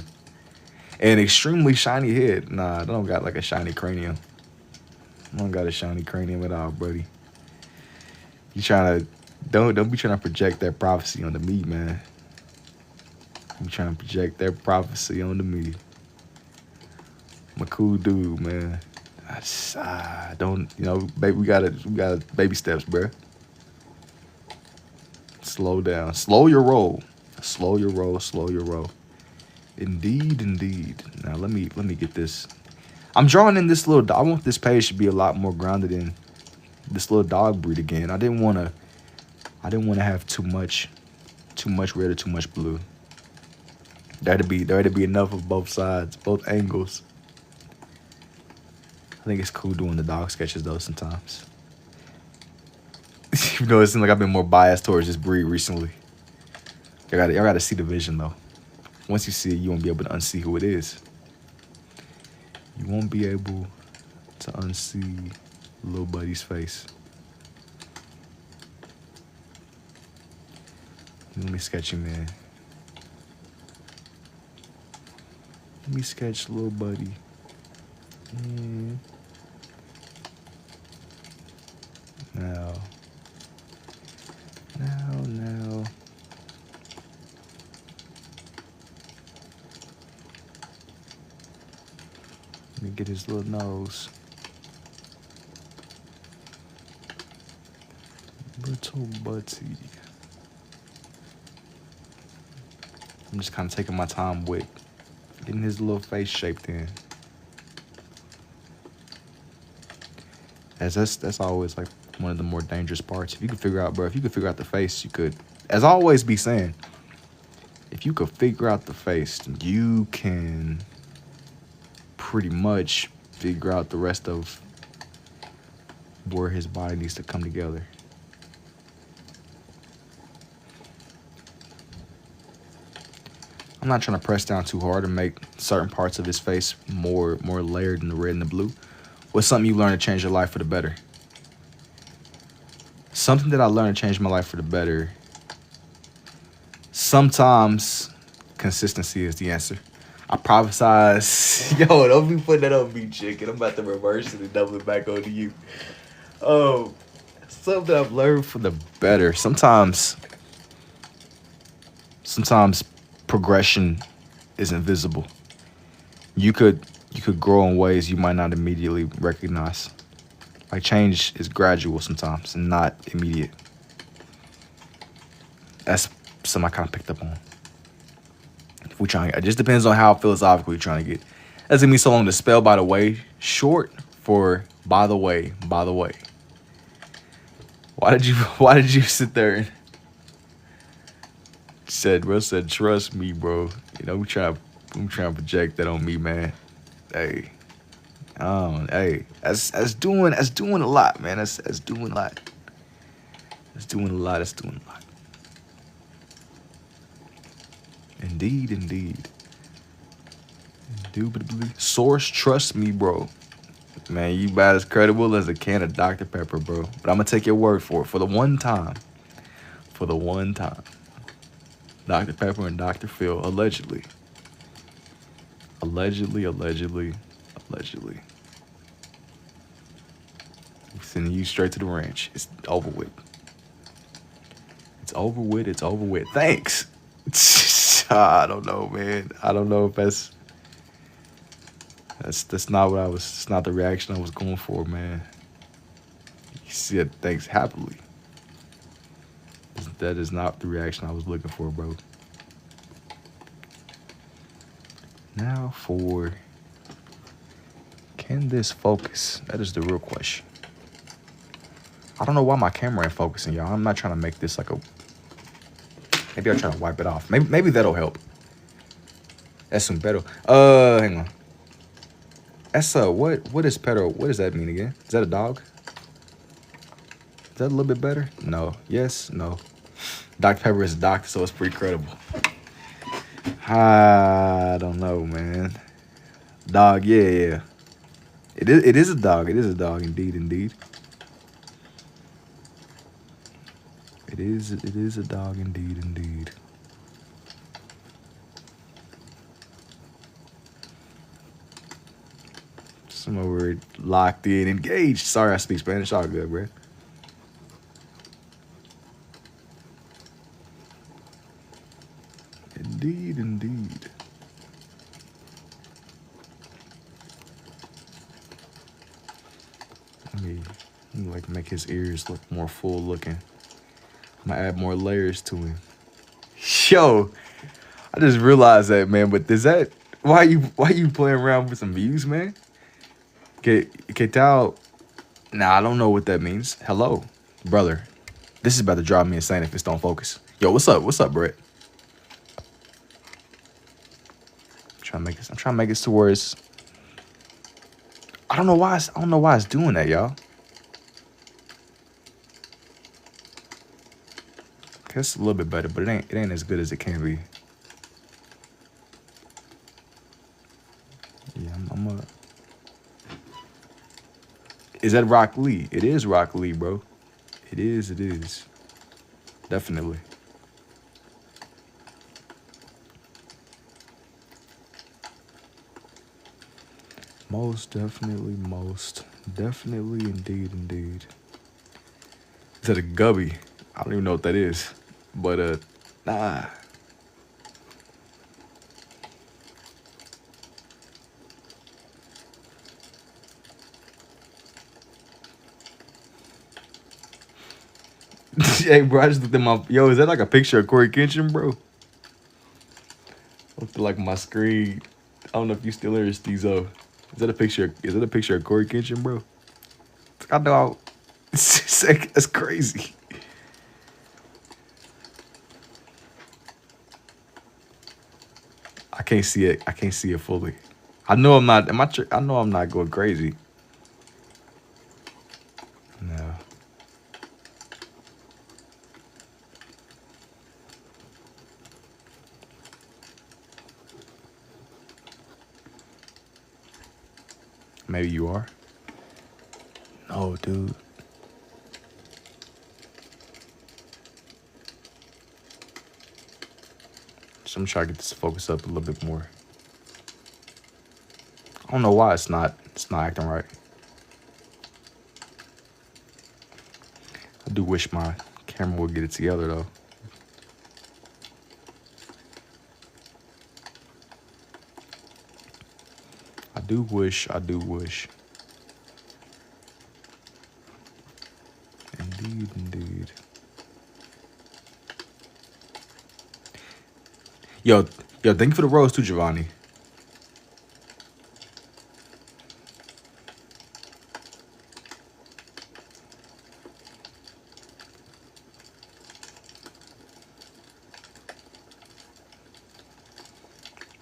And extremely shiny head. Nah, I don't got like a shiny cranium. I don't got a shiny cranium at all, buddy. You trying to don't be trying to project that prophecy onto me, man. You trying to project that prophecy onto me. I'm a cool dude, man. Don't, you know, baby, we gotta baby steps, bro. Slow down. Slow your roll. Slow your roll. Slow your roll. Indeed. Now let me get this. I'm drawing in this little. I want this page to be a lot more grounded in this little dog breed again. I didn't want to have too much red or too much blue. There had to be enough of both sides, both angles. I think it's cool doing the dog sketches though sometimes. You know, it seems like I've been more biased towards this breed recently. Y'all gotta see the vision though. Once you see it, you won't be able to unsee who it is. You won't be able to unsee little buddy's face. Let me sketch him, man. Let me sketch little buddy. Yeah. Now. Let me get his little nose. Little buddy. I'm just kind of taking my time with Getting his little face shaped in. As that's always like one of the more dangerous parts. If you could figure out, bro, if you could figure out the face, you could, as I always be saying, if you could figure out the face, you can pretty much figure out the rest of where his body needs to come together. I'm not trying to press down too hard and make certain parts of his face more layered in the red and the blue. What's something you learned to change your life for the better? Something that I learned to change my life for the better. Sometimes consistency is the answer. I prophesize. Yo, don't be putting that on me, chicken. I'm about to reverse it and double it back onto you. Oh, something I've learned for the better. Sometimes progression is invisible. You could grow in ways you might not immediately recognize. Like change is gradual sometimes and not immediate. That's something I kind of picked up on. If we trying, it just depends on how philosophical you're trying to get. That's gonna be so long to spell by the way, short for by the way, by the way. Why did you sit there and said trust me, bro. You know, I'm trying to project that on me, man. Hey. Hey, that's doing a lot, man. That's doing a lot. That's doing a lot. That's doing a lot. Indeed. Indubitably. Source, trust me, bro. Man, you about as credible as a can of Dr. Pepper, bro. But I'm gonna take your word for it. For the one time. Dr. Pepper and Dr. Phil, allegedly. Allegedly. Sending you straight to the ranch. It's over with. It's over with. Thanks. I don't know, man. I don't know if that's not what it's not the reaction I was going for, man. You said thanks happily. That is not the reaction I was looking for, bro. Now for, can this focus? That is the real question. I don't know why my camera ain't focusing, y'all. I'm not trying to make this like a, maybe I'll try to wipe it off. Maybe that'll help. That's some better. Hang on. That's what is pedo? What does that mean again? Is that a dog? Is that a little bit better? No. Yes. No. Dr. Pepper is a doctor, so it's pretty credible. I don't know, man. Dog, yeah. It is a dog. It is a dog, indeed. It is a dog, indeed. Some over locked in, engaged. Sorry, I speak Spanish. All good, bro. Indeed. Let me like make his ears look more full looking. I'm gonna add more layers to him. Yo, I just realized that, man. But is that why you playing around with some views, man? Que tal? Nah, I don't know what that means. Hello, brother. This is about to drive me insane if this don't focus. Yo, what's up? What's up, Brett? I'm trying to make this to where it's, I don't know why it's doing that, y'all. Okay, it's a little bit better, but it ain't as good as it can be. Yeah, I'm is that Rock Lee? It is Rock Lee, bro. It is. Definitely. Most definitely, indeed. Is that a gubby? I don't even know what that is. But, nah. Hey, bro, I just looked at my, yo, is that like a picture of Corey Kenshin, bro? Looked like my screen. I don't know if you still hear Steezo. Is that a picture? Is that a picture of Corey Kitchen, bro? I know. That's crazy. I can't see it. I can't see it fully. I know I'm not. I know I'm not going crazy. No. Maybe you are. No, dude. So I'm trying to get this focus up a little bit more. I don't know why it's not acting right. I do wish my camera would get it together though. I do wish. Indeed. Yo, thank you for the rose too, Giovanni.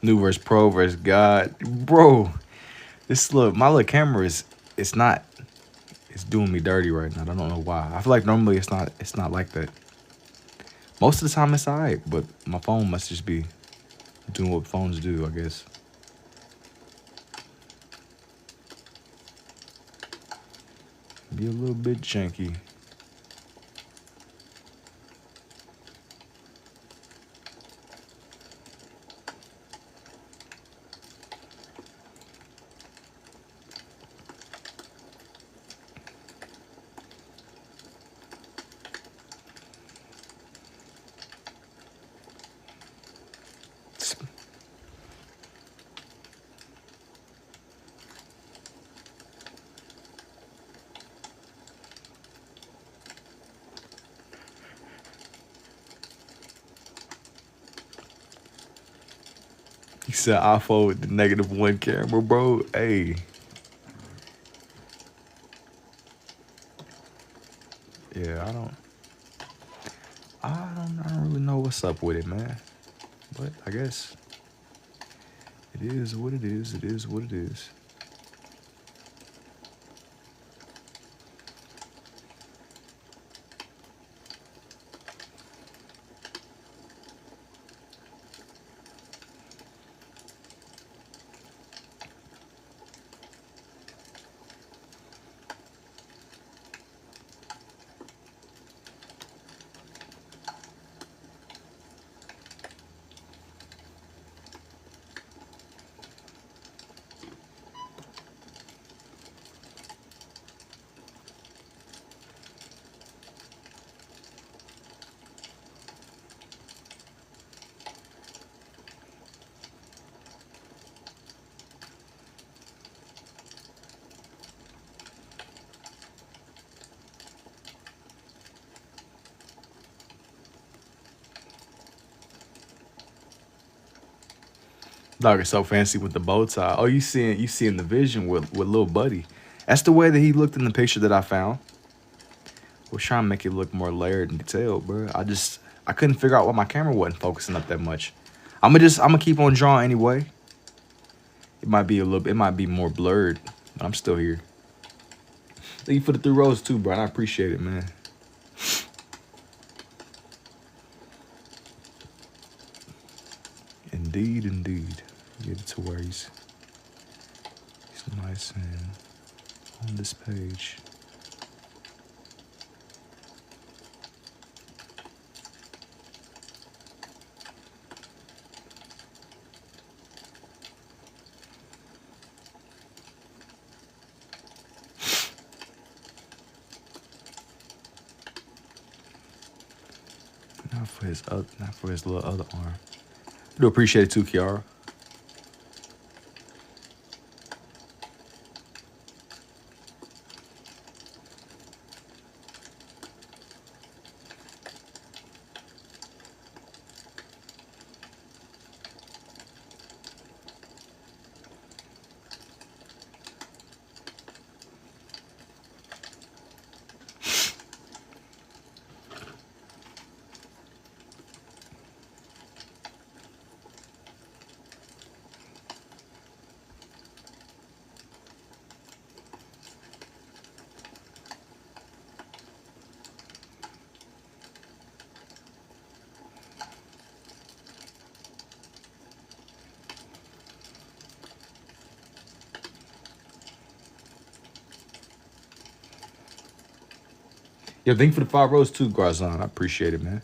New versus pro versus God. Bro, my little camera it's not, it's doing me dirty right now. I don't know why. I feel like normally it's not like that. Most of the time it's alright, but my phone must just be doing what phones do, I guess. Be a little bit janky. He said iPhone with the -1 camera, bro. Hey. Yeah, I don't really know what's up with it, man. But I guess it is what it is. It is what it is. Dog is so fancy with the bow tie. Oh, you seeing the vision with little buddy. That's the way that he looked in the picture that I found. We're trying to make it look more layered and detailed, bro. I couldn't figure out why my camera wasn't focusing up that much. I'm gonna keep on drawing anyway. It might be more blurred, but I'm still here. Thank you for the 3 rows too, bro. I appreciate it, man. Indeed. Get it to where he's nice and on this page. Not for his little other arm. I do appreciate it too, Kiara. Yo, thank you for the 5 rows too, Garzon. I appreciate it, man.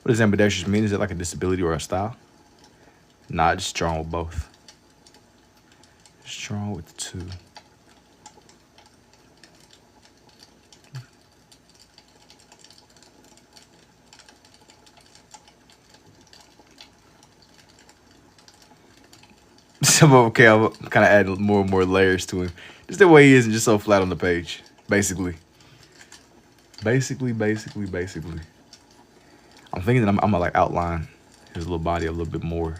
What does ambidextrous mean? Is it like a disability or a style? Nah, just drawing with both. Just drawing with the two. Okay, I'm kind of adding more and more layers to him. Just the way he isn't just so flat on the page, basically. Basically. I'm thinking that I'm gonna like outline his little body a little bit more.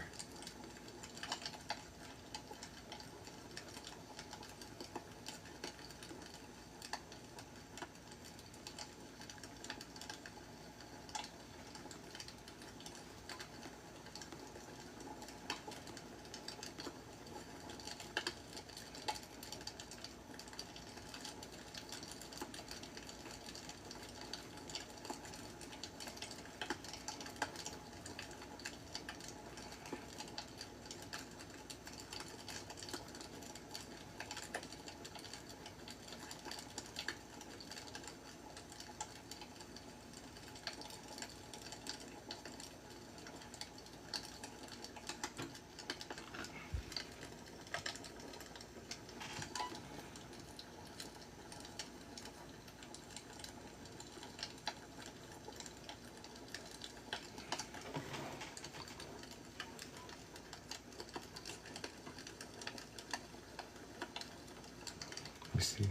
Let me see.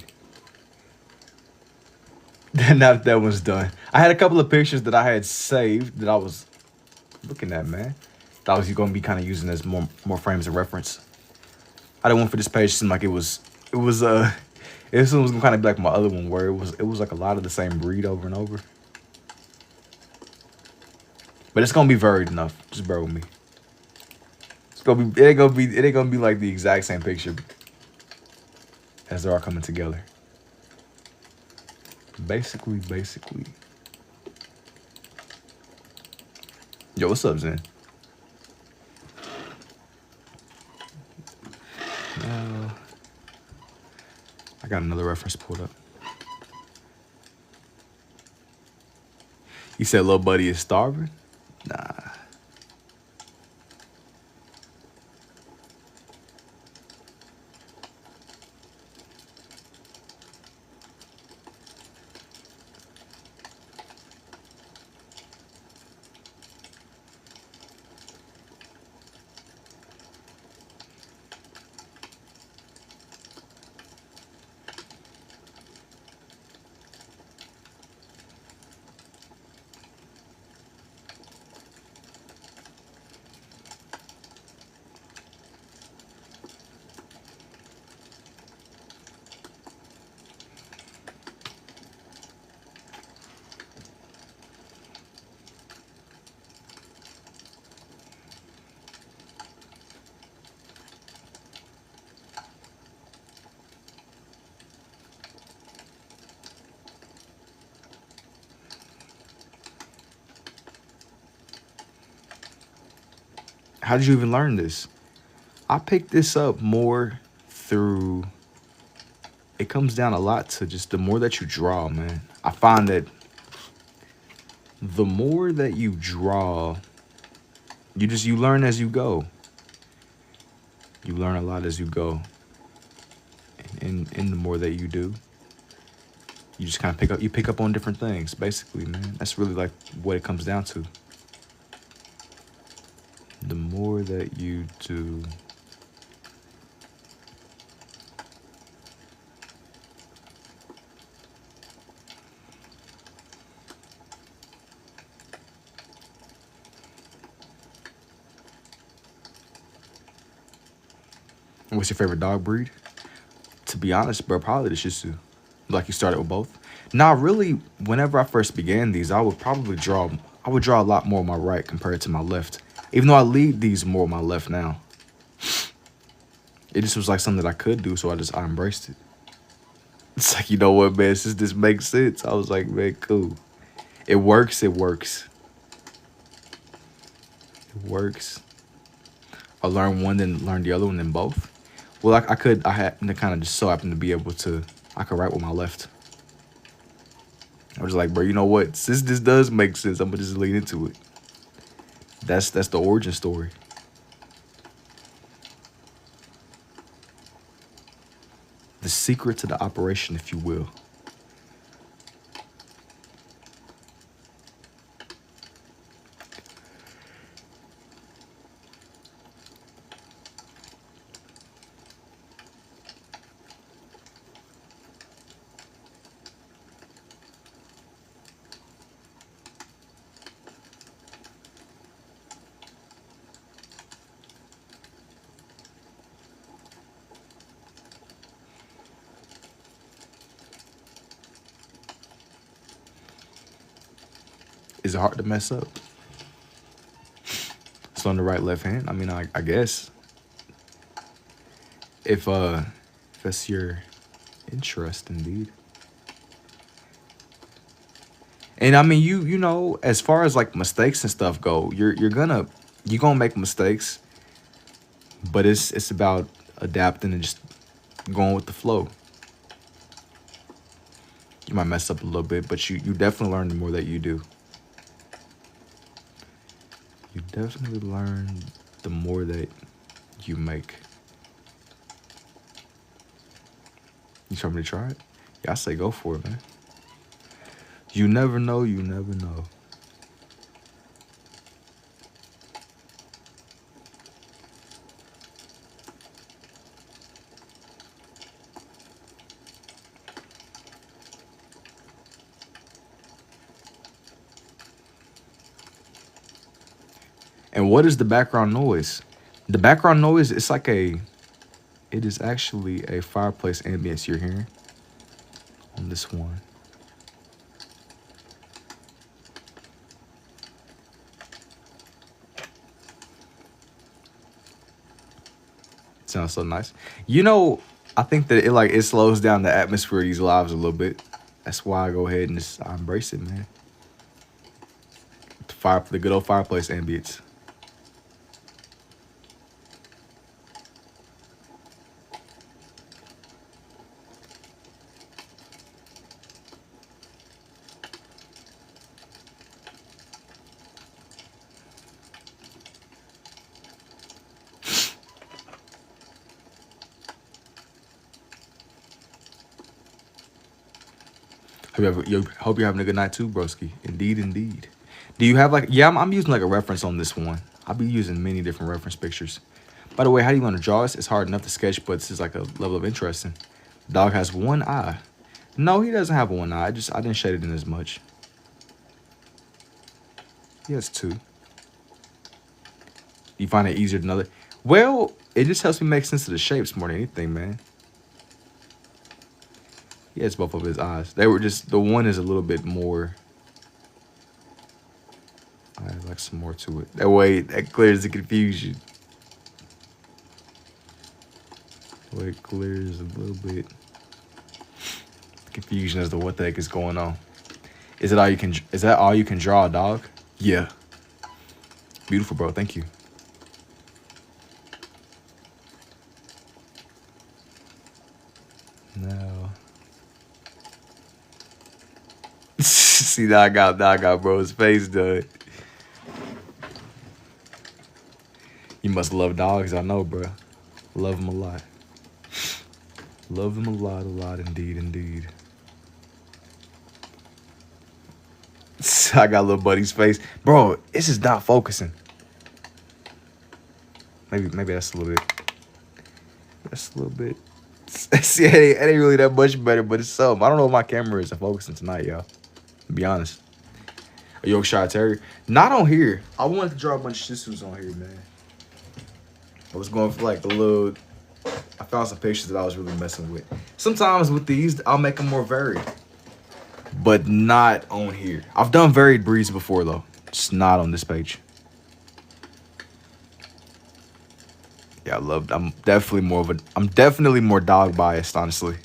Now that one's done. I had a couple of pictures that I had saved that I was looking at, man. That I was going to be kind of using as more frames of reference. I didn't want for this page to seem like this one was gonna kind of be like my other one where it was like a lot of the same breed over and over. But it's gonna be varied enough. Just bear with me. It ain't gonna be like the exact same picture as they're all coming together. Basically. Yo, what's up, Zen? I got another reference pulled up. You said little buddy is starving? Nah. How did you even learn this? I picked this up more through, it comes down a lot to just the more that you draw, man. I find that the more that you draw, you learn as you go. You learn a lot as you go. And the more that you do, you just kind of pick up on different things, basically, man. That's really like what it comes down to. The more that you do, what's your favorite dog breed? To be honest, bro, probably the Shih Tzu. Like you started with both. Now, really, whenever I first began these, I would draw a lot more on my right compared to my left. Even though I lead these more on my left now. It just was like something that I could do, so I embraced it. It's like, you know what, man, since this makes sense, I was like, man, cool. It works, it works. It works. I learned one, then learned the other one, then both. Well, I had to kind of just so happen to be able to, I could write with my left. I was like, bro, you know what? Since this does make sense, I'm gonna just lean into it. That's the origin story. The secret to the operation, if you will. Is it hard to mess up? It's on the right, left hand. I mean, I guess if that's your interest, indeed. And I mean, you know, as far as like mistakes and stuff go, you're gonna make mistakes, but it's about adapting and just going with the flow. You might mess up a little bit, but you definitely learn the more that you do. You definitely learn the more that you make. You trying me to try it? Yeah, I say go for it, man. You never know, you never know. And what is the background noise? The background noise, it's like it is actually a fireplace ambience you're hearing on this one. It sounds so nice. You know, I think that it slows down the atmosphere of these lives a little bit. That's why I go ahead and I embrace it, man. The good old fireplace ambience. Hope you're having a good night too, broski. Indeed, indeed. Do you have like, yeah, I'm using like a reference on this one. I'll be using many different reference pictures. By the way, how do you want to draw this? It's hard enough to sketch, but this is like a level of interesting. Dog has one eye. No, he doesn't have one eye. I didn't shade it in as much. He has two. You find it easier than other? Well, it just helps me make sense of the shapes more than anything, man. He has both of his eyes. They were just, the one is a little bit more. I like some more to it. That way, that clears the confusion. That way it clears a little bit. Confusion as to what the heck is going on. Is that all you can draw, dog? Yeah. Beautiful, bro. Thank you. No. See, now I got bro's face done. You must love dogs, I know, bro. Love them a lot. Love them a lot, indeed, indeed. I got little buddy's face. Bro, this is not focusing. Maybe that's a little bit. That's a little bit. See, it ain't really that much better, but it's something. I don't know if my camera isn't focusing tonight, y'all. To be honest. A Yorkshire Terrier. Not on here. I wanted to draw a bunch of Shih Tzus on here, man. I was going for like a little. I found some pictures that I was really messing with. Sometimes with these, I'll make them more varied. But not on here. I've done varied breeds before, though. Just not on this page. Yeah, I'm definitely more dog biased, honestly.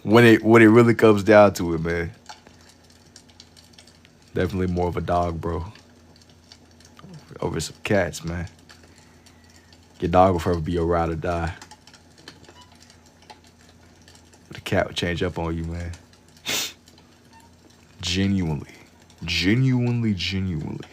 when it really comes down to it, man. Definitely more of a dog, bro. Over some cats, man. Your dog will forever be your ride or die. But the cat would change up on you, man. Genuinely. Genuinely, genuinely.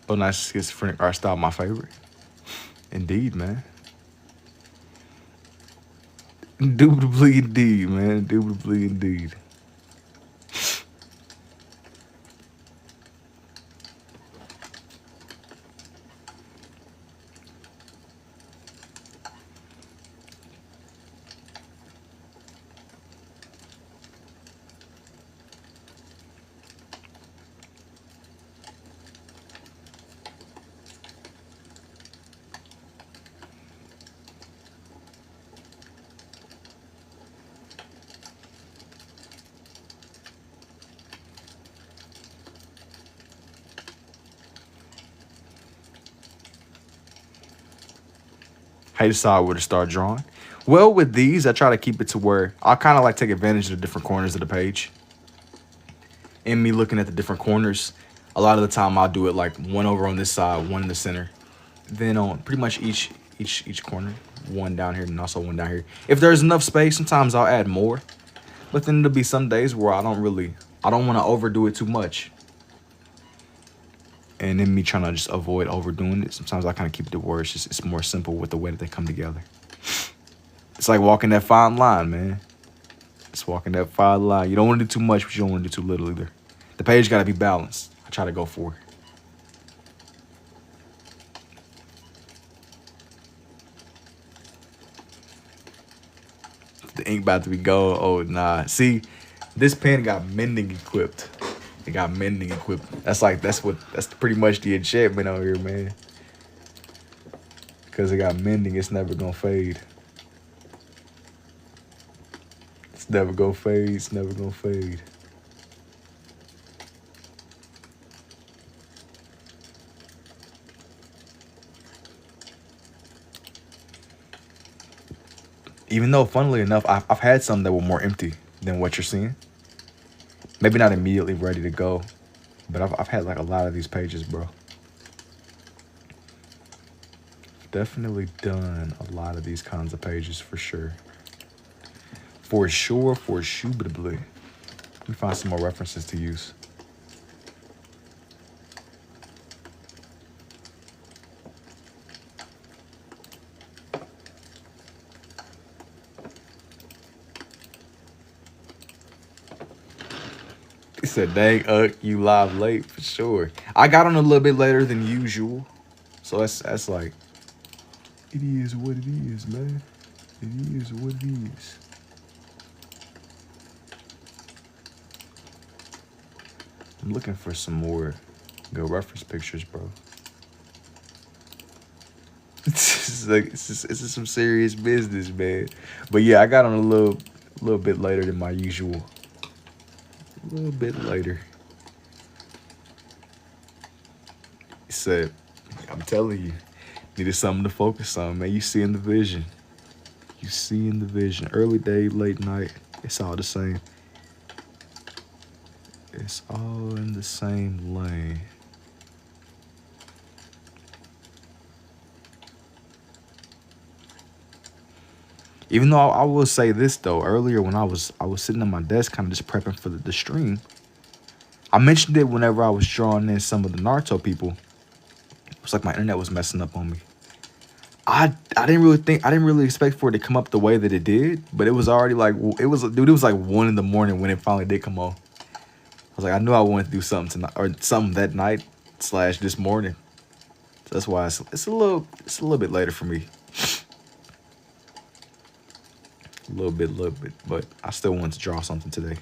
Oh, nice schizophrenic art style, my favorite. Indeed, man. Indubitably indeed, man. Indubitably indeed. How you decide where to start drawing? Well, with these, I try to keep it to where I kind of like take advantage of the different corners of the page. And me looking at the different corners, a lot of the time I'll do it like one over on this side, one in the center. Then on pretty much each corner, one down here and also one down here. If there's enough space, sometimes I'll add more. But then there'll be some days where I don't want to overdo it too much. And then me trying to just avoid overdoing it. Sometimes I kind of keep it to where it's more simple with the way that they come together. It's like walking that fine line, man. It's walking that fine line. You don't want to do too much, but you don't want to do too little either. The page got to be balanced. I try to go for it. The ink about to be gone. Oh, nah. See, this pen got mending equipped. It got mending equipped. That's pretty much the enchantment out here, man. Because it got mending, it's never gonna fade. It's never gonna fade. It's never gonna fade. Even though, funnily enough, I've had some that were more empty than what you're seeing. Maybe not immediately ready to go, but I've had like a lot of these pages, bro. Definitely done a lot of these kinds of pages for sure. For sure, for sure. Let me find some more references to use. He said, dang, you live late for sure. I got on a little bit later than usual. So that's like, it is what it is, man. It is what it is. I'm looking for some more good reference pictures, bro. This is some serious business, man. But yeah, I got on a little bit later than my usual. A little bit later. He said, I'm telling you, needed something to focus on, man. You see in the vision. You see in the vision. Early day, late night, it's all the same. It's all in the same lane. Even though I will say this though, earlier when I was sitting at my desk kind of just prepping for the stream, I mentioned it whenever I was drawing in some of the Naruto people. It was like my internet was messing up on me. I didn't really expect for it to come up the way that it did, but it was already like it was like 1 in the morning when it finally did come on. I was like, I knew I wanted to do something tonight or something that night slash this morning. So that's why it's a little bit later for me. A little bit, but I still wanted to draw something today.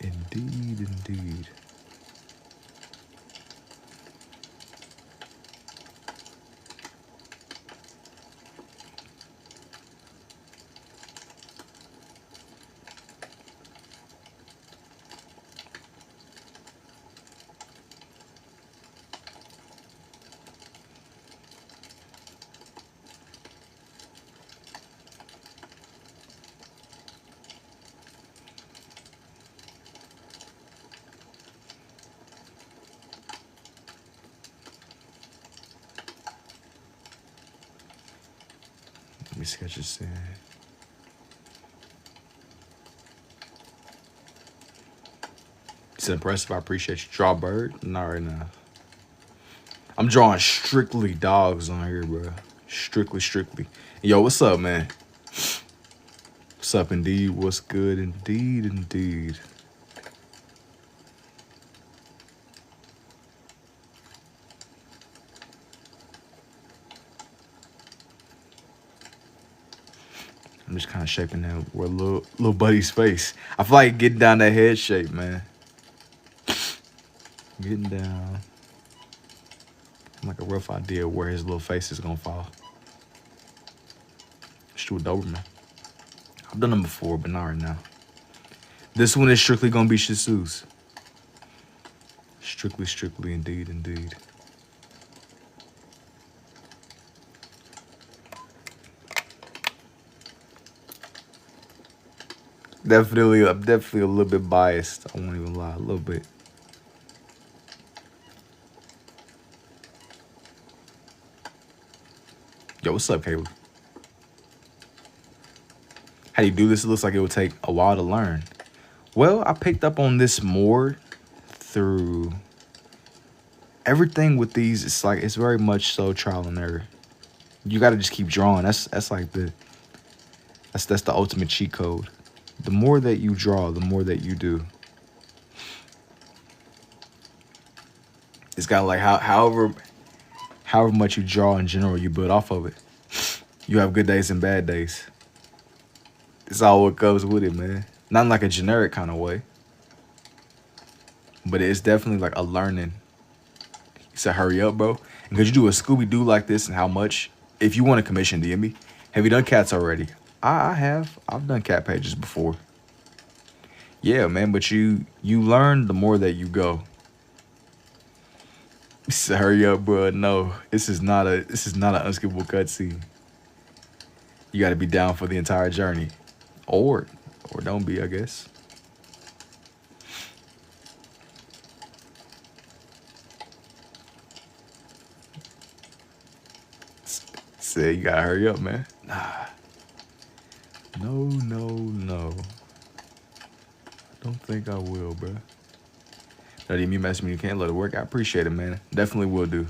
Indeed. Let me sketch this in. It's impressive. I appreciate you. Draw bird? Not right now. I'm drawing strictly dogs on here, bro. Strictly. Yo, what's up, man? What's up, indeed? What's good, indeed. I'm just kind of shaping that with little buddy's face. I feel like getting down that head shape, man. Getting down. Like a rough idea of where his little face is gonna fall. Let's do a Doberman. I've done them before, but not right now. This one is strictly gonna be Shih Tzus. Strictly, indeed. I'm definitely a little bit biased. I won't even lie, a little bit. Yo, what's up, Caleb? How do you do this? It looks like it would take a while to learn. Well, I picked up on this more through everything with these. It's like it's very much so trial and error. You got to just keep drawing. That's like that's the ultimate cheat code. The more that you draw, the more that you do. It's got like however much you draw in general, you build off of it. You have good days and bad days. It's all what goes with it, man. Not in like a generic kind of way, but it's definitely like a learning. You said, hurry up, bro. And could you do a Scooby-Doo like this and how much? If you want a commission, DM me. Have you done cats already? I have. I've done cat pages before. Yeah, man, but you learn the more that you go. You said, hurry up, bro. No, this is not an unskippable cutscene. You got to be down for the entire journey. Or don't be, I guess. Say you gotta hurry up, man. Nah. No. I don't think I will, bro. That didn't mean message me. You can't let it work. I appreciate it, man. Definitely will do.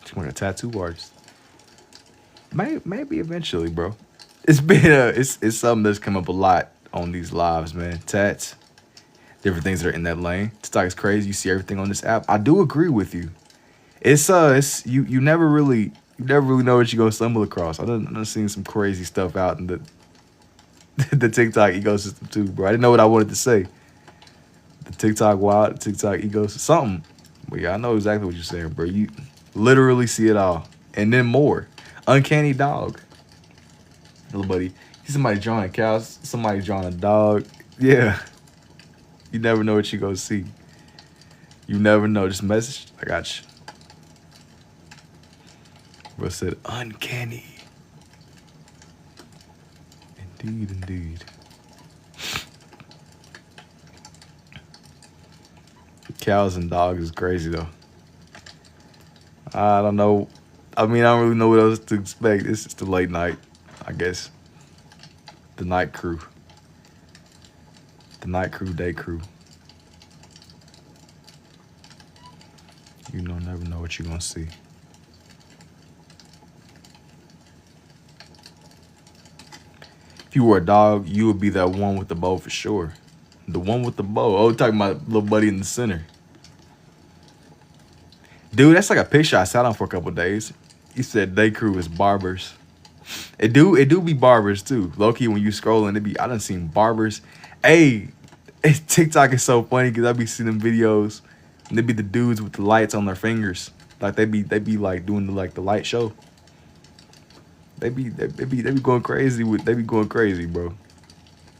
Just want a tattoo artist. Maybe eventually, bro. It's been it's something that's come up a lot on these lives, man. Tats, different things that are in that lane. TikTok is crazy. You see everything on this app. I do agree with you. It's you never really know what you're gonna stumble across. I've seen some crazy stuff out in the TikTok ecosystem too, bro. I didn't know what I wanted to say. The TikTok wild, TikTok ecosystem, something. But yeah, I know exactly what you're saying, bro. You literally see it all, and then more. Uncanny dog. Little buddy, see somebody drawing a cow, somebody drawing a dog. Yeah, you never know what you gonna see. You never know. Just message. I got you. Bro said uncanny. Indeed. Cows and dogs is crazy though. I don't know. I mean, I don't really know what else to expect. This is the late night, I guess. The night crew. The night crew, day crew. You don't never know what you're gonna see. If you were a dog, you would be that one with the bow for sure. The one with the bow. Oh, talking about little buddy in the center. Dude, that's like a picture I sat on for a couple days. He said day crew is barbers. It do be barbers too. Low-key, when you scrolling, I done seen barbers. Hey, TikTok is so funny because I be seeing them videos. And they be the dudes with the lights on their fingers. Like they be like doing the light show. They be going crazy bro.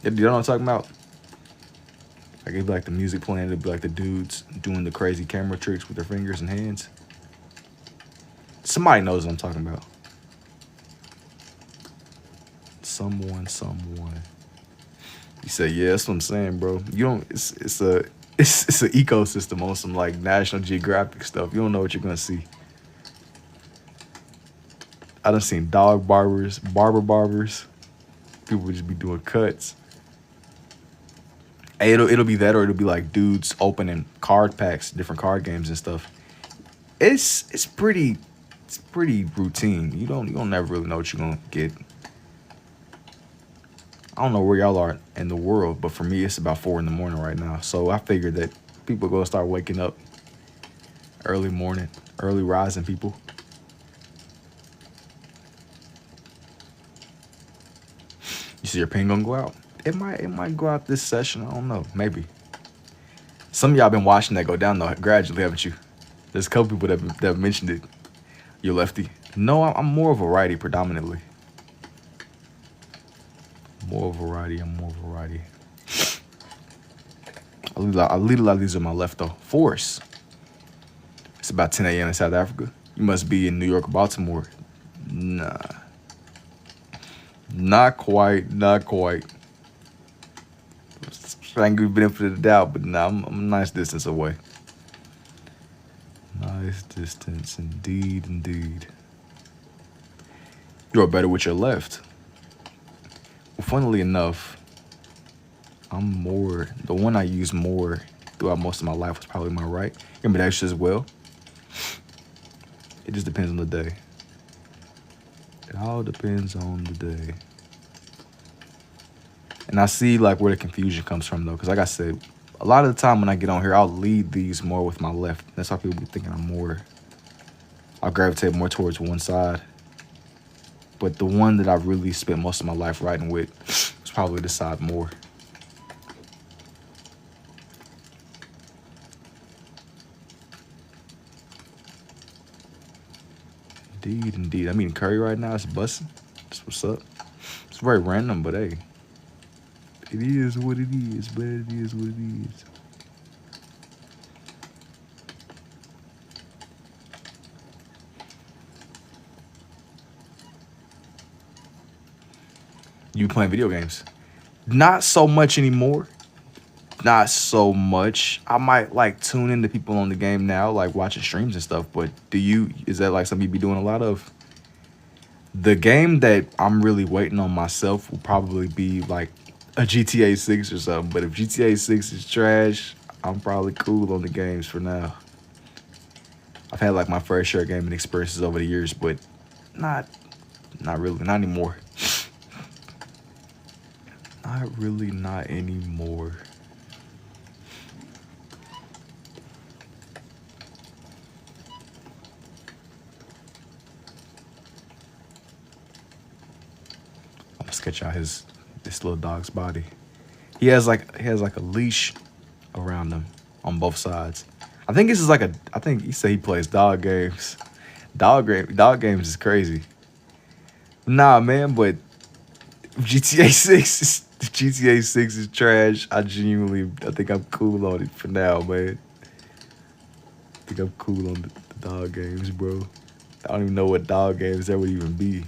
You know what I'm talking about? Like it'd be like the music playing, it'd be like the dudes doing the crazy camera tricks with their fingers and hands. Somebody knows what I'm talking about. Someone. You say, yeah, that's what I'm saying, bro. You don't. It's an ecosystem on some like National Geographic stuff. You don't know what you're gonna see. I done seen dog barbers, barbers. People would just be doing cuts. Hey, it'll be that, or it'll be like dudes opening card packs, different card games and stuff. It's pretty routine. You don't never really know what you're gonna get. I don't know where y'all are in the world, but for me, it's about 4 in the morning right now. So I figured that people are gonna start waking up early morning, early rising people. You see your ping gonna go out? It might go out this session. I don't know. Maybe. Some of y'all been watching that go down though gradually, haven't you? There's a couple people that have mentioned it. You lefty. No, I'm more of a righty predominantly. I'm more of a righty. I lead a lot of these on my left though. Force. It's about 10 a.m. in South Africa. You must be in New York or Baltimore. Nah. Not quite. Trying to give benefit of the doubt, but nah, I'm a nice distance away. Nice distance, indeed. You're better with your left. Well, funnily enough, the one I use more throughout most of my life was probably my right. Ambidextrous as well. It just depends on the day. It all depends on the day. And I see like where the confusion comes from though, because like I said, a lot of the time when I get on here, I'll lead these more with my left. That's how people be thinking I'll gravitate more towards one side. But the one that I really spent most of my life riding with was probably the side more. Indeed. I'm eating curry right now. It's busting. That's what's up. It's very random, but hey. It is what it is, but it is what it is. You playing video games? Not so much anymore. Not so much. I might like tune into people on the game now, like watching streams and stuff. But is that like something you be doing a lot of? The game that I'm really waiting on myself will probably be like a GTA 6 or something. But if GTA 6 is trash, I'm probably cool on the games for now. I've had like my fair share of gaming experiences over the years, but not really, not anymore. Not anymore. I'm gonna sketch out this little dog's body. He has like a leash around him on both sides. I think this is like I think he said he plays dog games. Dog games is crazy. Nah, man, but GTA 6 is trash. I think I'm cool on it for now, man. I think I'm cool on the dog games, bro. I don't even know what dog games that would even be.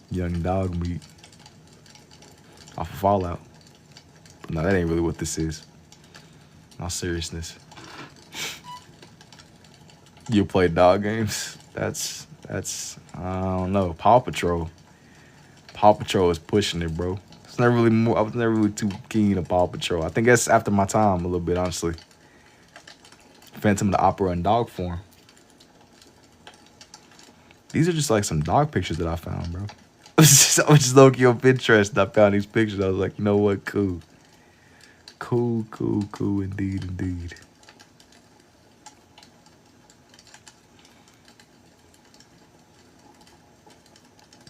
Young dog meat off of Fallout. But no, that ain't really what this is. All seriousness. You play dog games? That's I don't know. Paw Patrol. Paw Patrol is pushing it, bro. It's never really more. I was never really too keen on Paw Patrol. I think that's after my time a little bit, honestly. Phantom of the Opera in dog form. These are just like some dog pictures that I found, bro. I was just low-key on Pinterest and I found these pictures. I was like, you know what? Cool. Cool, indeed.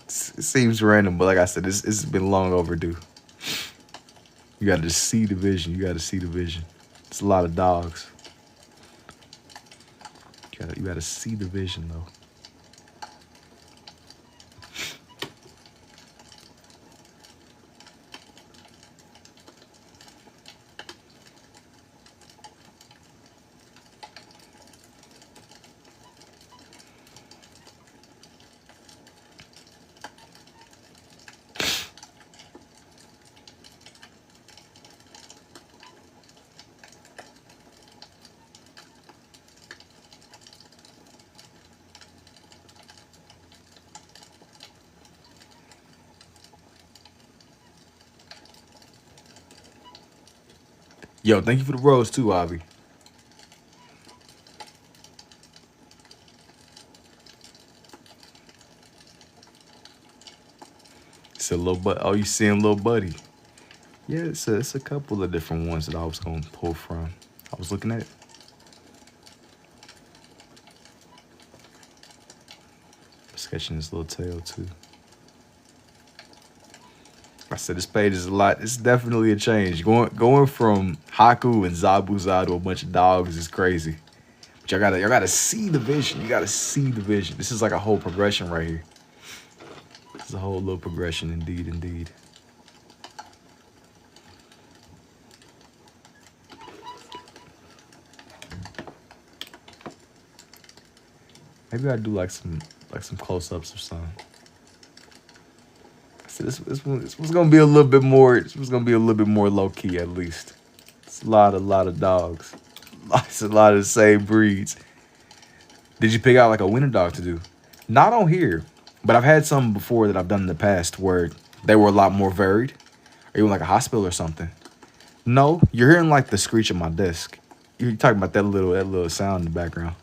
It seems random, but like I said, it's been long overdue. You gotta just see the vision. You gotta see the vision. It's a lot of dogs. You gotta see the vision, though. Yo, thank you for the rose too, Avi. It's a little but. Oh, you see him, little buddy? Yeah, it's a couple of different ones that I was gonna pull from. I was looking at. Sketching his little tail too. I said this page is a lot. It's definitely a change. Going from Haku and Zabuza to a bunch of dogs is crazy. But y'all gotta see the vision. You gotta see the vision. This is like a whole progression right here. This is a whole little progression, indeed. Maybe I do like some close-ups or something. So this was gonna be a little bit more. This was gonna be a little bit more low key at least. It's a lot of dogs. It's a lot of the same breeds. Did you pick out like a winter dog to do? Not on here, but I've had some before that I've done in the past where they were a lot more varied, or even like a hospital or something. No, you're hearing like the screech of my desk. You're talking about that little sound in the background.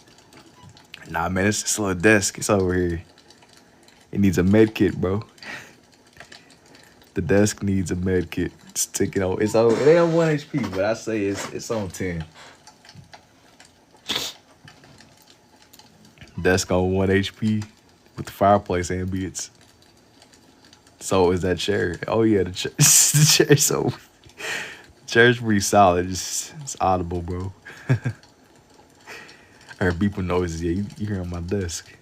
Nah, man, it's just a little desk. It's over here. It needs a med kit, bro. The desk needs a med kit. It's ticking over. It ain't on 1 HP, but I say it's on 10. Desk on 1 HP with the fireplace ambience. So is that chair. Oh yeah, the chair. The chair's pretty solid. It's audible, bro. I heard beeping noises. Yeah, you hear on my desk.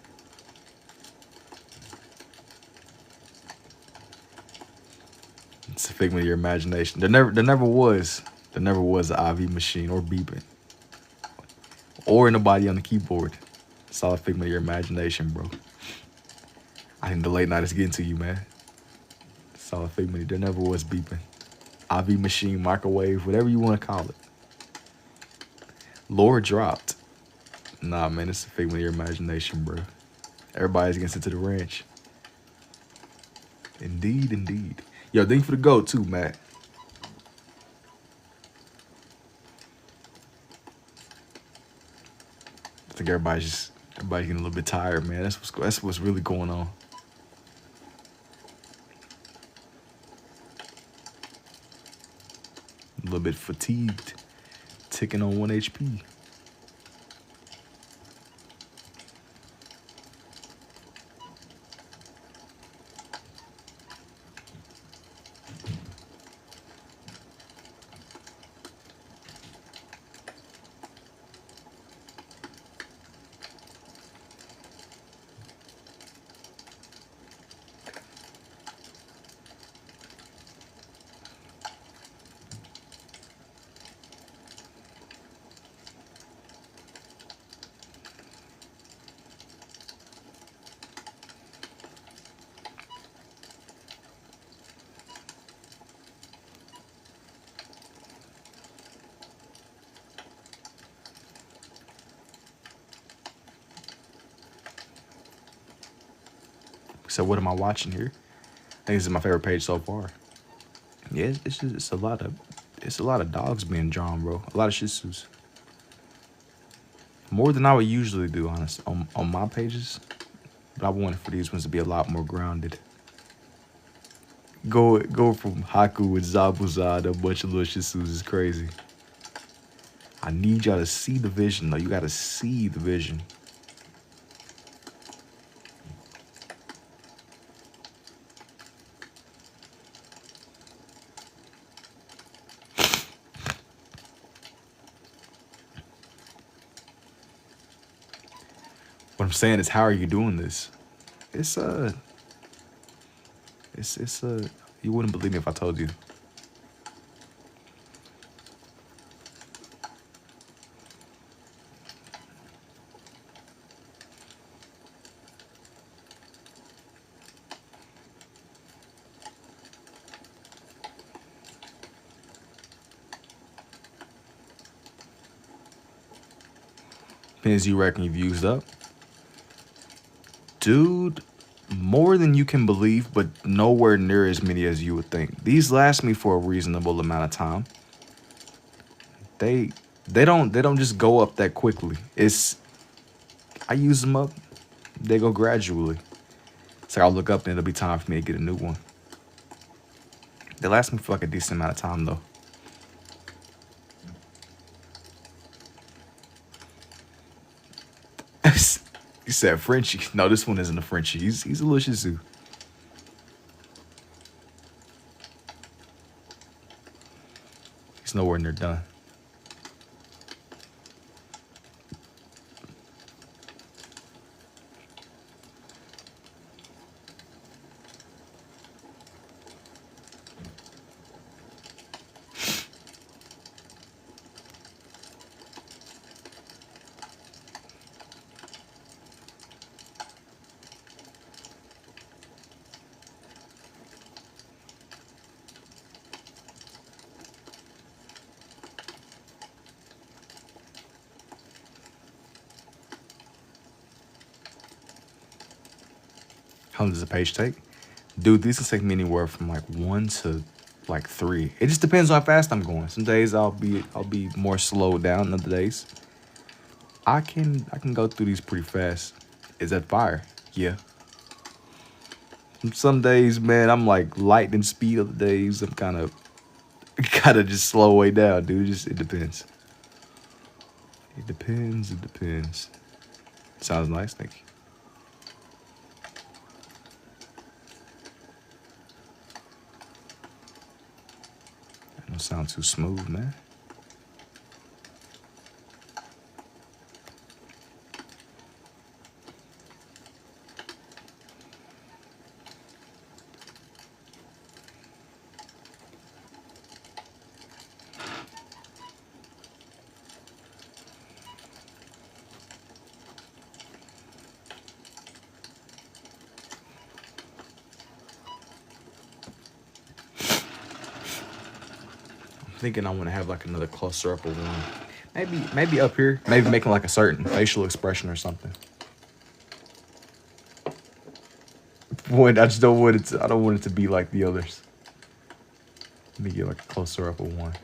It's a figment of your imagination. There never was an IV machine or beeping. Or anybody on the keyboard. It's all a figment of your imagination, bro. I think the late night is getting to you, man. It's all a figment. There never was beeping. IV machine, microwave, whatever you want to call it. Lore dropped. Nah, man, it's a figment of your imagination, bro. Everybody's getting sent to the ranch. Indeed. Yo, thank you for the goat too, Matt. I think everybody's getting a little bit tired, man. That's what's really going on. A little bit fatigued, ticking on 1 HP. So what am I watching here? I think this is my favorite page so far. Yeah, it's a lot of dogs being drawn, bro. A lot of Shih Tzus. More than I would usually do, honestly, on my pages. But I wanted for these ones to be a lot more grounded. Go from Haku with Zabuza to a bunch of little Shih Tzus is crazy. I need y'all to see the vision, though. You gotta see the vision. What I'm saying is, how are you doing this? It's you wouldn't believe me if I told you. Pins you reckon you've used up? Dude, more than you can believe, but nowhere near as many as you would think. These last me for a reasonable amount of time. They don't just go up that quickly. I use them up, they go gradually. So I'll look up and it'll be time for me to get a new one. They last me for like a decent amount of time though. You said Frenchie. No, this one isn't a Frenchie. He's a little Shih Tzu. He's nowhere near done. How long does a page take? Dude, these can take me anywhere from like 1 to like 3. It just depends on how fast I'm going. Some days I'll be more slowed down than other days. I can go through these pretty fast. Is that fire? Yeah. Some days, man, I'm like lightning speed. Other days I'm kind of just slow way down, dude. It depends. It depends. Sounds nice, thank you. That don't sound too smooth, man. Thinking I want to have like another closer up of one. Maybe up here. Maybe making like a certain facial expression or something. Boy, I just don't want it to. I don't want it to be like the others. Let me get like a closer up of one.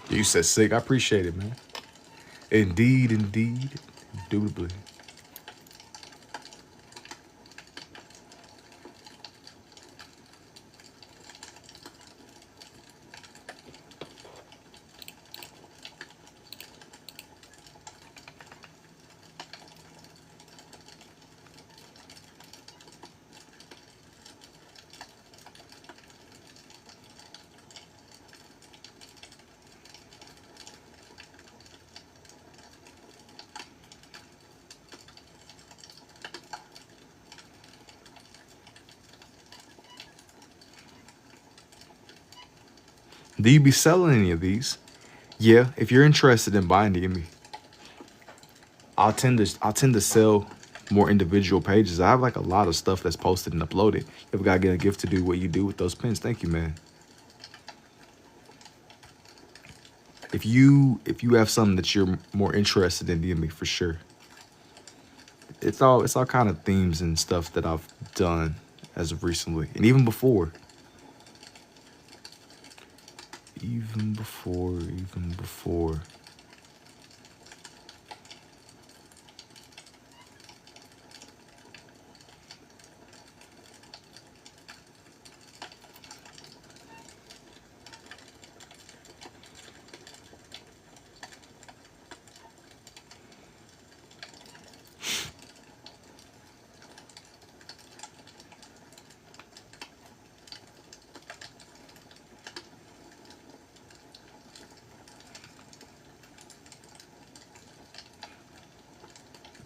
You said sick. I appreciate it, man. Indeed, indubitably. Do you be selling any of these? Yeah, if you're interested in buying me, I'll tend to sell more individual pages. I have like a lot of stuff that's posted and uploaded. If you gotta get a gift to do what you do with those pins, thank you, man. If you have something that you're more interested in, DM me for sure. It's all kind of themes and stuff that I've done as of recently, and even before. Even before.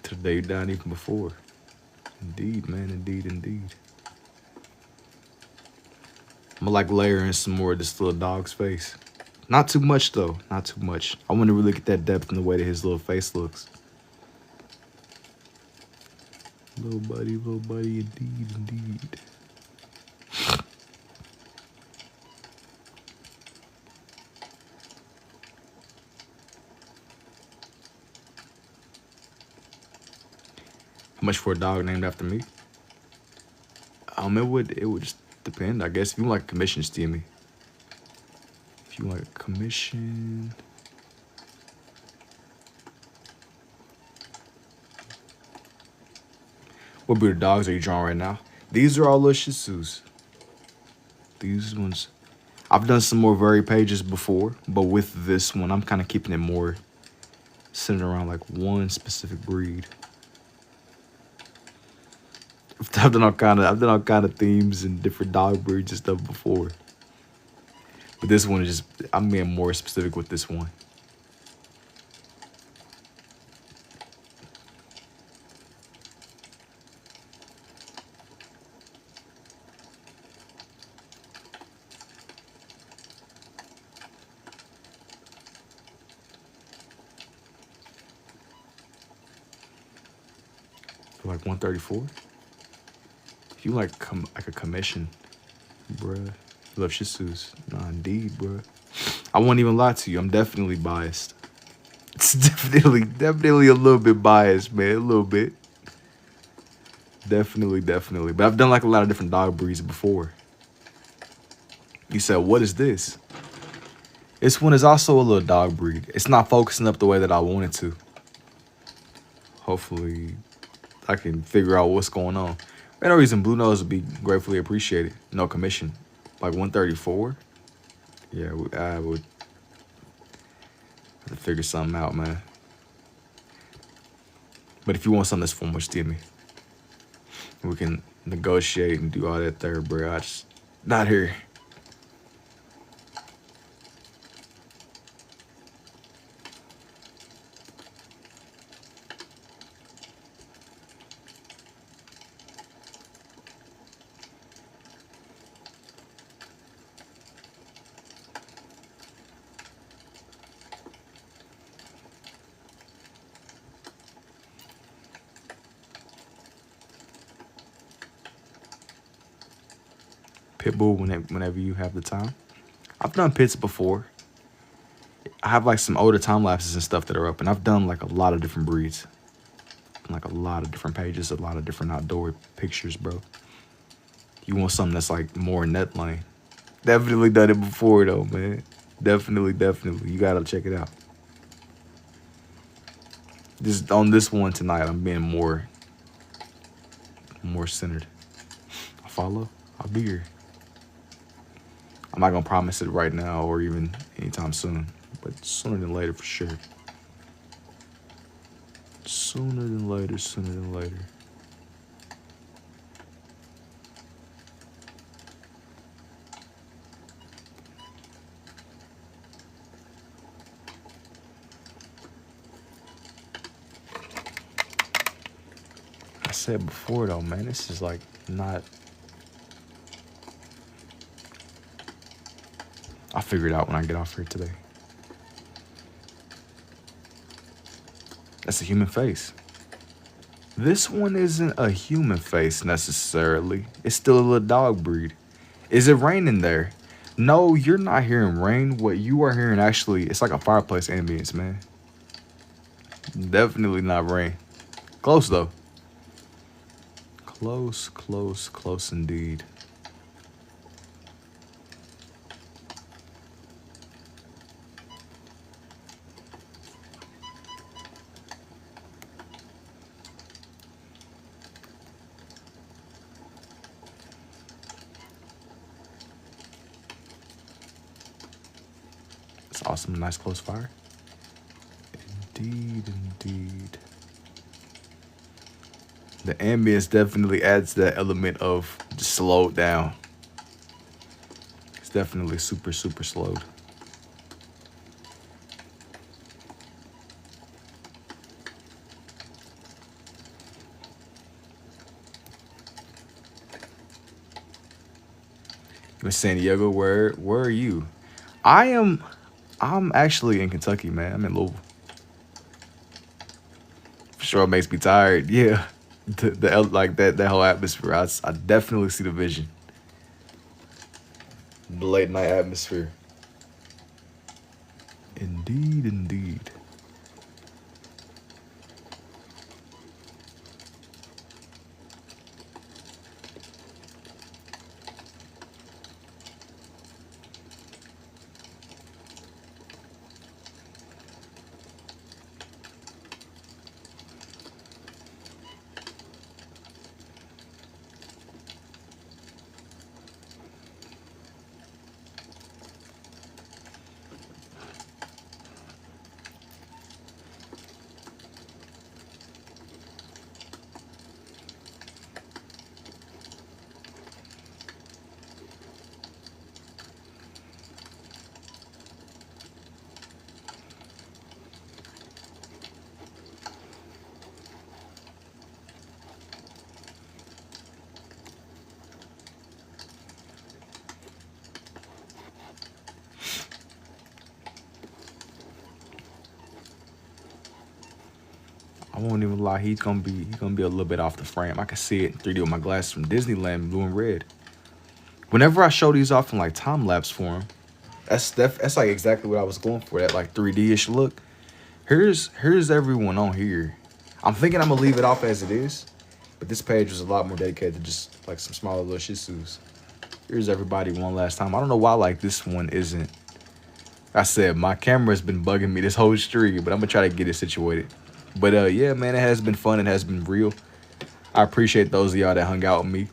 To the day you died, even before. Indeed, man. Indeed. I'm gonna like layer in some more of this little dog's face. Not too much though. Not too much. I want to really get that depth in the way that his little face looks. Little buddy, indeed. How much for a dog named after me? It would just depend, I guess. If you like commissions, DM me. If you like a commission. What breed of dogs are you drawing right now? These are all little Shih Tzus. These ones. I've done some more varied pages before, but with this one, I'm kind of keeping it more centered around like one specific breed. I've done all kind of themes and different dog breeds and stuff before. But this one is just, I'm being more specific with this one. For like 134. If you like a commission, bruh. Love Shih Tzus. Nah, indeed, bruh. I won't even lie to you. I'm definitely biased. It's definitely a little bit biased, man. A little bit. Definitely. But I've done like a lot of different dog breeds before. You said, what is this? This one is also a little dog breed. It's not focusing up the way that I want it to. Hopefully, I can figure out what's going on. For no reason, Blue Nose would be gratefully appreciated. No commission. Like 134? Yeah, I would have to figure something out, man. But if you want something that's formal, just DM me. We can negotiate and do all that there, bro. I just not here. Pitbull whenever you have the time. I've done pits before. I have like some older time lapses and stuff that are up, and I've done like a lot of different breeds. Like a lot of different pages, a lot of different outdoor pictures, bro. You want something that's like more in that lane. Definitely done it before though, man. Definitely. You gotta check it out. Just on this one tonight, I'm being more centered. I'll follow. I'll be here. I'm not gonna promise it right now or even anytime soon, but sooner than later for sure. Sooner than later. I said before though, man, this is like not. I'll figure it out when I get off here today. That's a human face. This one isn't a human face necessarily. It's still a little dog breed. Is it raining there? No, you're not hearing rain. What you are hearing actually, it's like a fireplace ambience, man. Definitely not rain. Close though. Close, close, close indeed. It's awesome, nice close fire. Indeed, indeed. The ambience definitely adds that element of just slowed down. It's definitely super, super slowed. You in San Diego? Where are you? I'm actually in Kentucky, man. I'm in Louisville. For sure, it makes me tired. Yeah. The like that whole atmosphere. I definitely see the vision. The late night atmosphere. Indeed, indeed. I won't even lie, he's gonna be a little bit off the frame. I can see it in 3D with my glasses from Disneyland, blue and red. Whenever I show these off in like time lapse form, that's like exactly what I was going for. That like 3D-ish look. Here's everyone on here. I'm thinking I'm gonna leave it off as it is, but this page was a lot more dedicated to just like some smaller little Shih Tzus. Here's everybody one last time. I don't know why like this one isn't. I said my camera's been bugging me this whole stream, but I'm gonna try to get it situated. But yeah, man, it has been fun. It has been real. I appreciate those of y'all that hung out with me.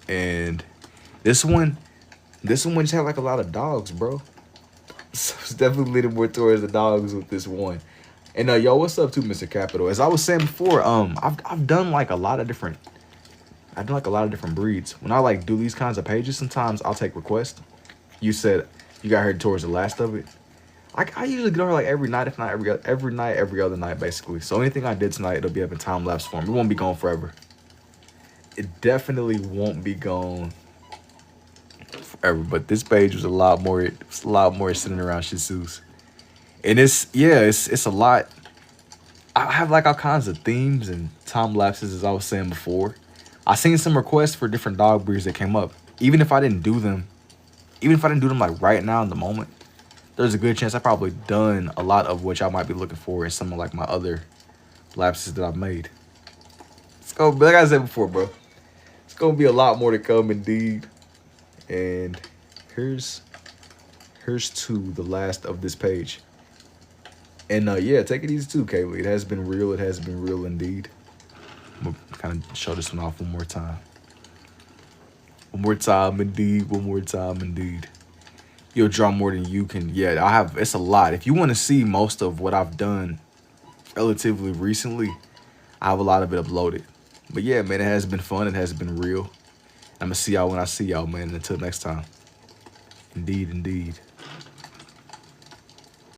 And this one just had like a lot of dogs, bro. So it's definitely leaning more towards the dogs with this one. And yo, what's up too, Mr. Capital? As I was saying before, I've done like a lot of different breeds. When I like do these kinds of pages, sometimes I'll take requests. You said you got here towards the last of it. I usually get over like every night, if not every other night, basically. So anything I did tonight, it'll be up in time lapse form. It won't be gone forever. It definitely won't be gone forever. But this page was a lot more sitting around Shih Tzus. And it's a lot. I have like all kinds of themes and time lapses, as I was saying before. I seen some requests for different dog breeds that came up. Even if I didn't do them like right now in the moment, there's a good chance I probably done a lot of what y'all might be looking for in some of like my other lapses that I've made. It's gonna be, like I said before, bro, it's gonna be a lot more to come indeed. And here's to the last of this page. And yeah, take it easy too, Kaylee. It has been real. It has been real indeed. I'm gonna kind of show this one off one more time. One more time indeed. One more time indeed. You'll draw more than you can. Yeah, it's a lot. If you want to see most of what I've done relatively recently, I have a lot of it uploaded. But yeah, man, it has been fun. It has been real. I'm going to see y'all when I see y'all, man. Until next time. Indeed, indeed.